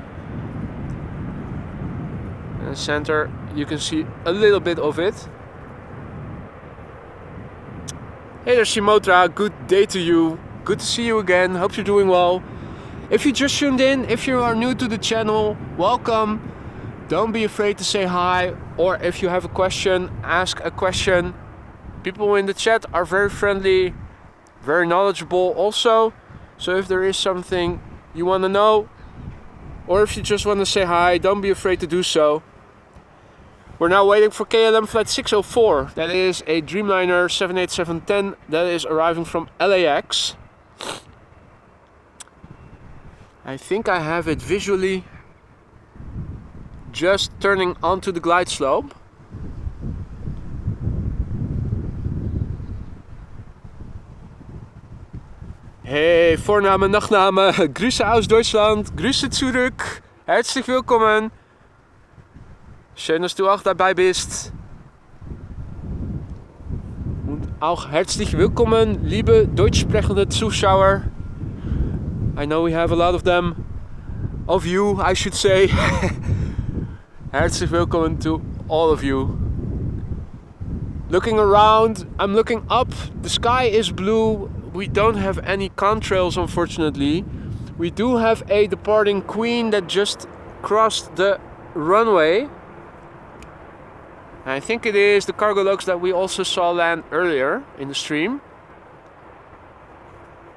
And center, you can see a little bit of it. Hey there, Shimotra, good day to you. Good to see you again. Hope you're doing well. If you just tuned in, if you are new to the channel, welcome. Don't be afraid to say hi, or if you have a question, ask a question. People in the chat are very friendly, very knowledgeable also. So if there is something you want to know, or if you just want to say hi, don't be afraid to do so. We're now waiting for KLM flight 604. That is a Dreamliner 787-10 that is arriving from LAX. I think I have it visually just turning onto the glide slope. Hey, Vorname, Nachname, Grüße aus Deutschland, Grüße zurück, herzlich willkommen. Schön, dass du auch dabei bist. Und auch herzlich willkommen, liebe deutsch sprechende Zuschauer. I know we have a lot of them. Of you, I should say. Herzlich willkommen to all of you. Looking around, I'm looking up. The sky is blue. We don't have any contrails, unfortunately. We do have a departing Queen that just crossed the runway. I think it is the Cargolux that we also saw land earlier in the stream.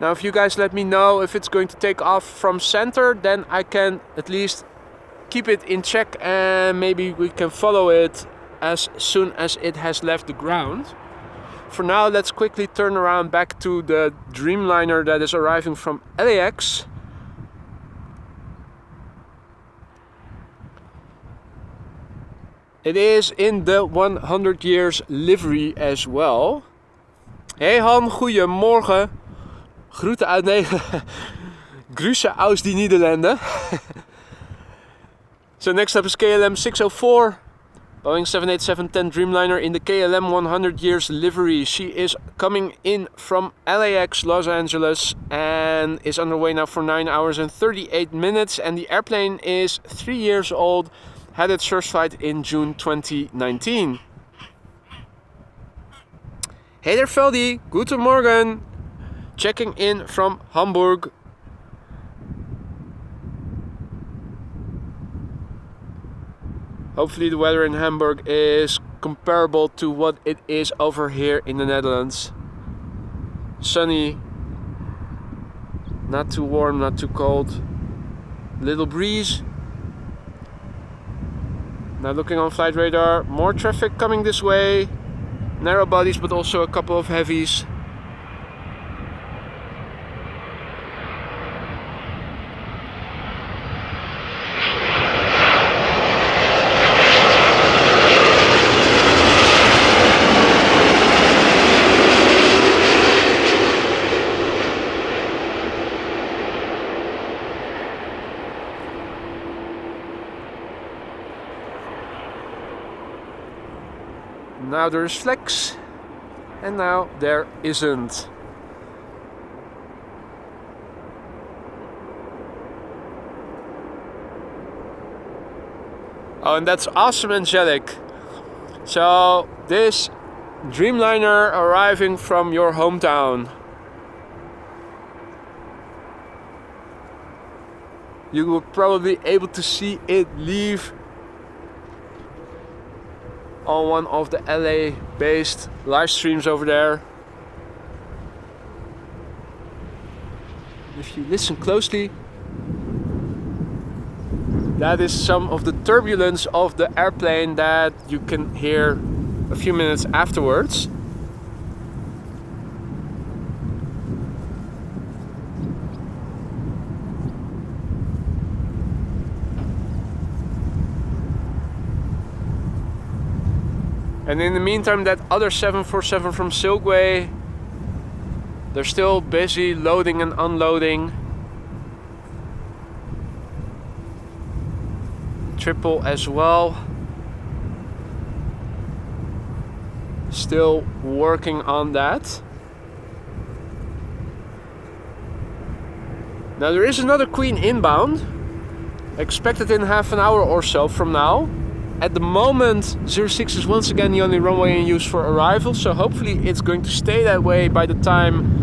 Now if you guys let me know if it's going to take off from center, then I can at least keep it in check and maybe we can follow it as soon as it has left the ground. For now, let's quickly turn around back to the Dreamliner that is arriving from LAX. It is in the 100 years livery as well. Hey Han, goedemorgen. Groeten uit Grüße aus die Niederlanden. So next up is KLM 604. Boeing 787-10 Dreamliner in the KLM 100 years livery. She is coming in from LAX, Los Angeles, and is underway now for 9 hours and 38 minutes. And the airplane is 3 years old. Had its first flight in June 2019. Hey there, Feldy. Guten Morgen. Checking in from Hamburg. Hopefully the weather in Hamburg is comparable to what it is over here in the Netherlands. Sunny. Not too warm, not too cold. Little breeze. Now looking on flight radar, more traffic coming this way. Narrow bodies, but also a couple of heavies. Now there's flex. and now there isn't. Oh, and that's awesome, angelic. So this Dreamliner arriving from your hometown. You will probably be able to see it leave on one of the LA based live streams over there. If you listen closely, that is some of the turbulence of the airplane that you can hear a few minutes afterwards. And in the meantime, that other 747 from Silkway, they're still busy loading and unloading. Triple as well. Still working on that. Now there is another Queen inbound, expected in half an hour or so from now. At the moment, 06 is once again the only runway in use for arrival, so hopefully it's going to stay that way by the time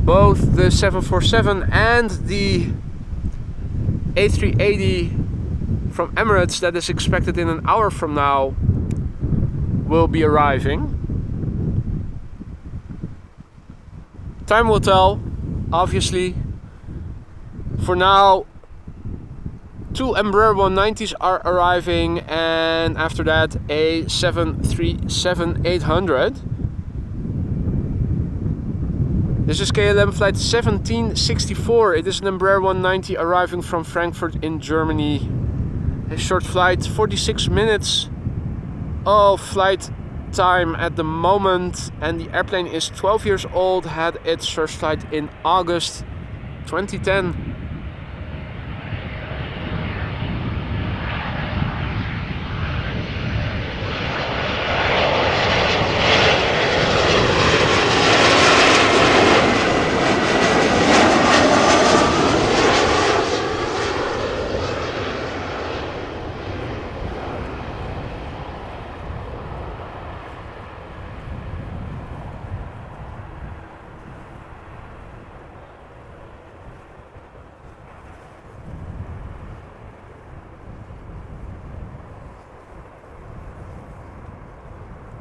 both the 747 and the A380 from Emirates, that is expected in an hour from now, will be arriving. Time will tell, obviously. For now, 2 Embraer 190s are arriving, and after that a 737-800. This is KLM flight 1764. It is an Embraer 190 arriving from Frankfurt in Germany. A short flight, 46 minutes of flight time at the moment, and the airplane is 12 years old, had its first flight in August 2010.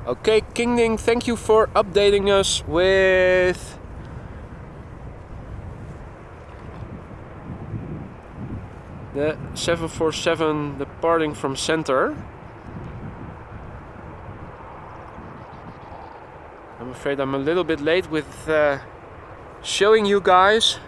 Okay, Kingding, thank you for updating us with the 747 departing from center. I'm afraid I'm a little bit late with showing you guys.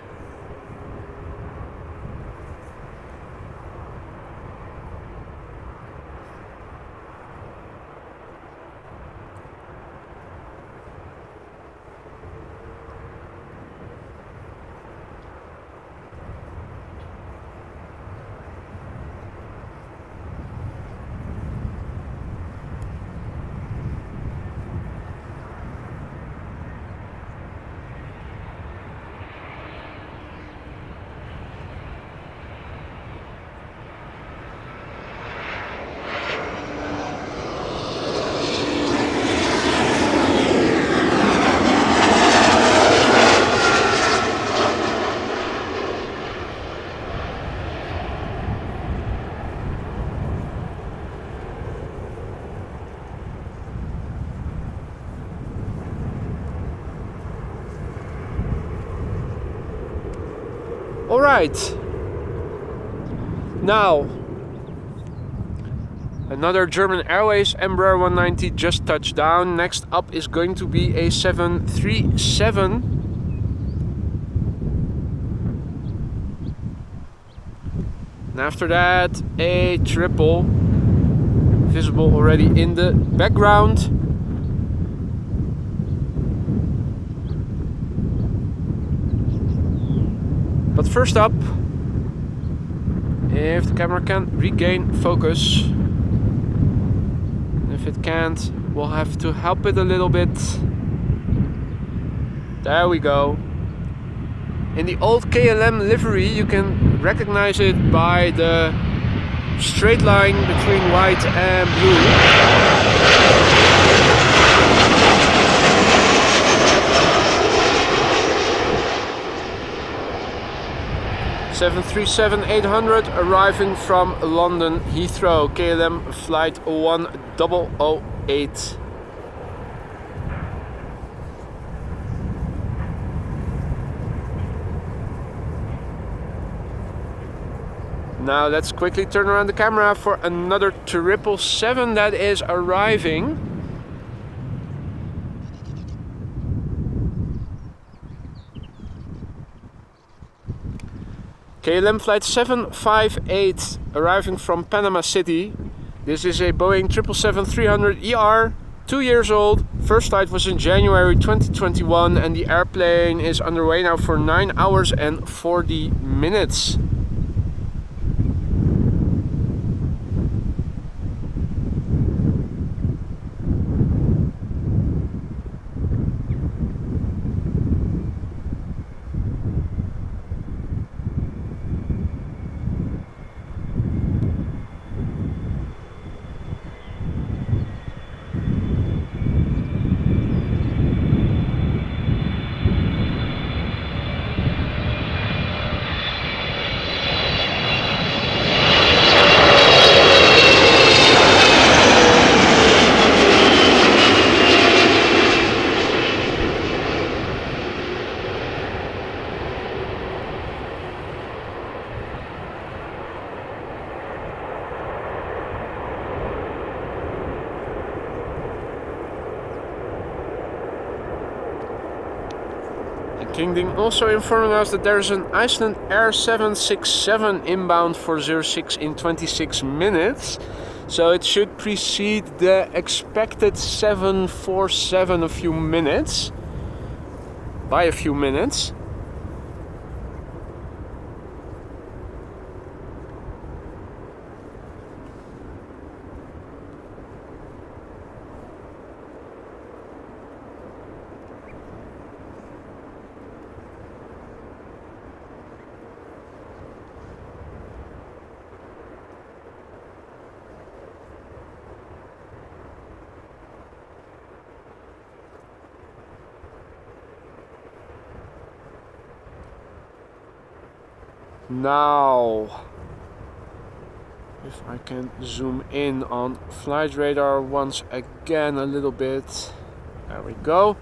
Alright, now another German Airways Embraer 190 just touched down. Next up is going to be a 737. And after that a triple, visible already in the background. But first up, if the camera can regain focus, if it can't, We'll have to help it a little bit. There we go. In the old KLM livery, you can recognize it by the straight line between white and blue. 737-800 arriving from London Heathrow, KLM flight 1008. Now let's quickly turn around the camera for another 777 that is arriving. KLM flight 758 arriving from Panama City. This is a Boeing 777-300ER, 2 years old. First flight was in January 2021 and the airplane is underway now for 9 hours and 40 minutes. Kingdom also informing us that there is an Icelandair 767 inbound for 06 in 26 minutes. So it should precede the expected 747 by a few minutes. Now, if I can zoom in on flight radar once again a little bit. There we go.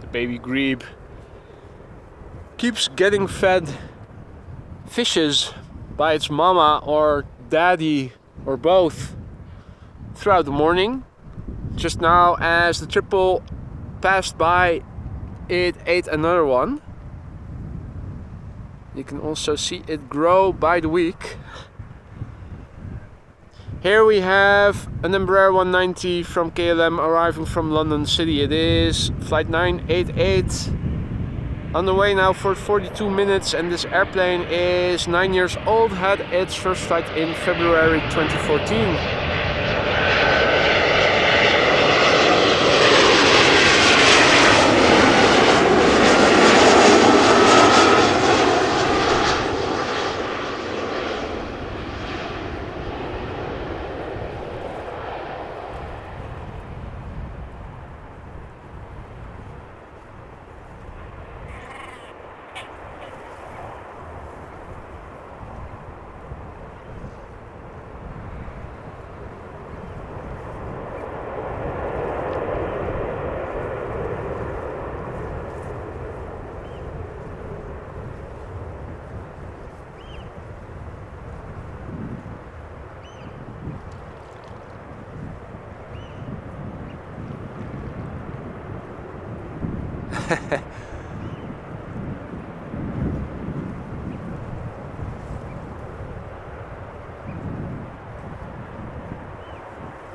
The baby grebe keeps getting fed fishes by its mama or daddy or both throughout the morning. Just now, as the triple passed by, it ate another one. You can also see it grow by the week. Here we have an Embraer 190 from KLM arriving from London City. It is flight 988. On the way now for 42 minutes, and this airplane is 9 years old, had its first flight in February 2014.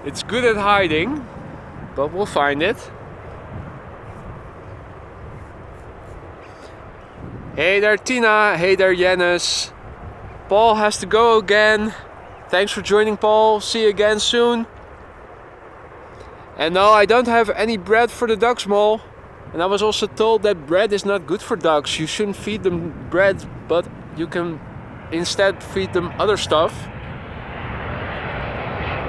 It's good at hiding, but we'll find it. Hey there Tina, hey there Janus. Paul has to go again. Thanks for joining, Paul. See you again soon. And no, I don't have any bread for the ducks, Mol. And I was also told that bread is not good for ducks. You shouldn't feed them bread, but you can instead feed them other stuff.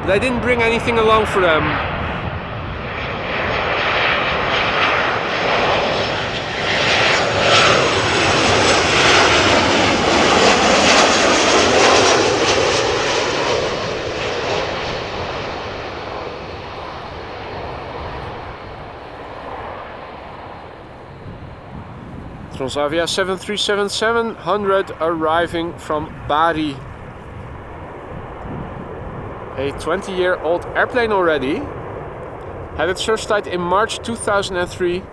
But I didn't bring anything along for them. Transavia 737-700 arriving from Bari. A 20-year-old airplane already. Had its first flight in March 2003.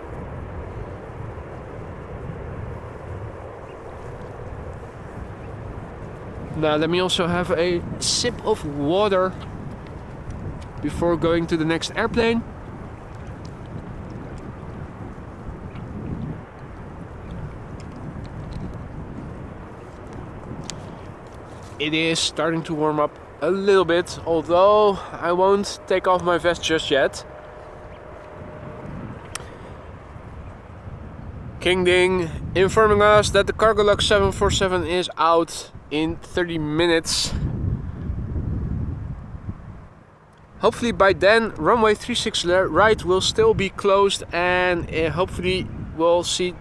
Now let me also have a sip of water before going to the next airplane. It is starting to warm up a little bit, although I won't take off my vest just yet. King Ding informing us that the Cargolux 747 is out in 30 minutes. Hopefully by then runway 36 right will still be closed, and hopefully we'll see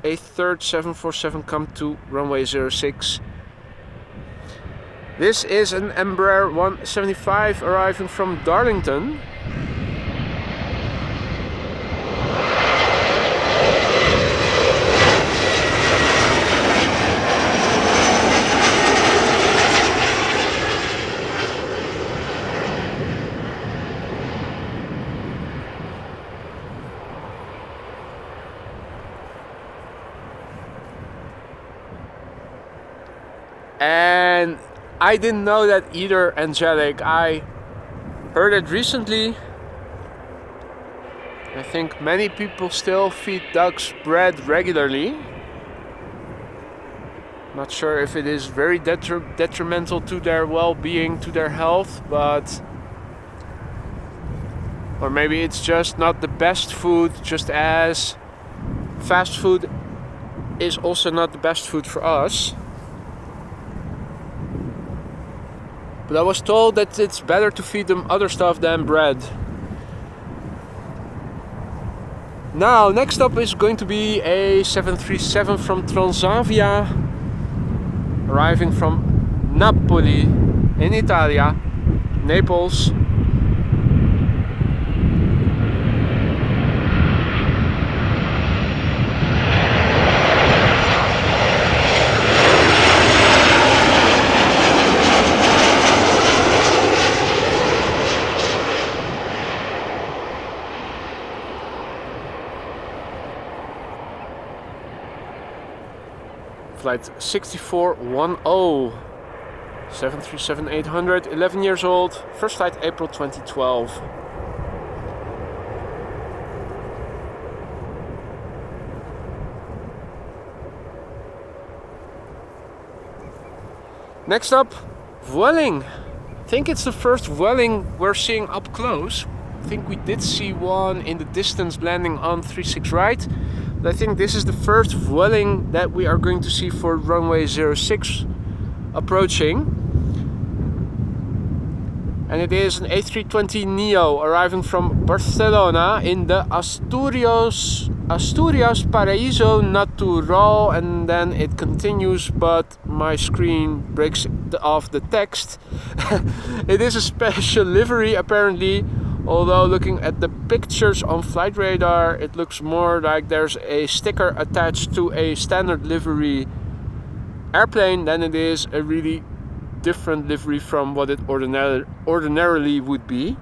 a third 747 come to runway 06. This is an Embraer 175 arriving from Darlington. And I didn't know that either, Angelic. I heard it recently. I think many people still feed ducks bread regularly. Not sure if it is very detrimental to their well-being, to their health, but... Or maybe it's just not the best food, just as fast food is also not the best food for us. But I was told that it's better to feed them other stuff than bread. Now, next up is going to be a 737 from Transavia, arriving from Napoli in Italia, Naples. Flight 6410, 737-800, 11 years old, first flight April 2012. Next up, Vueling. I think it's the first Vueling we're seeing up close. I think we did see one in the distance landing on 36 right. But I think this is the first Vueling that we are going to see for runway 06 approaching. And it is an A320neo arriving from Barcelona in the Asturias Paraíso Natural, and then it continues, but my screen breaks off the text. It is a special livery apparently. Although looking at the pictures on flight radar, it looks more like there's a sticker attached to a standard livery airplane than it is a really different livery from what it ordinarily would be.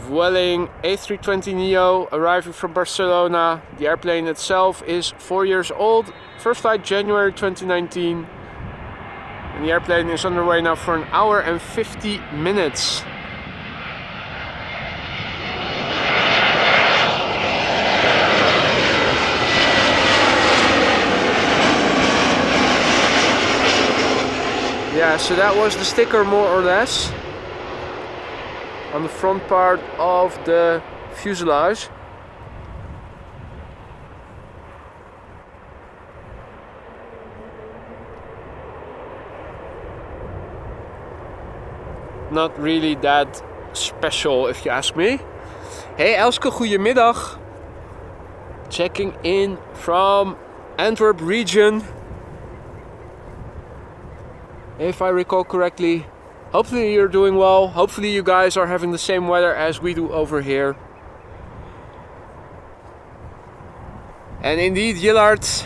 Vueling A320neo arriving from Barcelona. The airplane itself is 4 years old. First flight January 2019. And the airplane is underway now for 1 hour and 50 minutes. Yeah, so that was the sticker more or less on the front part of the fuselage. Not really that special if you ask me. Hey Elske, goedemiddag. Checking in from Antwerp region. If I recall correctly, hopefully you're doing well. Hopefully you guys are having the same weather as we do over here. And indeed, Yillard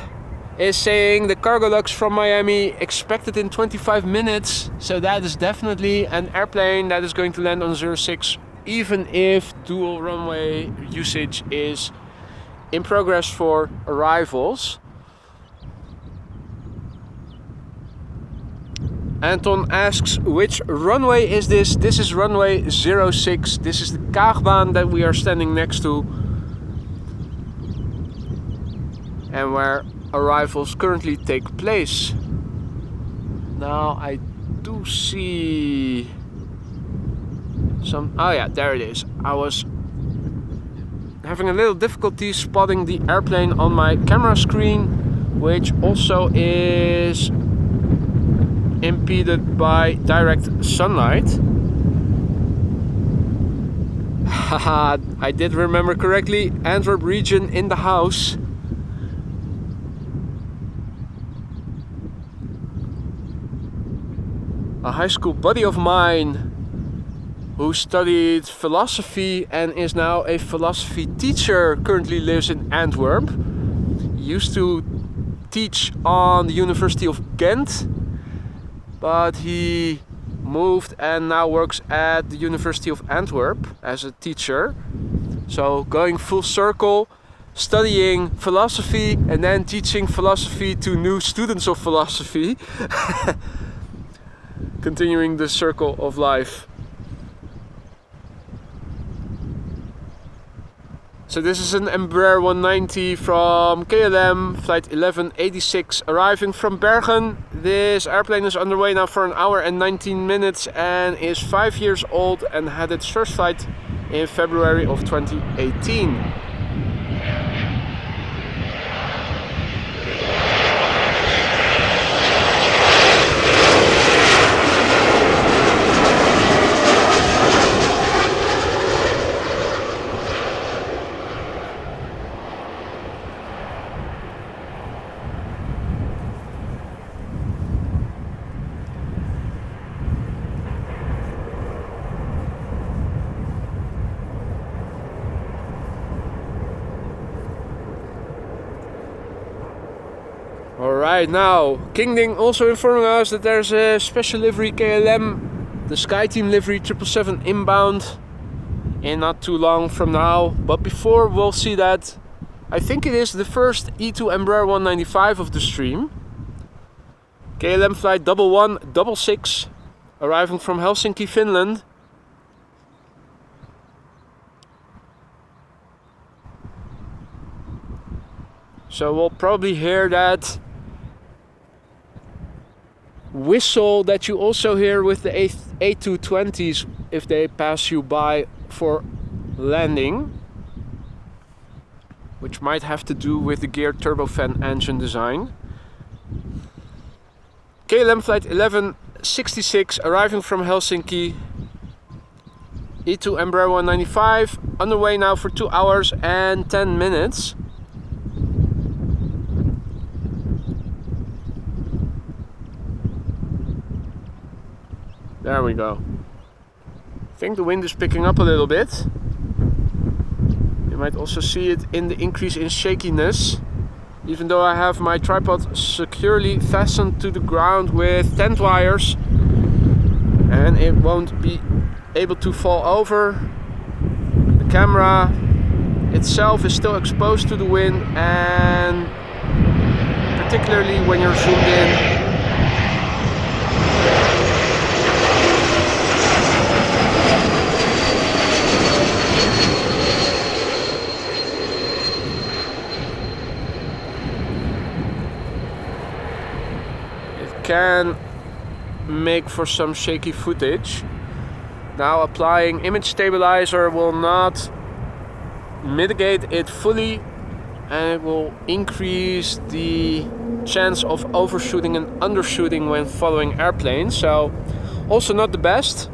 is saying the Cargolux from Miami expected in 25 minutes. So that is definitely an airplane that is going to land on 06, even if dual runway usage is in progress for arrivals. Anton asks, which runway is this? This is runway 06. This is the Kaagbaan that we are standing next to, and where arrivals currently take place. Now I do see some, oh yeah, there it is. I was having a little difficulty spotting the airplane on my camera screen, which also is impeded by direct sunlight. Haha, I did remember correctly. Antwerp region in the house. A high school buddy of mine who studied philosophy and is now a philosophy teacher currently lives in Antwerp. He used to teach on the University of Ghent, but he moved and now works at the University of Antwerp as a teacher. So going full circle, studying philosophy and then teaching philosophy to new students of philosophy. Continuing the circle of life. So this is an Embraer 190 from KLM, flight 1186, arriving from Bergen. This airplane is underway now for 1 hour and 19 minutes and is 5 years old and had its first flight in February of 2018. Alright, now Kingding also informing us that there's a special livery KLM, the Sky Team livery 777 inbound in not too long from now. But before we'll see that, I think it is the first E2 Embraer 195 of the stream. KLM flight 1166, arriving from Helsinki, Finland. So we'll probably hear that whistle that you also hear with the A220s if they pass you by for landing, which might have to do with the geared turbofan engine design. KLM flight 1166, arriving from Helsinki. E2 Embraer 195, underway now for 2 hours and 10 minutes. There we go. I think the wind is picking up a little bit. You might also see it in the increase in shakiness. Even though I have my tripod securely fastened to the ground with tent wires and it won't be able to fall over, the camera itself is still exposed to the wind, and particularly when you're zoomed in, can make for some shaky footage. Now applying image stabilizer will not mitigate it fully, and it will increase the chance of overshooting and undershooting when following airplanes, so also not the best.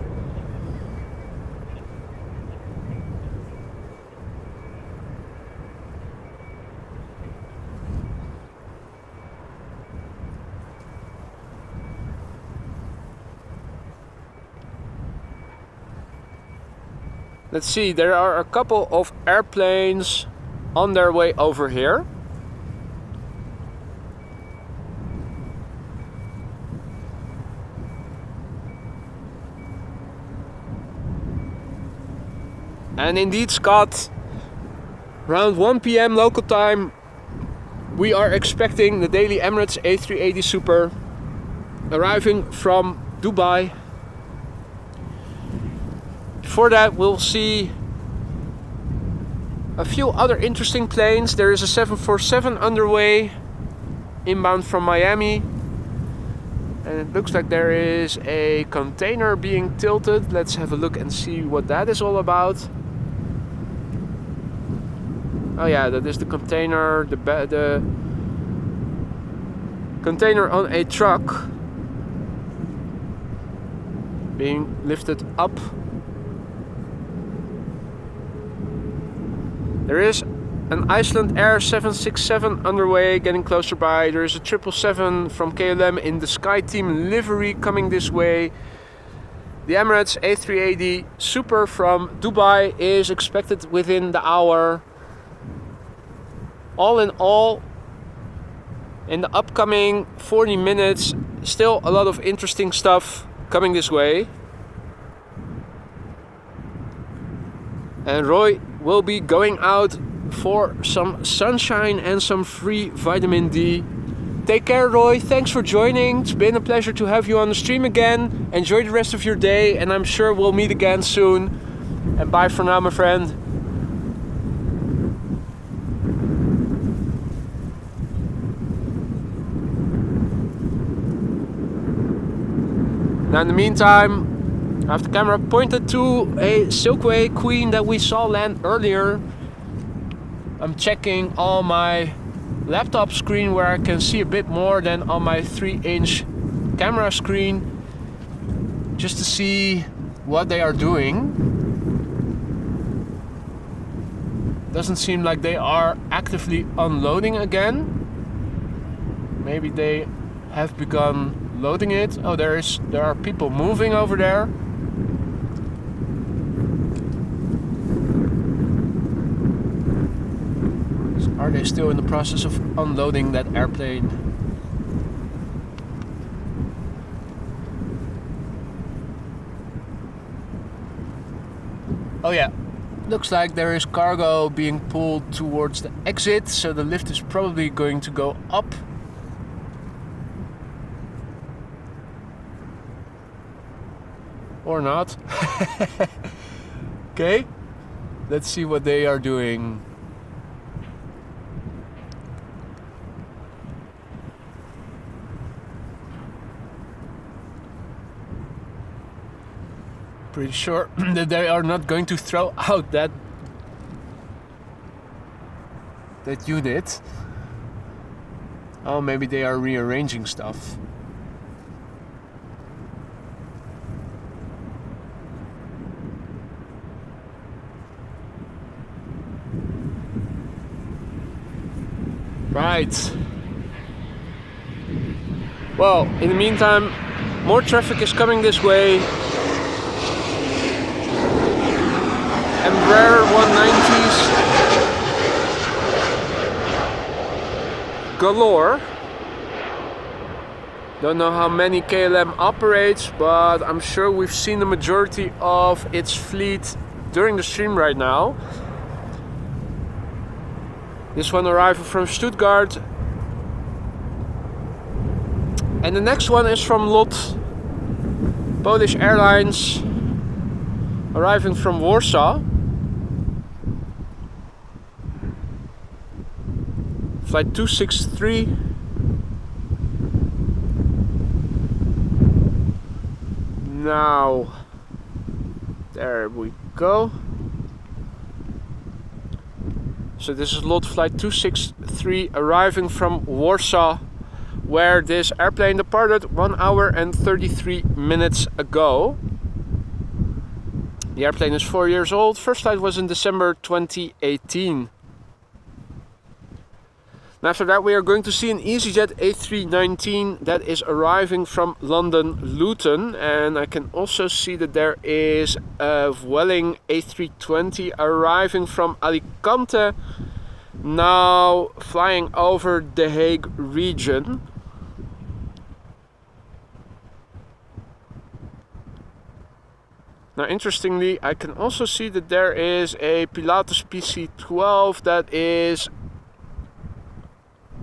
Let's see, there are a couple of airplanes on their way over here. And indeed, Scott, around 1 p.m. local time, we are expecting the daily Emirates A380 Super arriving from Dubai. Before that, we'll see a few other interesting planes. There is a 747 underway inbound from Miami, and it looks like there is a container being tilted. Let's have a look and see what that is all about. Oh yeah, that is the container, the container on a truck being lifted up. There is an Icelandair 767 underway, getting closer by. There is a 777 from KLM in the Sky Team livery coming this way. The Emirates A380 Super from Dubai is expected within the hour. All in all, in the upcoming 40 minutes, still a lot of interesting stuff coming this way. And Roy will be going out for some sunshine and some free vitamin D. Take care, Roy. Thanks for joining. It's been a pleasure to have you on the stream again. Enjoy the rest of your day, and I'm sure we'll meet again soon. And bye for now, my friend. Now in the meantime, I have the camera pointed to a Silkway Queen that we saw land earlier. I'm checking on my laptop screen where I can see a bit more than on my 3-inch camera screen, just to see what they are doing. Doesn't seem like they are actively unloading again. Maybe they have begun loading it. Oh, there are people moving over there. Are they still in the process of unloading that airplane? Oh yeah, looks like there is cargo being pulled towards the exit, so the lift is probably going to go up. Or not. Okay, let's see what they are doing. Pretty sure that they are not going to throw out that unit. Oh, maybe they are rearranging stuff. Right. Well, in the meantime, more traffic is coming this way. Embraer 190s galore. Don't know how many KLM operates, but I'm sure we've seen the majority of its fleet during the stream right now. This one arriving from Stuttgart. And the next one is from LOT, Polish Airlines, arriving from Warsaw. Flight 263. now. There we go. So this is lot flight 263 arriving from Warsaw, where this airplane departed 1 hour and 33 minutes ago. The airplane is 4 years old. First flight was in December 2018. And after that we are going to see an EasyJet A319 that is arriving from London Luton, and I can also see that there is a Vueling A320 arriving from Alicante, now flying over the Hague region. Now interestingly, I can also see that there is a Pilatus PC-12 that is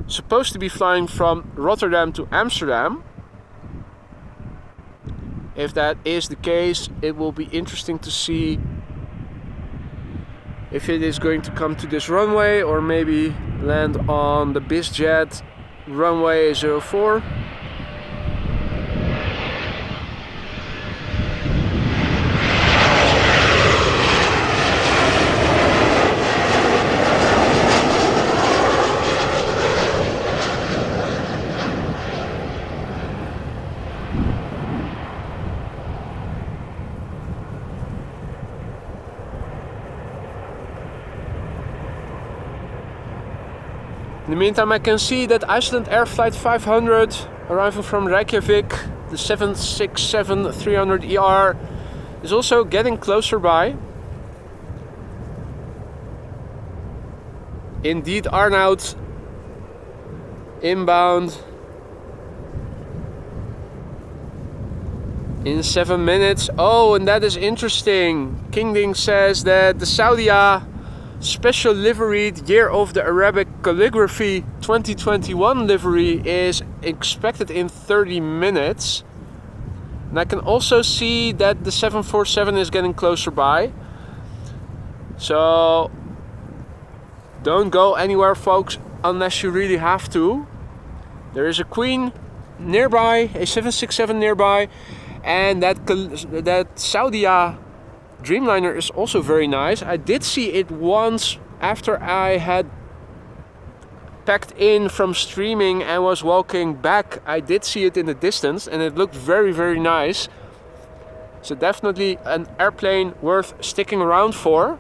supposed to be flying from Rotterdam to Amsterdam. If that is the case, it will be interesting to see if it is going to come to this runway or maybe land on the BizJet runway 04. In the meantime, I can see that Icelandair flight 500 arriving from Reykjavik, the 767-300ER, is also getting closer by. Indeed, Arnoud inbound in 7 minutes. Oh, and that is interesting. Kingding says that the Saudia special liveried Year of the Arabic Calligraphy 2021 livery is expected in 30 minutes. And I can also see that the 747 is getting closer by. So don't go anywhere, folks, unless you really have to. There is a Queen nearby, a 767 nearby, and that Saudia Dreamliner is also very nice. I did see it once after I had packed in from streaming and was walking back. I did see it in the distance and it looked very, very nice. So definitely an airplane worth sticking around for.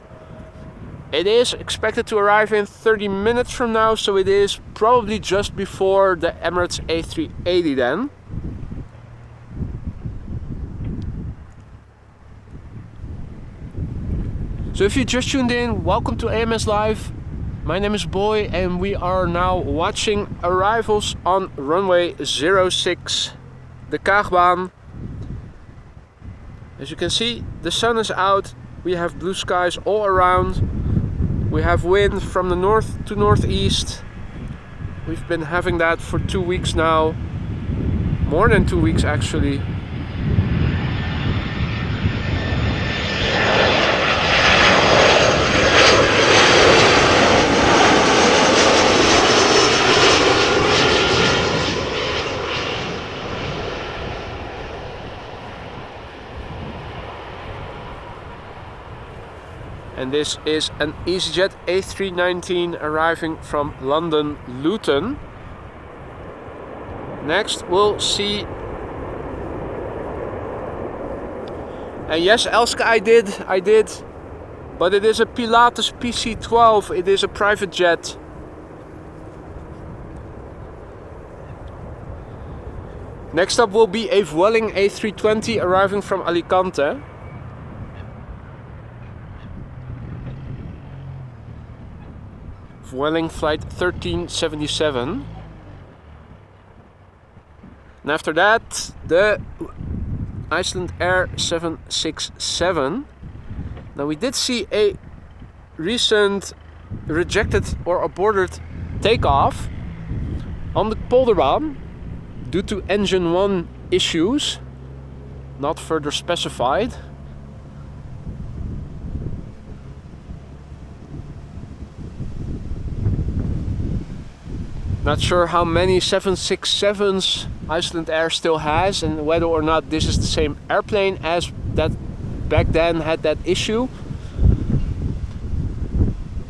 It is expected to arrive in 30 minutes from now, so it is probably just before the Emirates A380 then. So if you just tuned in, welcome to AMS Live. My name is Boy and we are now watching arrivals on runway 06, the Kaagbaan. As you can see, the sun is out, we have blue skies all around, we have wind from the north to northeast. We've been having that for 2 weeks now, more than 2 weeks actually. And this is an EasyJet A319 arriving from London Luton. Next we'll see. And yes, Elska, I did. But it is a Pilatus PC-12, it is a private jet. Next up will be a Vueling A320 arriving from Alicante. Vueling flight 1377. And after that, the Icelandair 767. Now we did see a recent rejected or aborted takeoff on the Polderbaan due to engine 1 issues, not further specified. Not sure how many 767s Icelandair still has, and whether or not this is the same airplane as that back then had that issue.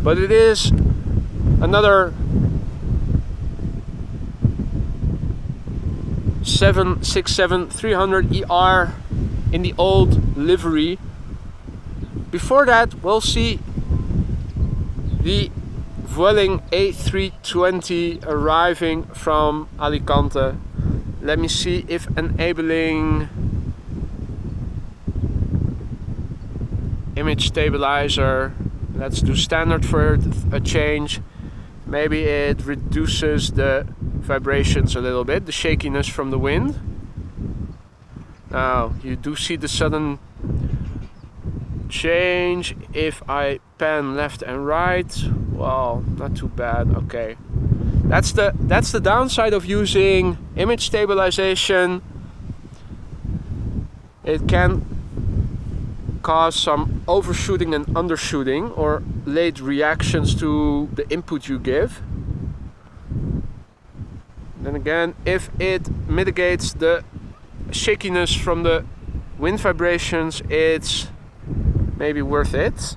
But it is another 767-300ER in the old livery. Before that, we'll see the Vueling A320 arriving from Alicante. Let me see if enabling image stabilizer. Let's do standard for a change. Maybe it reduces the vibrations a little bit, the shakiness from the wind. Now you do see the sudden change if I pan left and right. Well, not too bad. Okay, that's the downside of using image stabilization. It can cause some overshooting and undershooting, or late reactions to the input you give. Then again, if it mitigates the shakiness from the wind vibrations, it's maybe worth it.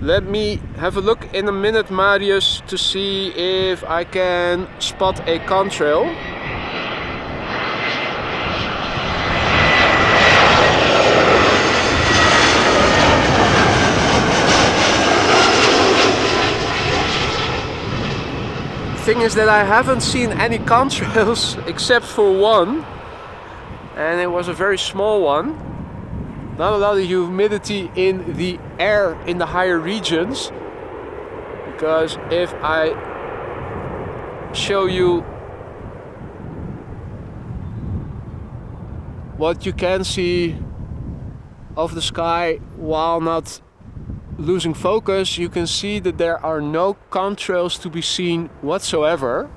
Let me have a look in a minute, Marius, to see if I can spot a contrail. Thing is that I haven't seen any contrails except for one, and it was a very small one. Not a lot of humidity in the air in the higher regions, because if I show you what you can see of the sky while not losing focus, you can see that there are no contrails to be seen whatsoever.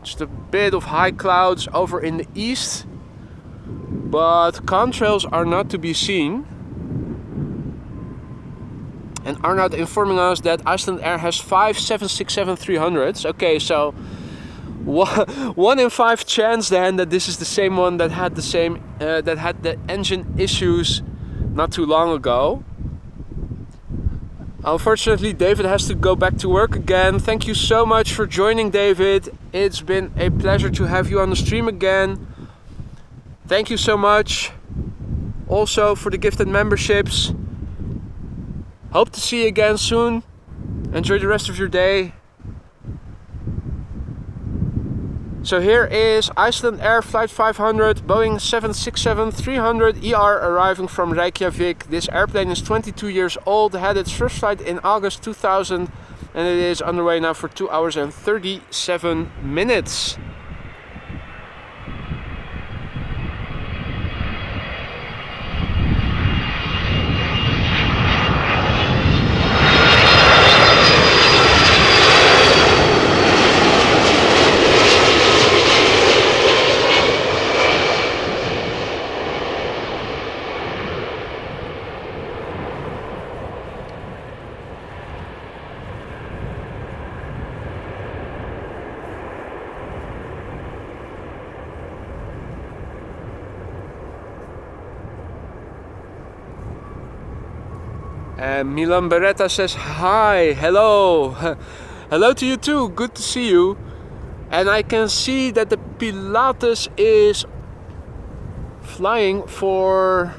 Just a bit of high clouds over in the east, but contrails are not to be seen, and are not informing us that Icelandair has 5 767-300s. Okay, so 1 in 5 chance then that this is the same one that had the engine issues not too long ago. Unfortunately, David has to go back to work again. Thank you so much for joining, David. It's been a pleasure to have you on the stream again. Thank you so much also for the gifted memberships. Hope to see you again soon. Enjoy the rest of your day. So here is Icelandair Flight 500 Boeing 767-300ER arriving from Reykjavik. This airplane is 22 years old, had its first flight in August 2000, and it is underway now for 2 hours and 37 minutes. And Milan Beretta says hi, hello. Hello to you too, good to see you. And I can see that the Pilatus is flying for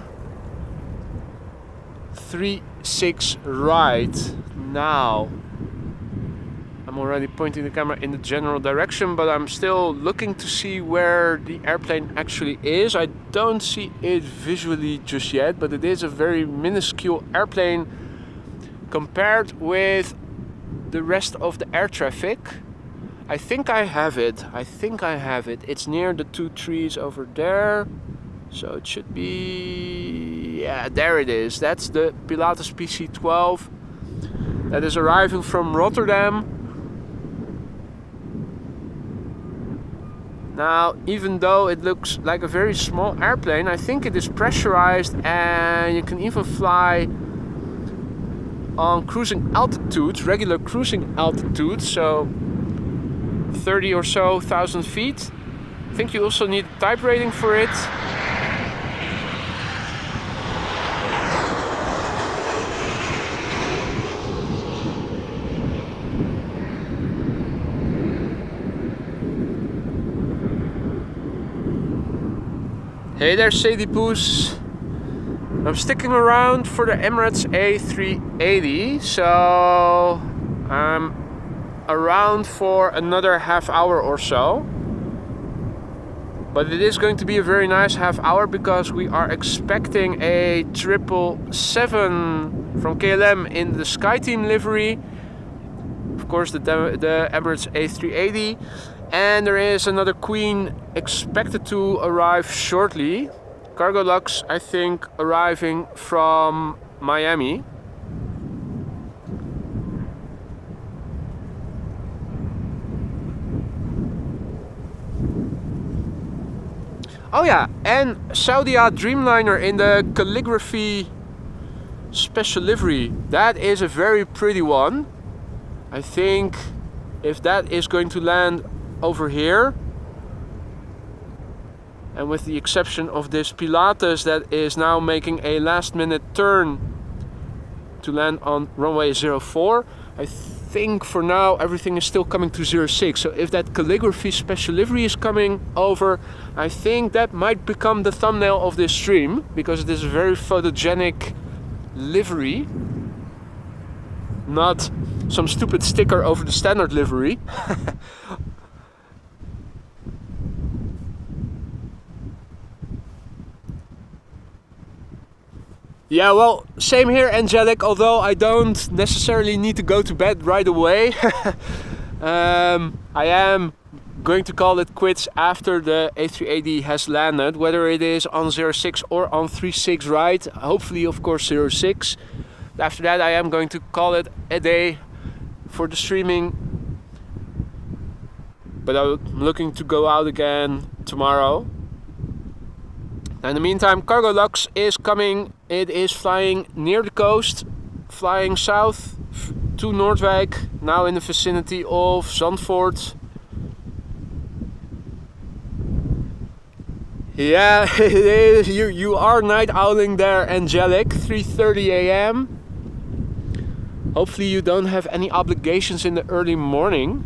3-6 right now. I'm already pointing the camera in the general direction, but I'm still looking to see where the airplane actually is. I don't see it visually just yet, but it is a very minuscule airplane compared with the rest of the air traffic. I think I have it. It's near the 2 trees over there. So it should be... yeah, there it is. That's the Pilatus PC-12 that is arriving from Rotterdam. Now, even though it looks like a very small airplane, I think it is pressurized, and you can even fly on cruising altitude, regular cruising altitude, so 30 or so thousand feet. I think you also need a type rating for it. Hey there, Sadie Poos. I'm sticking around for the Emirates A380, so I'm around for another half hour or so. But it is going to be a very nice half hour because we are expecting a 777 from KLM in the Sky Team livery. Of course, the Emirates A380. And there is another Queen expected to arrive shortly. Cargolux, I think, arriving from Miami. Oh yeah, and Saudia Dreamliner in the Calligraphy special livery. That is a very pretty one. I think if that is going to land over here, and with the exception of this Pilatus that is now making a last minute turn to land on runway 04, I think for now everything is still coming to 06. So if that Calligraphy special livery is coming over, I think that might become the thumbnail of this stream, because it is a very photogenic livery, not some stupid sticker over the standard livery. Yeah, well, same here, Angelic, although I don't necessarily need to go to bed right away. I am going to call it quits after the A380 has landed, whether it is on 06 or on 36 right, hopefully of course 06. After that I am going to call it a day for the streaming, but I'm looking to go out again tomorrow. In the meantime, Cargolux is coming. It is flying near the coast, flying south to Noordwijk, now in the vicinity of Zandvoort. Yeah, it is. You are night owling there, Angelic. 3:30 a.m. Hopefully you don't have any obligations in the early morning.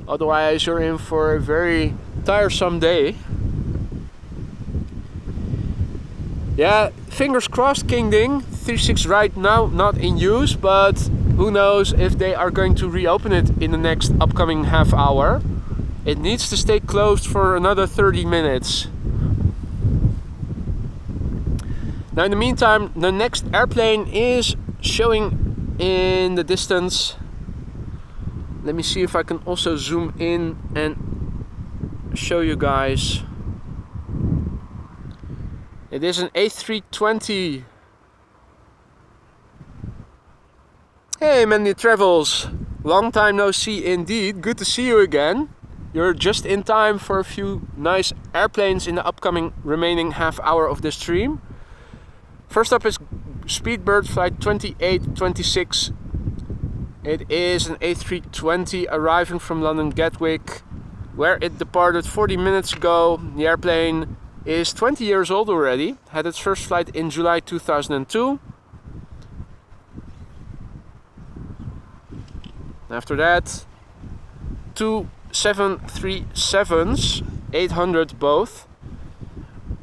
Otherwise you're in for a very tiresome day. Yeah, fingers crossed, King Ding. 36 right now not in use, but who knows if they are going to reopen it in the next upcoming half hour. It needs to stay closed for another 30 minutes. Now in the meantime, the next airplane is showing in the distance. Let me see if I can also zoom in and show you guys. It is an A320. Hey Mandy Travels, long time no see indeed. Good to see you again. You're just in time for a few nice airplanes in the upcoming remaining half hour of this stream. First up is Speedbird flight 2826. It is an A320 arriving from London Gatwick, where it departed 40 minutes ago. The airplane is 20 years old already, had its first flight in July 2002. After that, two 737s, 800 both.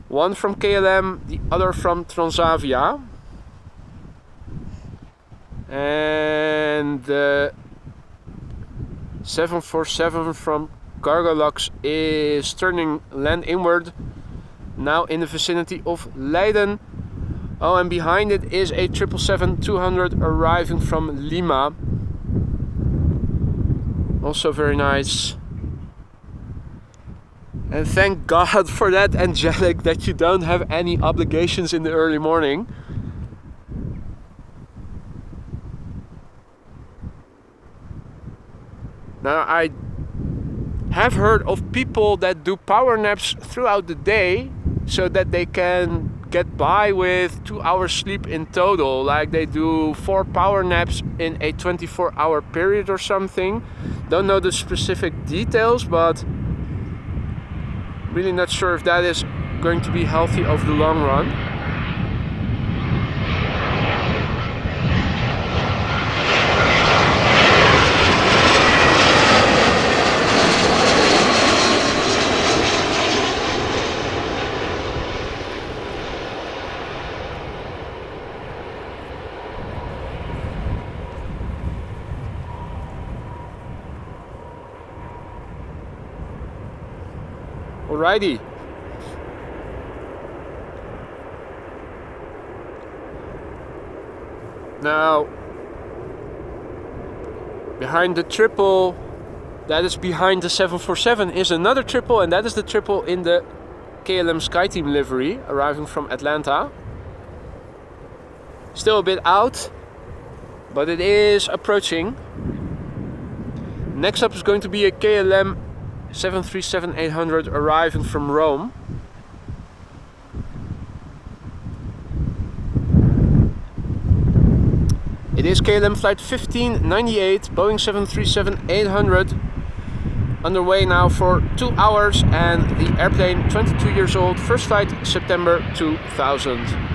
One from KLM, the other from Transavia. And the 747 from Cargolux is turning land inward, now in the vicinity of Leiden. Oh, and behind it is a 777-200 arriving from Lima. Also very nice. And thank God for that, Angelic, that you don't have any obligations in the early morning. Now, I have heard of people that do power naps throughout the day so that they can get by with 2 hours sleep in total, like they do 4 power naps in a 24-hour period or something. Don't know the specific details, but really not sure if that is going to be healthy over the long run. Alrighty. Now, behind the triple, that is behind the 747, is another triple, and that is the triple in the KLM Sky Team livery, arriving from Atlanta. Still a bit out, but it is approaching. Next up is going to be a KLM 737-800 arriving from Rome. It is KLM flight 1598, Boeing 737-800, underway now for 2 hours, and the airplane 22 years old, first flight September 2000.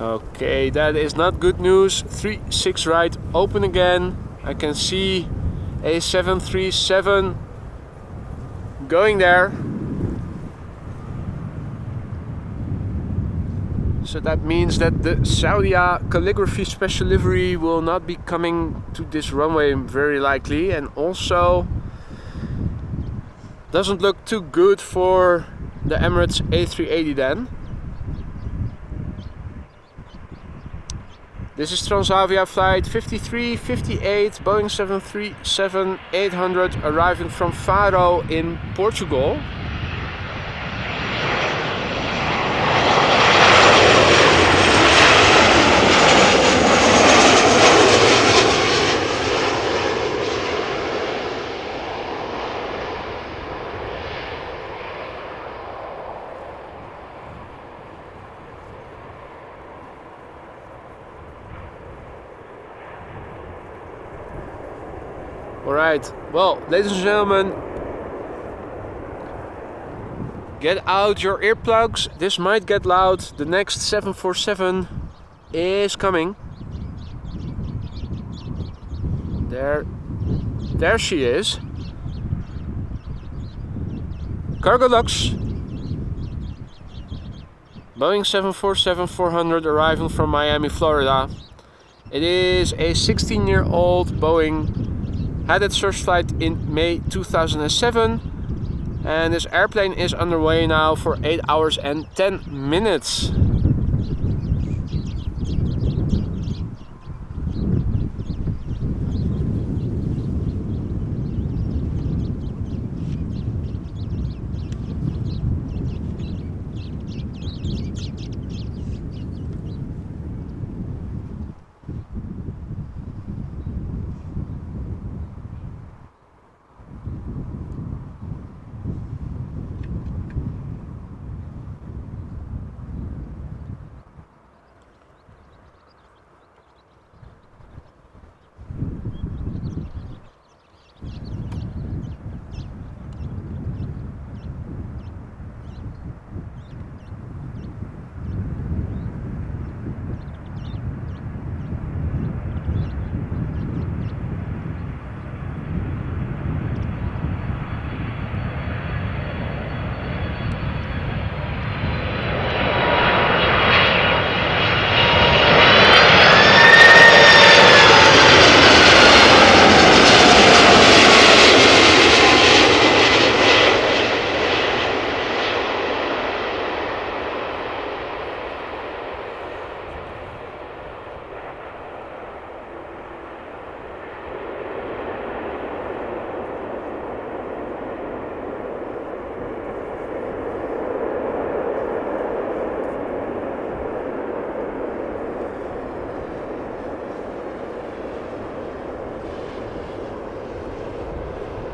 Okay, that is not good news. 36 right, open again. I can see a 737 going there. So that means that the Saudia Calligraphy special livery will not be coming to this runway very likely, and also doesn't look too good for the Emirates A380 then. This is Transavia flight 5358, Boeing 737-800, arriving from Faro in Portugal. Alright, well, ladies and gentlemen, get out your earplugs. This might get loud. The next 747 is coming. There she is. Cargolux Boeing 747-400 arriving from Miami, Florida. It is a 16-year-old Boeing. Had its first flight in May 2007, and this airplane is underway now for 8 hours and 10 minutes.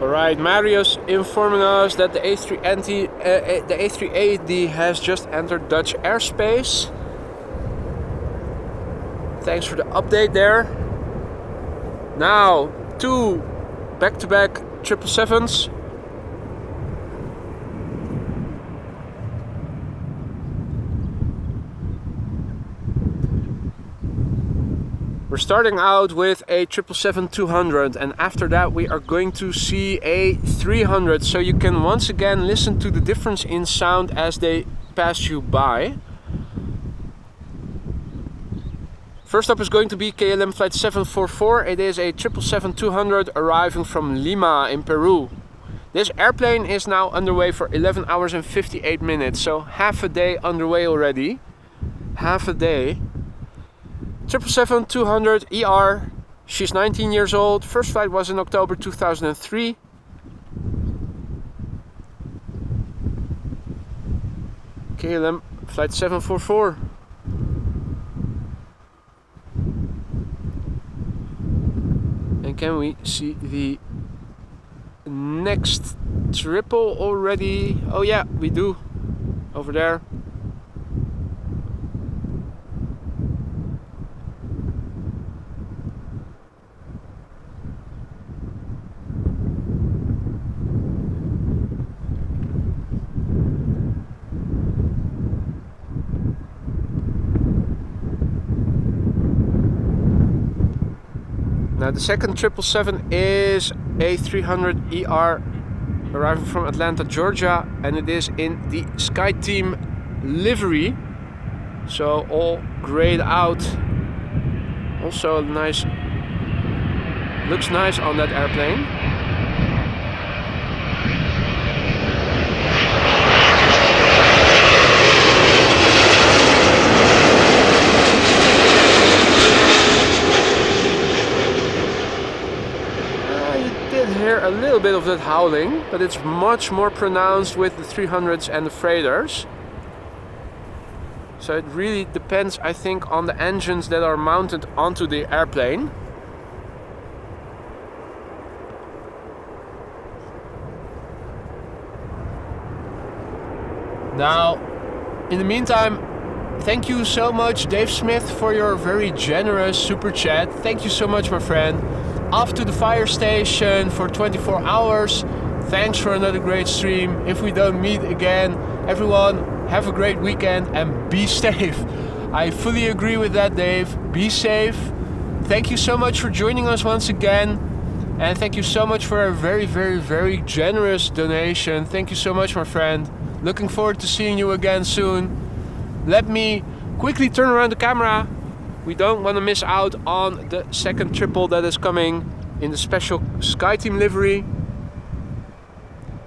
Alright, Marius informing us that the A380 has just entered Dutch airspace. Thanks for the update there. Now, 2 back-to-back 777s. We're starting out with a 777-200, and after that we are going to see a 300, so you can once again listen to the difference in sound as they pass you by. First up is going to be KLM flight 744. It is a 777-200 arriving from Lima in Peru. This airplane is now underway for 11 hours and 58 minutes, so half a day underway already. Half a day. 777-200 ER. She's 19 years old. First flight was in October 2003. KLM flight 744. And can we see the next triple already? Oh yeah, we do. Over there. Now the second 777 is a 300 ER arriving from Atlanta, Georgia, and it is in the Sky Team livery, so all grayed out. Also nice, looks nice on that airplane. Hear a little bit of that howling, but it's much more pronounced with the 300s and the freighters. So it really depends, I think, on the engines that are mounted onto the airplane. Now, in the meantime, thank you so much, Dave Smith, for your very generous super chat. Thank you so much, my friend. Off to the fire station for 24 hours. Thanks for another great stream. If we don't meet again, everyone have a great weekend and be safe. I fully agree with that, Dave. Be safe. Thank you so much for joining us once again. And thank you so much for a very, very, very generous donation. Thank you so much, my friend. Looking forward to seeing you again soon. Let me quickly turn around the camera. We don't want to miss out on the second triple that is coming in the special Sky Team livery.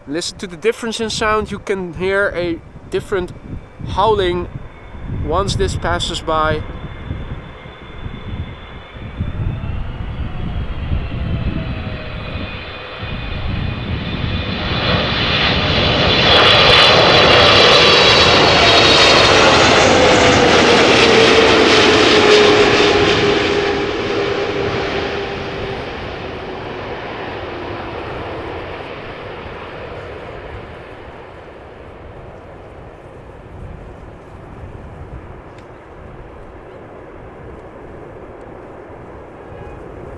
Listen to the difference in sound. You can hear a different howling once this passes by.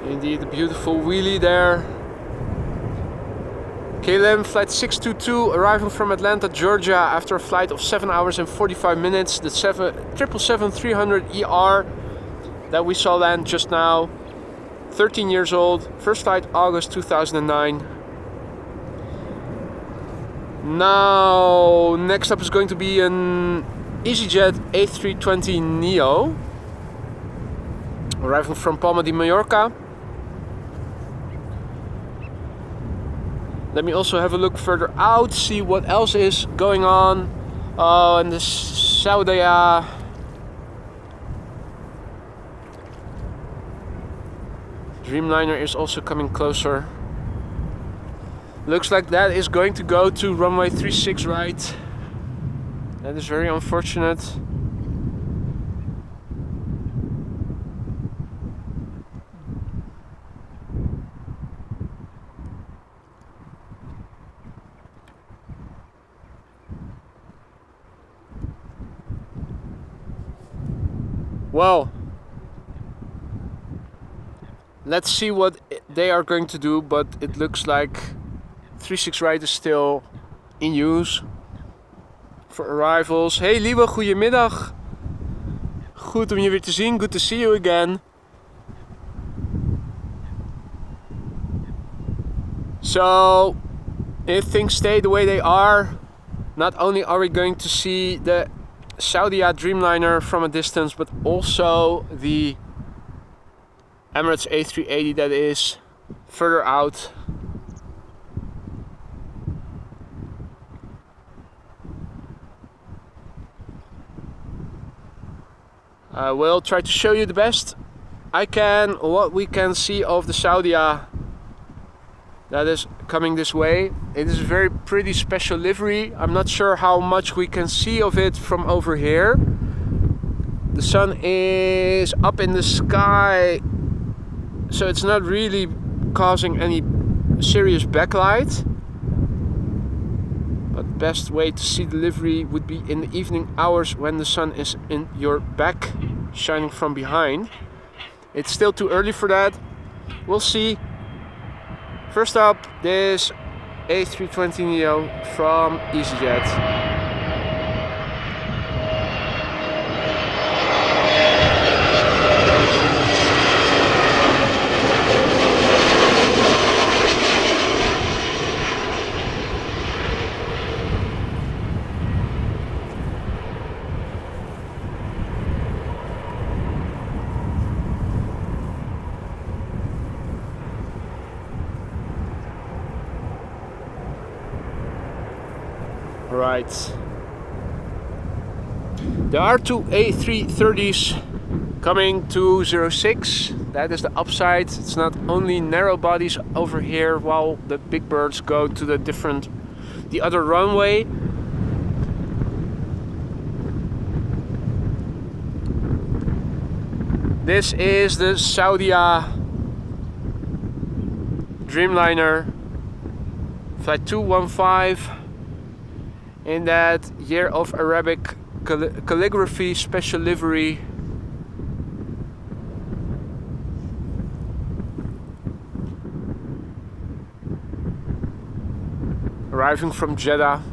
Indeed, a beautiful wheelie there. KLM flight 622 arriving from Atlanta, Georgia after a flight of 7 hours and 45 minutes. The 777-300 ER that we saw land just now. 13 years old. First flight August 2009. Now, next up is going to be an EasyJet A320 Neo arriving from Palma de Mallorca. Let me also have a look further out, see what else is going on. Oh, and the Saudia. Dreamliner is also coming closer. Looks like that is going to go to runway 36 right. That is very unfortunate. Well, let's see what they are going to do, but it looks like 36 right is still in use for arrivals. Hey Lieve, goedemiddag. Goed om je weer te zien. Good to see you again. So, if things stay the way they are, not only are we going to see the Saudia Dreamliner from a distance, but also the Emirates A380 that is further out. I will try to show you the best I can what we can see of the Saudia that is coming this way. It is a very pretty special livery. I'm not sure how much we can see of it from over here. The sun is up in the sky, so it's not really causing any serious backlight. But best way to see the livery would be in the evening hours when the sun is in your back, shining from behind. It's still too early for that. We'll see. First up, this A320neo from EasyJet. Right. There are two A330s coming to 06. That is the upside. It's not only narrow bodies over here while the big birds go to the other runway. This is the Saudia Dreamliner Flight 215. In that year of Arabic calligraphy special livery. Arriving from Jeddah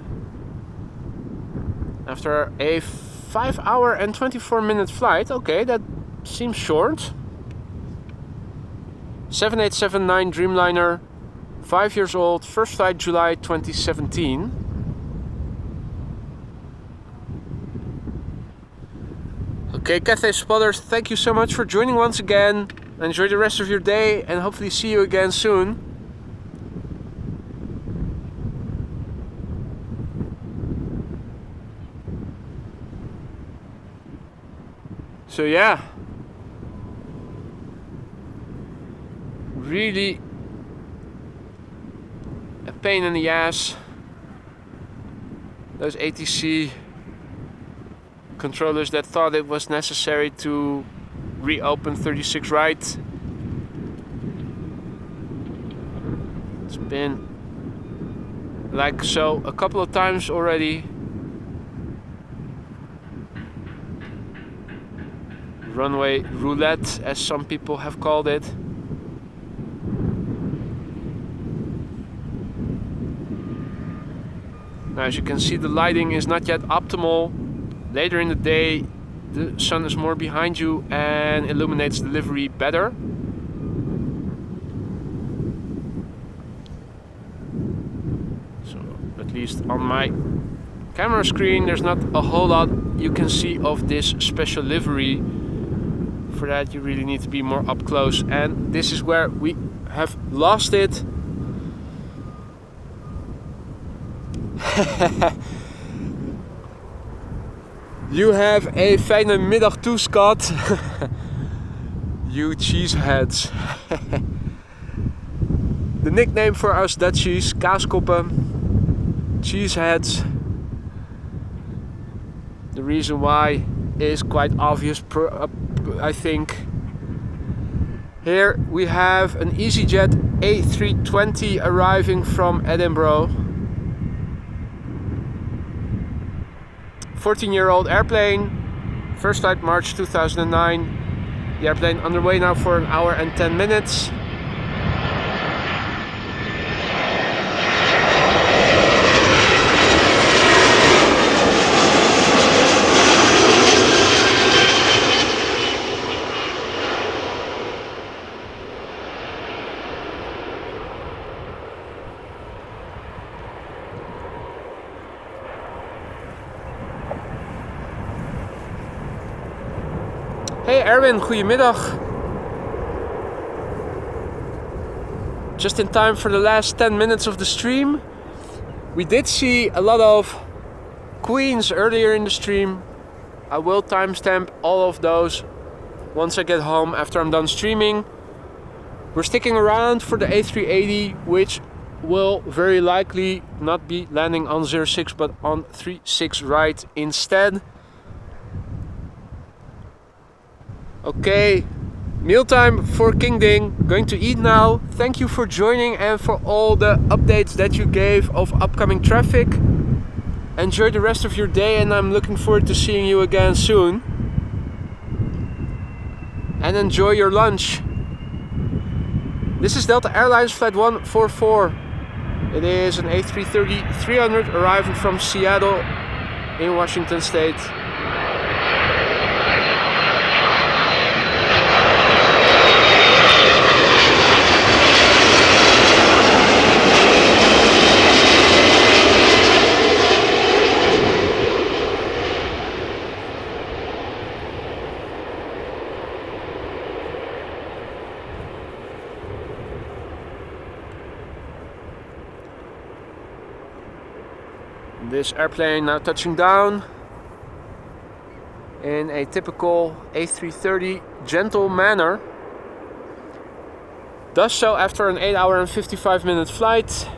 after a 5-hour and 24-minute flight. Okay, that seems short. 7879 Dreamliner, 5 years old, first flight July 2017. Okay, Cathay spotters, thank you so much for joining once again. Enjoy the rest of your day and hopefully see you again soon. So yeah, really a pain in the ass. Those ATC controllers that thought it was necessary to reopen 36 right. It's been like so a couple of times already. Runway roulette, as some people have called it. Now, as you can see, the lighting is not yet optimal. Later in the day, the sun is more behind you and illuminates the livery better. So, at least on my camera screen, there's not a whole lot you can see of this special livery. For that, you really need to be more up close. And this is where we have lost it. You have a fijne middag toe, Scott. You cheeseheads. The nickname for us Dutchies, kaaskoppen, cheeseheads. The reason why is quite obvious, I think. Here we have an EasyJet A320 arriving from Edinburgh. 14-year-old airplane, First flight March 2009. The airplane underway now for 1 hour and 10 minutes. Hey Erwin, goedemiddag. Just in time for the last 10 minutes of the stream. We did see a lot of Queens earlier in the stream. I will timestamp all of those once I get home after I'm done streaming. We're sticking around for the A380, which will very likely not be landing on 06 but on 36 right instead. Okay, mealtime for King Ding. Going to eat now. Thank you for joining and for all the updates that you gave of upcoming traffic. Enjoy the rest of your day and I'm looking forward to seeing you again soon. And enjoy your lunch. This is Delta Airlines flight 144. It is an A330-300 arriving from Seattle in Washington State. This airplane now touching down in a typical A330 gentle manner. Does so after an 8 hour and 55 minute flight.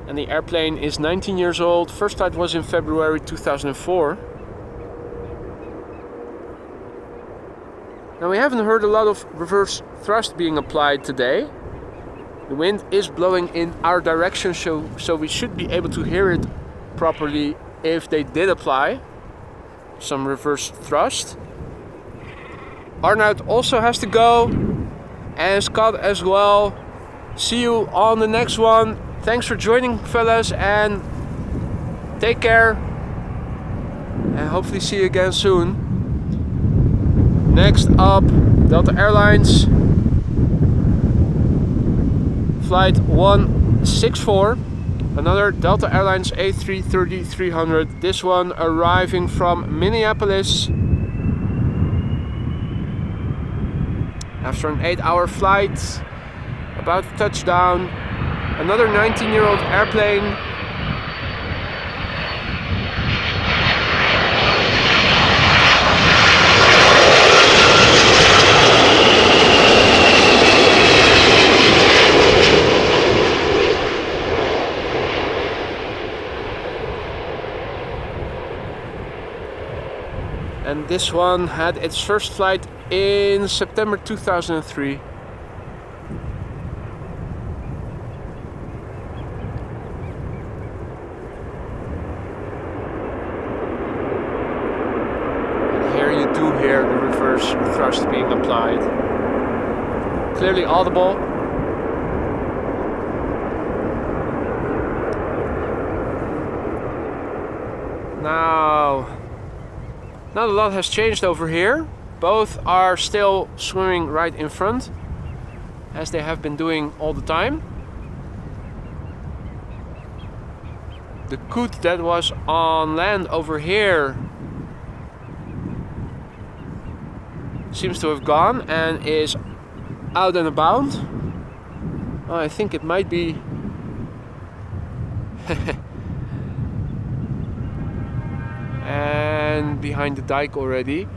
And the airplane is 19 years old. First flight was in February 2004. Now we haven't heard a lot of reverse thrust being applied today. The wind is blowing in our direction, so we should be able to hear it properly if they did apply some reverse thrust. Arnoud also has to go, and Scott as well. See you on the next one. Thanks for joining, fellas, and take care, and hopefully see you again soon. Next up, Delta Airlines flight 164. Another Delta Airlines A330-300, this one arriving from Minneapolis. After an 8 hour flight, about to touch down. Another 19-year-old airplane. And this one had its first flight in September 2003. And here you do hear the reverse thrust being applied. Clearly audible. Now, not a lot has changed over here. Both are still swimming right in front, as they have been doing all the time. The coot that was on land over here seems to have gone and is out and about. Oh, I think it might be and behind the dike already.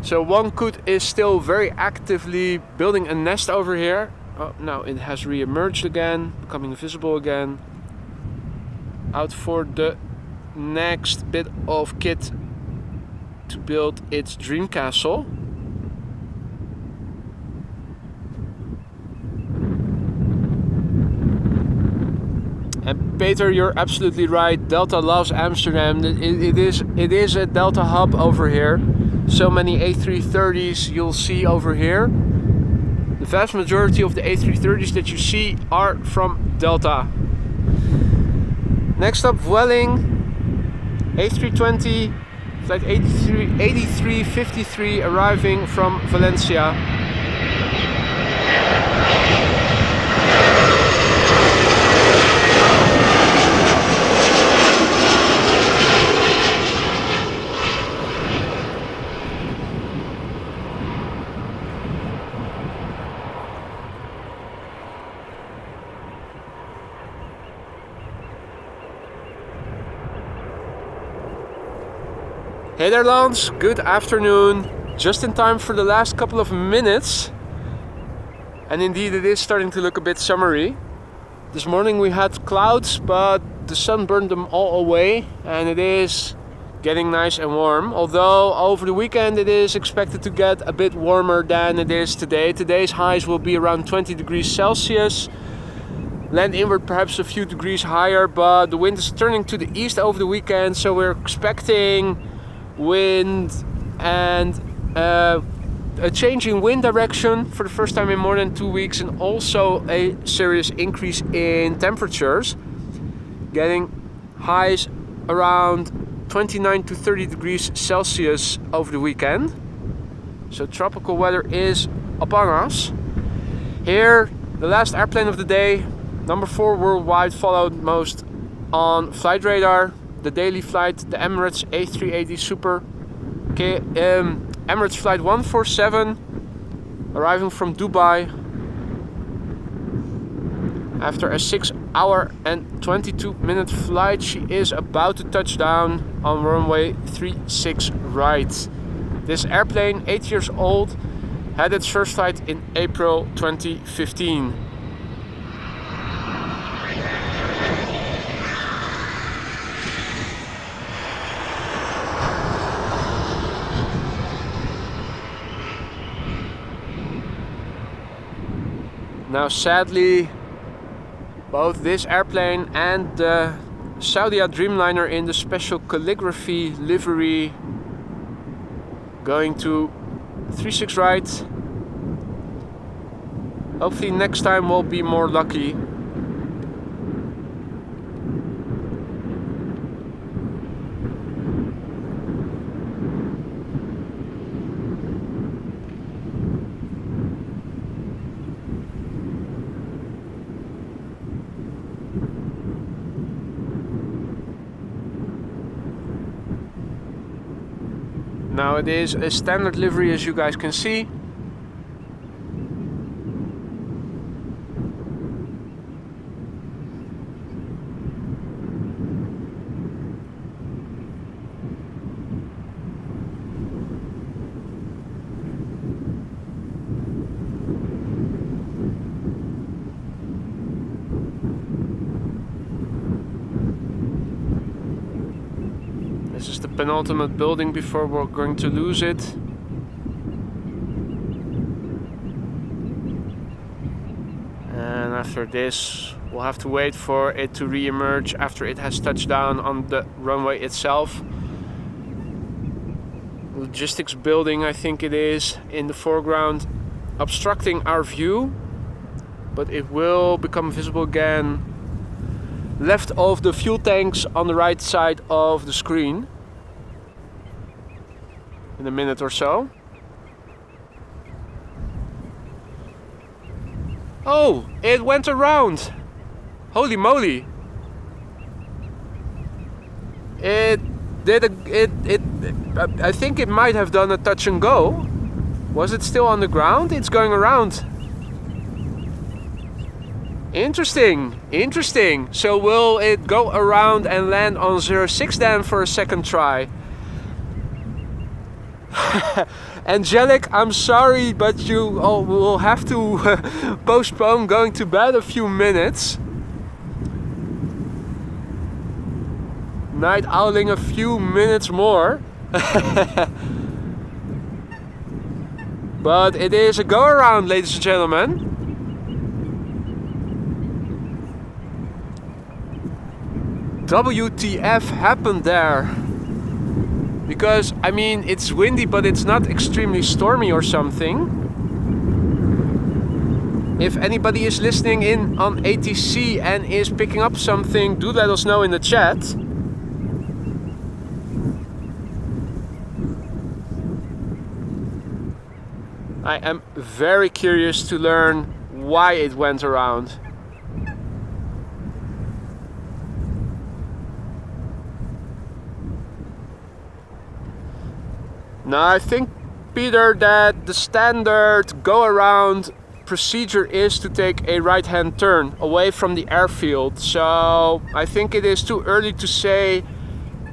So one coot is still very actively building a nest over here. Oh, now it has re-emerged again, becoming visible again. Out for the next bit of kit to build its dream castle. And Peter, you're absolutely right. Delta loves Amsterdam. It is a Delta hub over here. so many A330s you'll see over here. The vast majority of the A330s that you see are from Delta. Next up, Vueling A320 flight 8353 arriving from Valencia. Hey there, Lance, good afternoon. Just in time for the last couple of minutes. And indeed it is starting to look a bit summery. This morning we had clouds, but the sun burned them all away and it is getting nice and warm. Although over the weekend it is expected to get a bit warmer than it is today. Today's highs will be around 20 degrees Celsius. Land inward perhaps a few degrees higher, but the wind is turning to the east over the weekend, so we're expecting wind and a change in wind direction for the first time in more than 2 weeks, and also a serious increase in temperatures, getting highs around 29 to 30 degrees Celsius over the weekend. So tropical weather is upon us. Here, the last airplane of the day, number 4 worldwide, followed most on flight radar. The daily flight, the Emirates A380 Super Emirates flight 147, arriving from Dubai after a 6-hour and 22-minute flight. She is about to touch down on runway 36 right. This airplane, 8 years old, had its first flight in April 2015. Now sadly, both this airplane and the Saudia Dreamliner in the special Calligraphy livery going to 36 right. Hopefully next time we'll be more lucky. Now it is a standard livery, as you guys can see. This is the penultimate building before we're going to lose it. And after this, we'll have to wait for it to re-emerge after it has touched down on the runway itself. Logistics building, I think it is, in the foreground, obstructing our view, but it will become visible again left of the fuel tanks on the right side of the screen in a minute or so. Oh, it went around! Holy moly! It did I think it might have done a touch and go. Was it still on the ground? It's going around. Interesting, interesting. So will it go around and land on 06 then for a second try? Angelic, I'm sorry, but you will have to postpone going to bed a few minutes. Night owling a few minutes more. But it is a go around, ladies and gentlemen. WTF happened there? Because, I mean, it's windy, but it's not extremely stormy or something. If anybody is listening in on ATC and is picking up something, do let us know in the chat. I am very curious to learn why it went around. Now I think, Peter, that the standard go-around procedure is to take a right-hand turn away from the airfield. So I think it is too early to say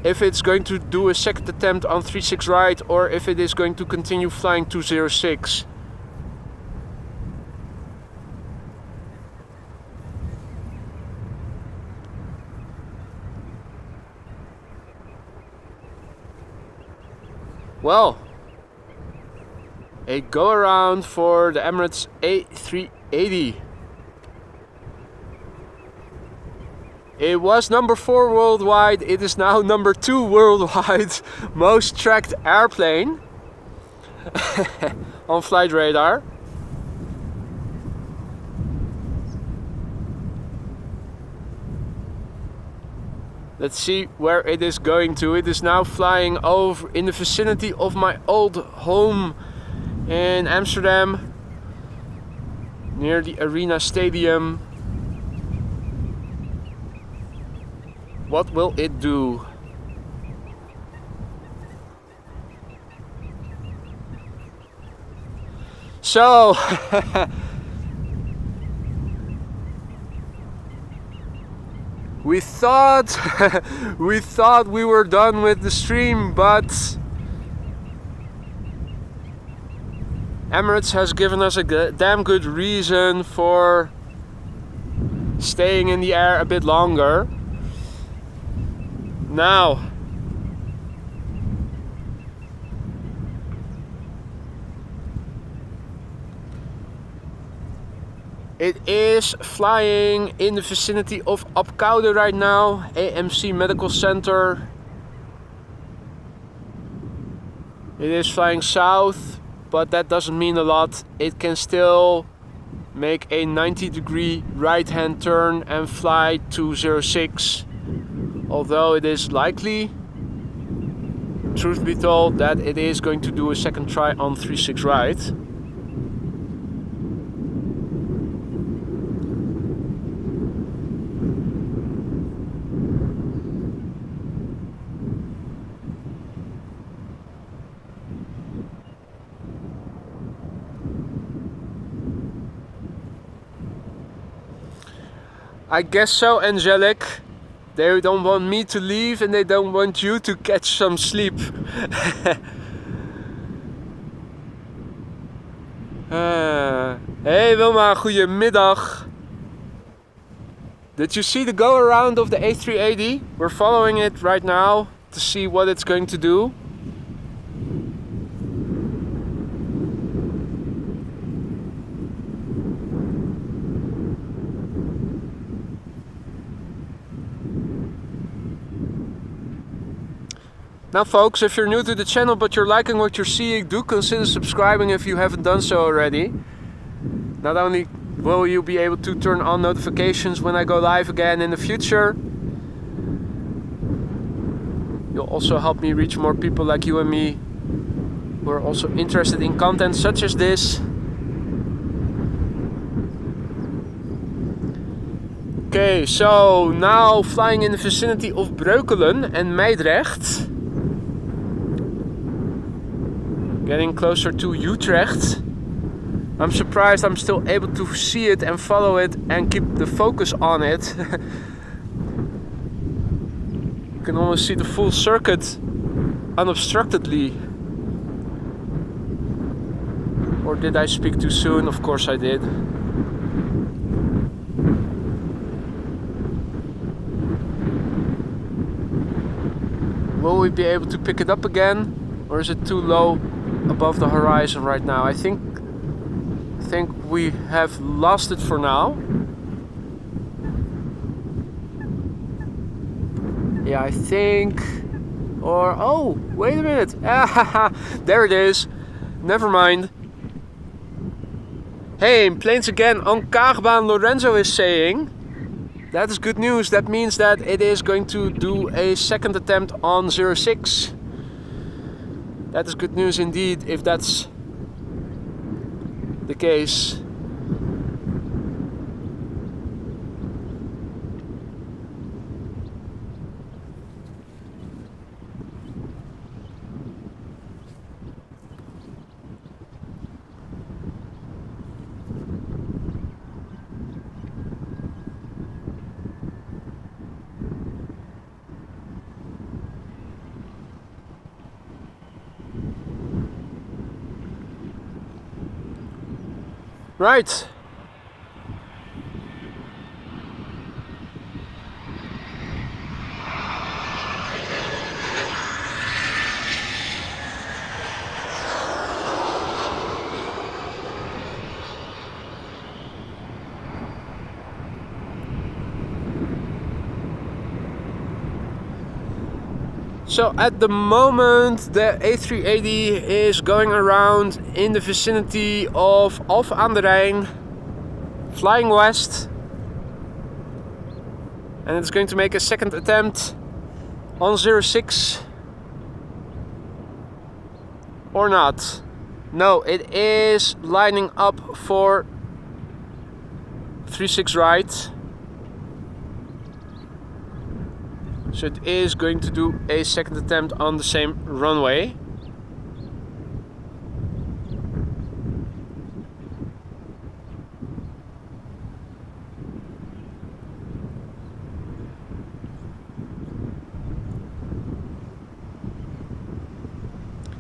if it's going to do a second attempt on 36 right or if it is going to continue flying 206. Well, a go around for the Emirates A380. It was number 4 worldwide, it is now number 2 worldwide most tracked airplane on flight radar. Let's see where it is going to. It is now flying over in the vicinity of my old home in Amsterdam, near the Arena Stadium. What will it do? So we thought we were done with the stream, but Emirates has given us a damn good reason for staying in the air a bit longer. Now, it is flying in the vicinity of Apkoude right now, AMC Medical Center. It is flying south, but that doesn't mean a lot. It can still make a 90-degree right-hand turn and fly 206. Although it is likely, truth be told, that it is going to do a second try on 36 right. I guess so, Angelic. They don't want me to leave and they don't want you to catch some sleep. Hey Wilma, goedemiddag. Did you see the go around of the A380? We're following it right now to see what it's going to do. Now folks, if you're new to the channel but you're liking what you're seeing, do consider subscribing if you haven't done so already. Not only will you be able to turn on notifications when I go live again in the future, you'll also help me reach more people like you and me who are also interested in content such as this. Okay, so now flying in the vicinity of Breukelen and Meidrecht. Getting closer to Utrecht. I'm surprised I'm still able to see it and follow it and keep the focus on it. You can almost see the full circuit unobstructedly. Or did I speak too soon? Of course I did. Will we be able to pick it up again? Or is it too low above the horizon right now? I think we have lost it for now. Yeah, I think Or, oh, wait a minute. There it is. Never mind. Hey, planes again on Kaagbaan, Lorenzo is saying. That is good news. That means that it is going to do a second attempt on 06. That is good news indeed, if that's the case. Right. So at the moment the A380 is going around in the vicinity of Alphen aan den Rijn, flying west, and it's going to make a second attempt on 06 or not. No, it is lining up for 36 right. So it is going to do a second attempt on the same runway.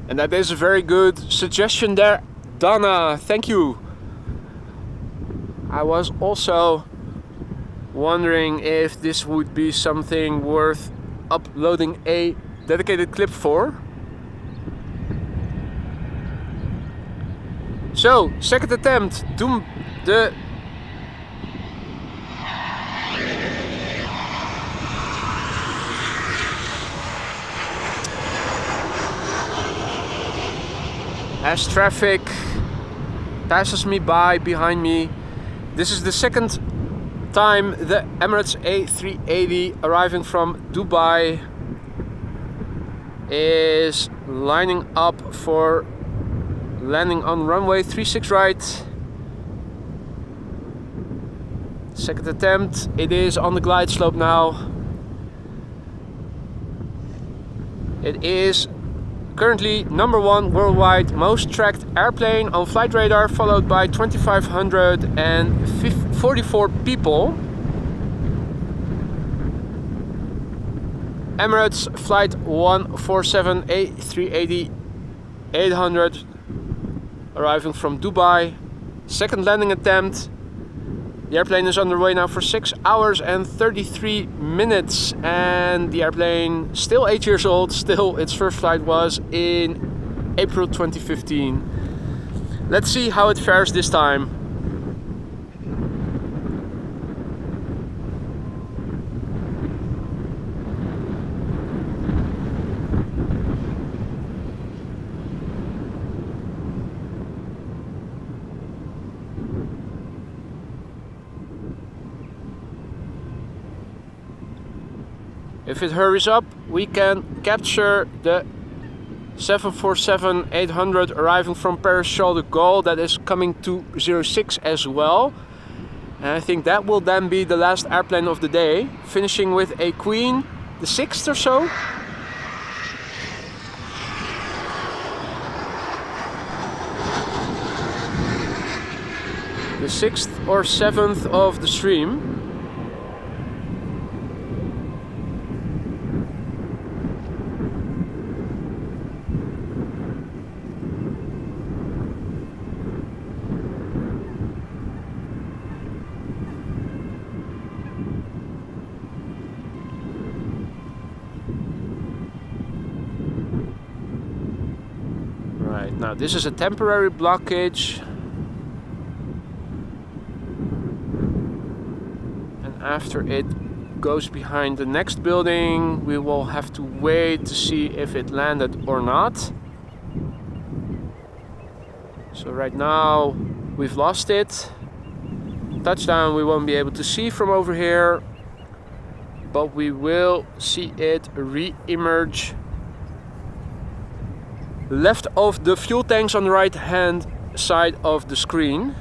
And that is a very good suggestion there, Donna. Thank you. I was also wondering if this would be something worth uploading a dedicated clip for. So, second attempt, doen de as traffic passes me by behind me. This is the second time the Emirates A380 arriving from Dubai is lining up for landing on runway 36 right. Second attempt, it is on the glide slope now. It is currently #1 worldwide most tracked airplane on flight radar, followed by 2,544 people. Emirates Flight 147 A380 800 arriving from Dubai. Second landing attempt. The airplane is underway now for 6 hours and 33 minutes, and the airplane still 8 years old. Still, its first flight was in April 2015. Let's see how it fares this time. If it hurries up, we can capture the 747-800 arriving from Paris Charles de Gaulle that is coming to 06 as well. And I think that will then be the last airplane of the day, finishing with a Queen, the 6th or so. The 6th or 7th of the stream. Now this is a temporary blockage, and after it goes behind the next building. We will have to wait to see if it landed or not. So right now we've lost it. Touchdown we won't be able to see from over here, but we will see it re-emerge left of the fuel tanks on the right hand side of the screen,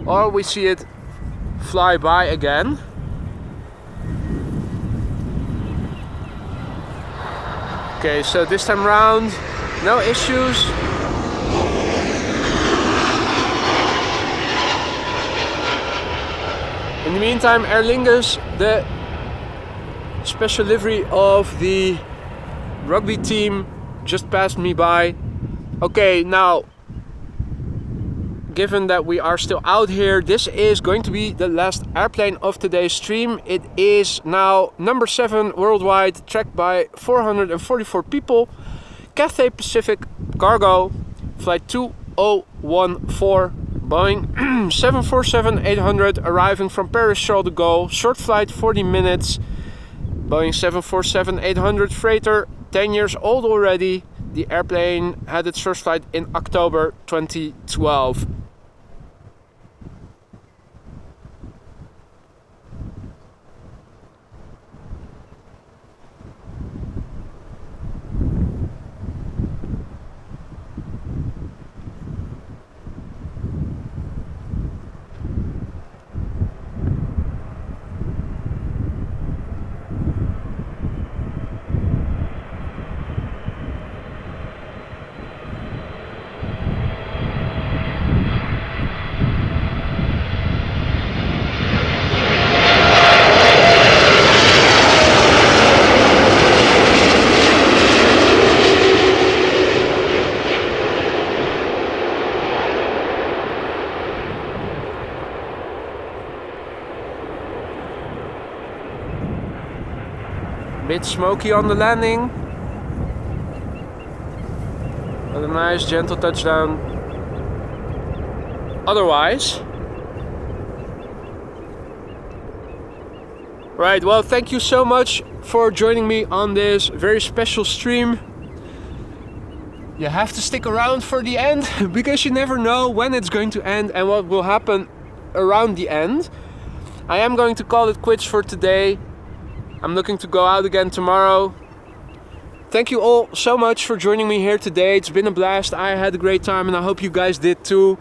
or we see it fly by again. Okay, so this time around, no issues. In the meantime, Aer Lingus, the special livery of the rugby team, just passed me by. Okay, now, given that we are still out here, this is going to be the last airplane of today's stream. It is now number 7 worldwide, tracked by 444 people. Cathay Pacific Cargo, flight 2014, Boeing 747-800, arriving from Paris Charles de Gaulle, short flight 40 minutes. Boeing 747-800 freighter, 10 years old already. The airplane had its first flight in October 2012. Bit smoky on the landing, but a nice gentle touchdown otherwise. Right, well, thank you so much for joining me on this very special stream. You have to stick around for the end because you never know when it's going to end and what will happen around the end. I am going to call it quits for today. I'm looking to go out again tomorrow. Thank you all so much for joining me here today. It's been a blast. I had a great time and I hope you guys did too.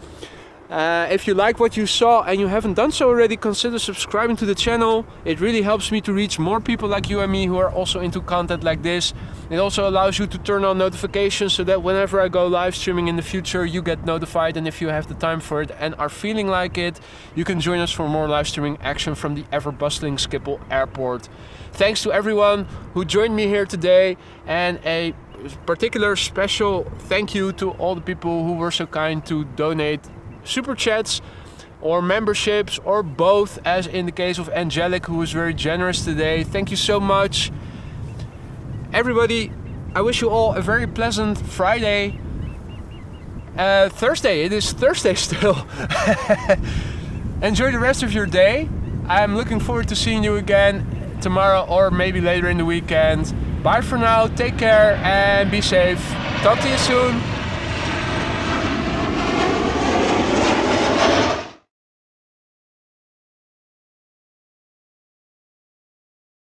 If you like what you saw and you haven't done so already, consider subscribing to the channel. It really helps me to reach more people like you and me who are also into content like this. It also allows you to turn on notifications so that whenever I go live streaming in the future, you get notified, and if you have the time for it and are feeling like it, you can join us for more live streaming action from the ever-bustling Schiphol airport. Thanks to everyone who joined me here today, and a particular special thank you to all the people who were so kind to donate super chats or memberships or both, as in the case of Angelic, who was very generous today. Thank you so much. Everybody, I wish you all a very pleasant Friday. Thursday, it is Thursday still. Enjoy the rest of your day. I'm looking forward to seeing you again tomorrow or maybe later in the weekend. Bye for now, take care and be safe. Talk to you soon.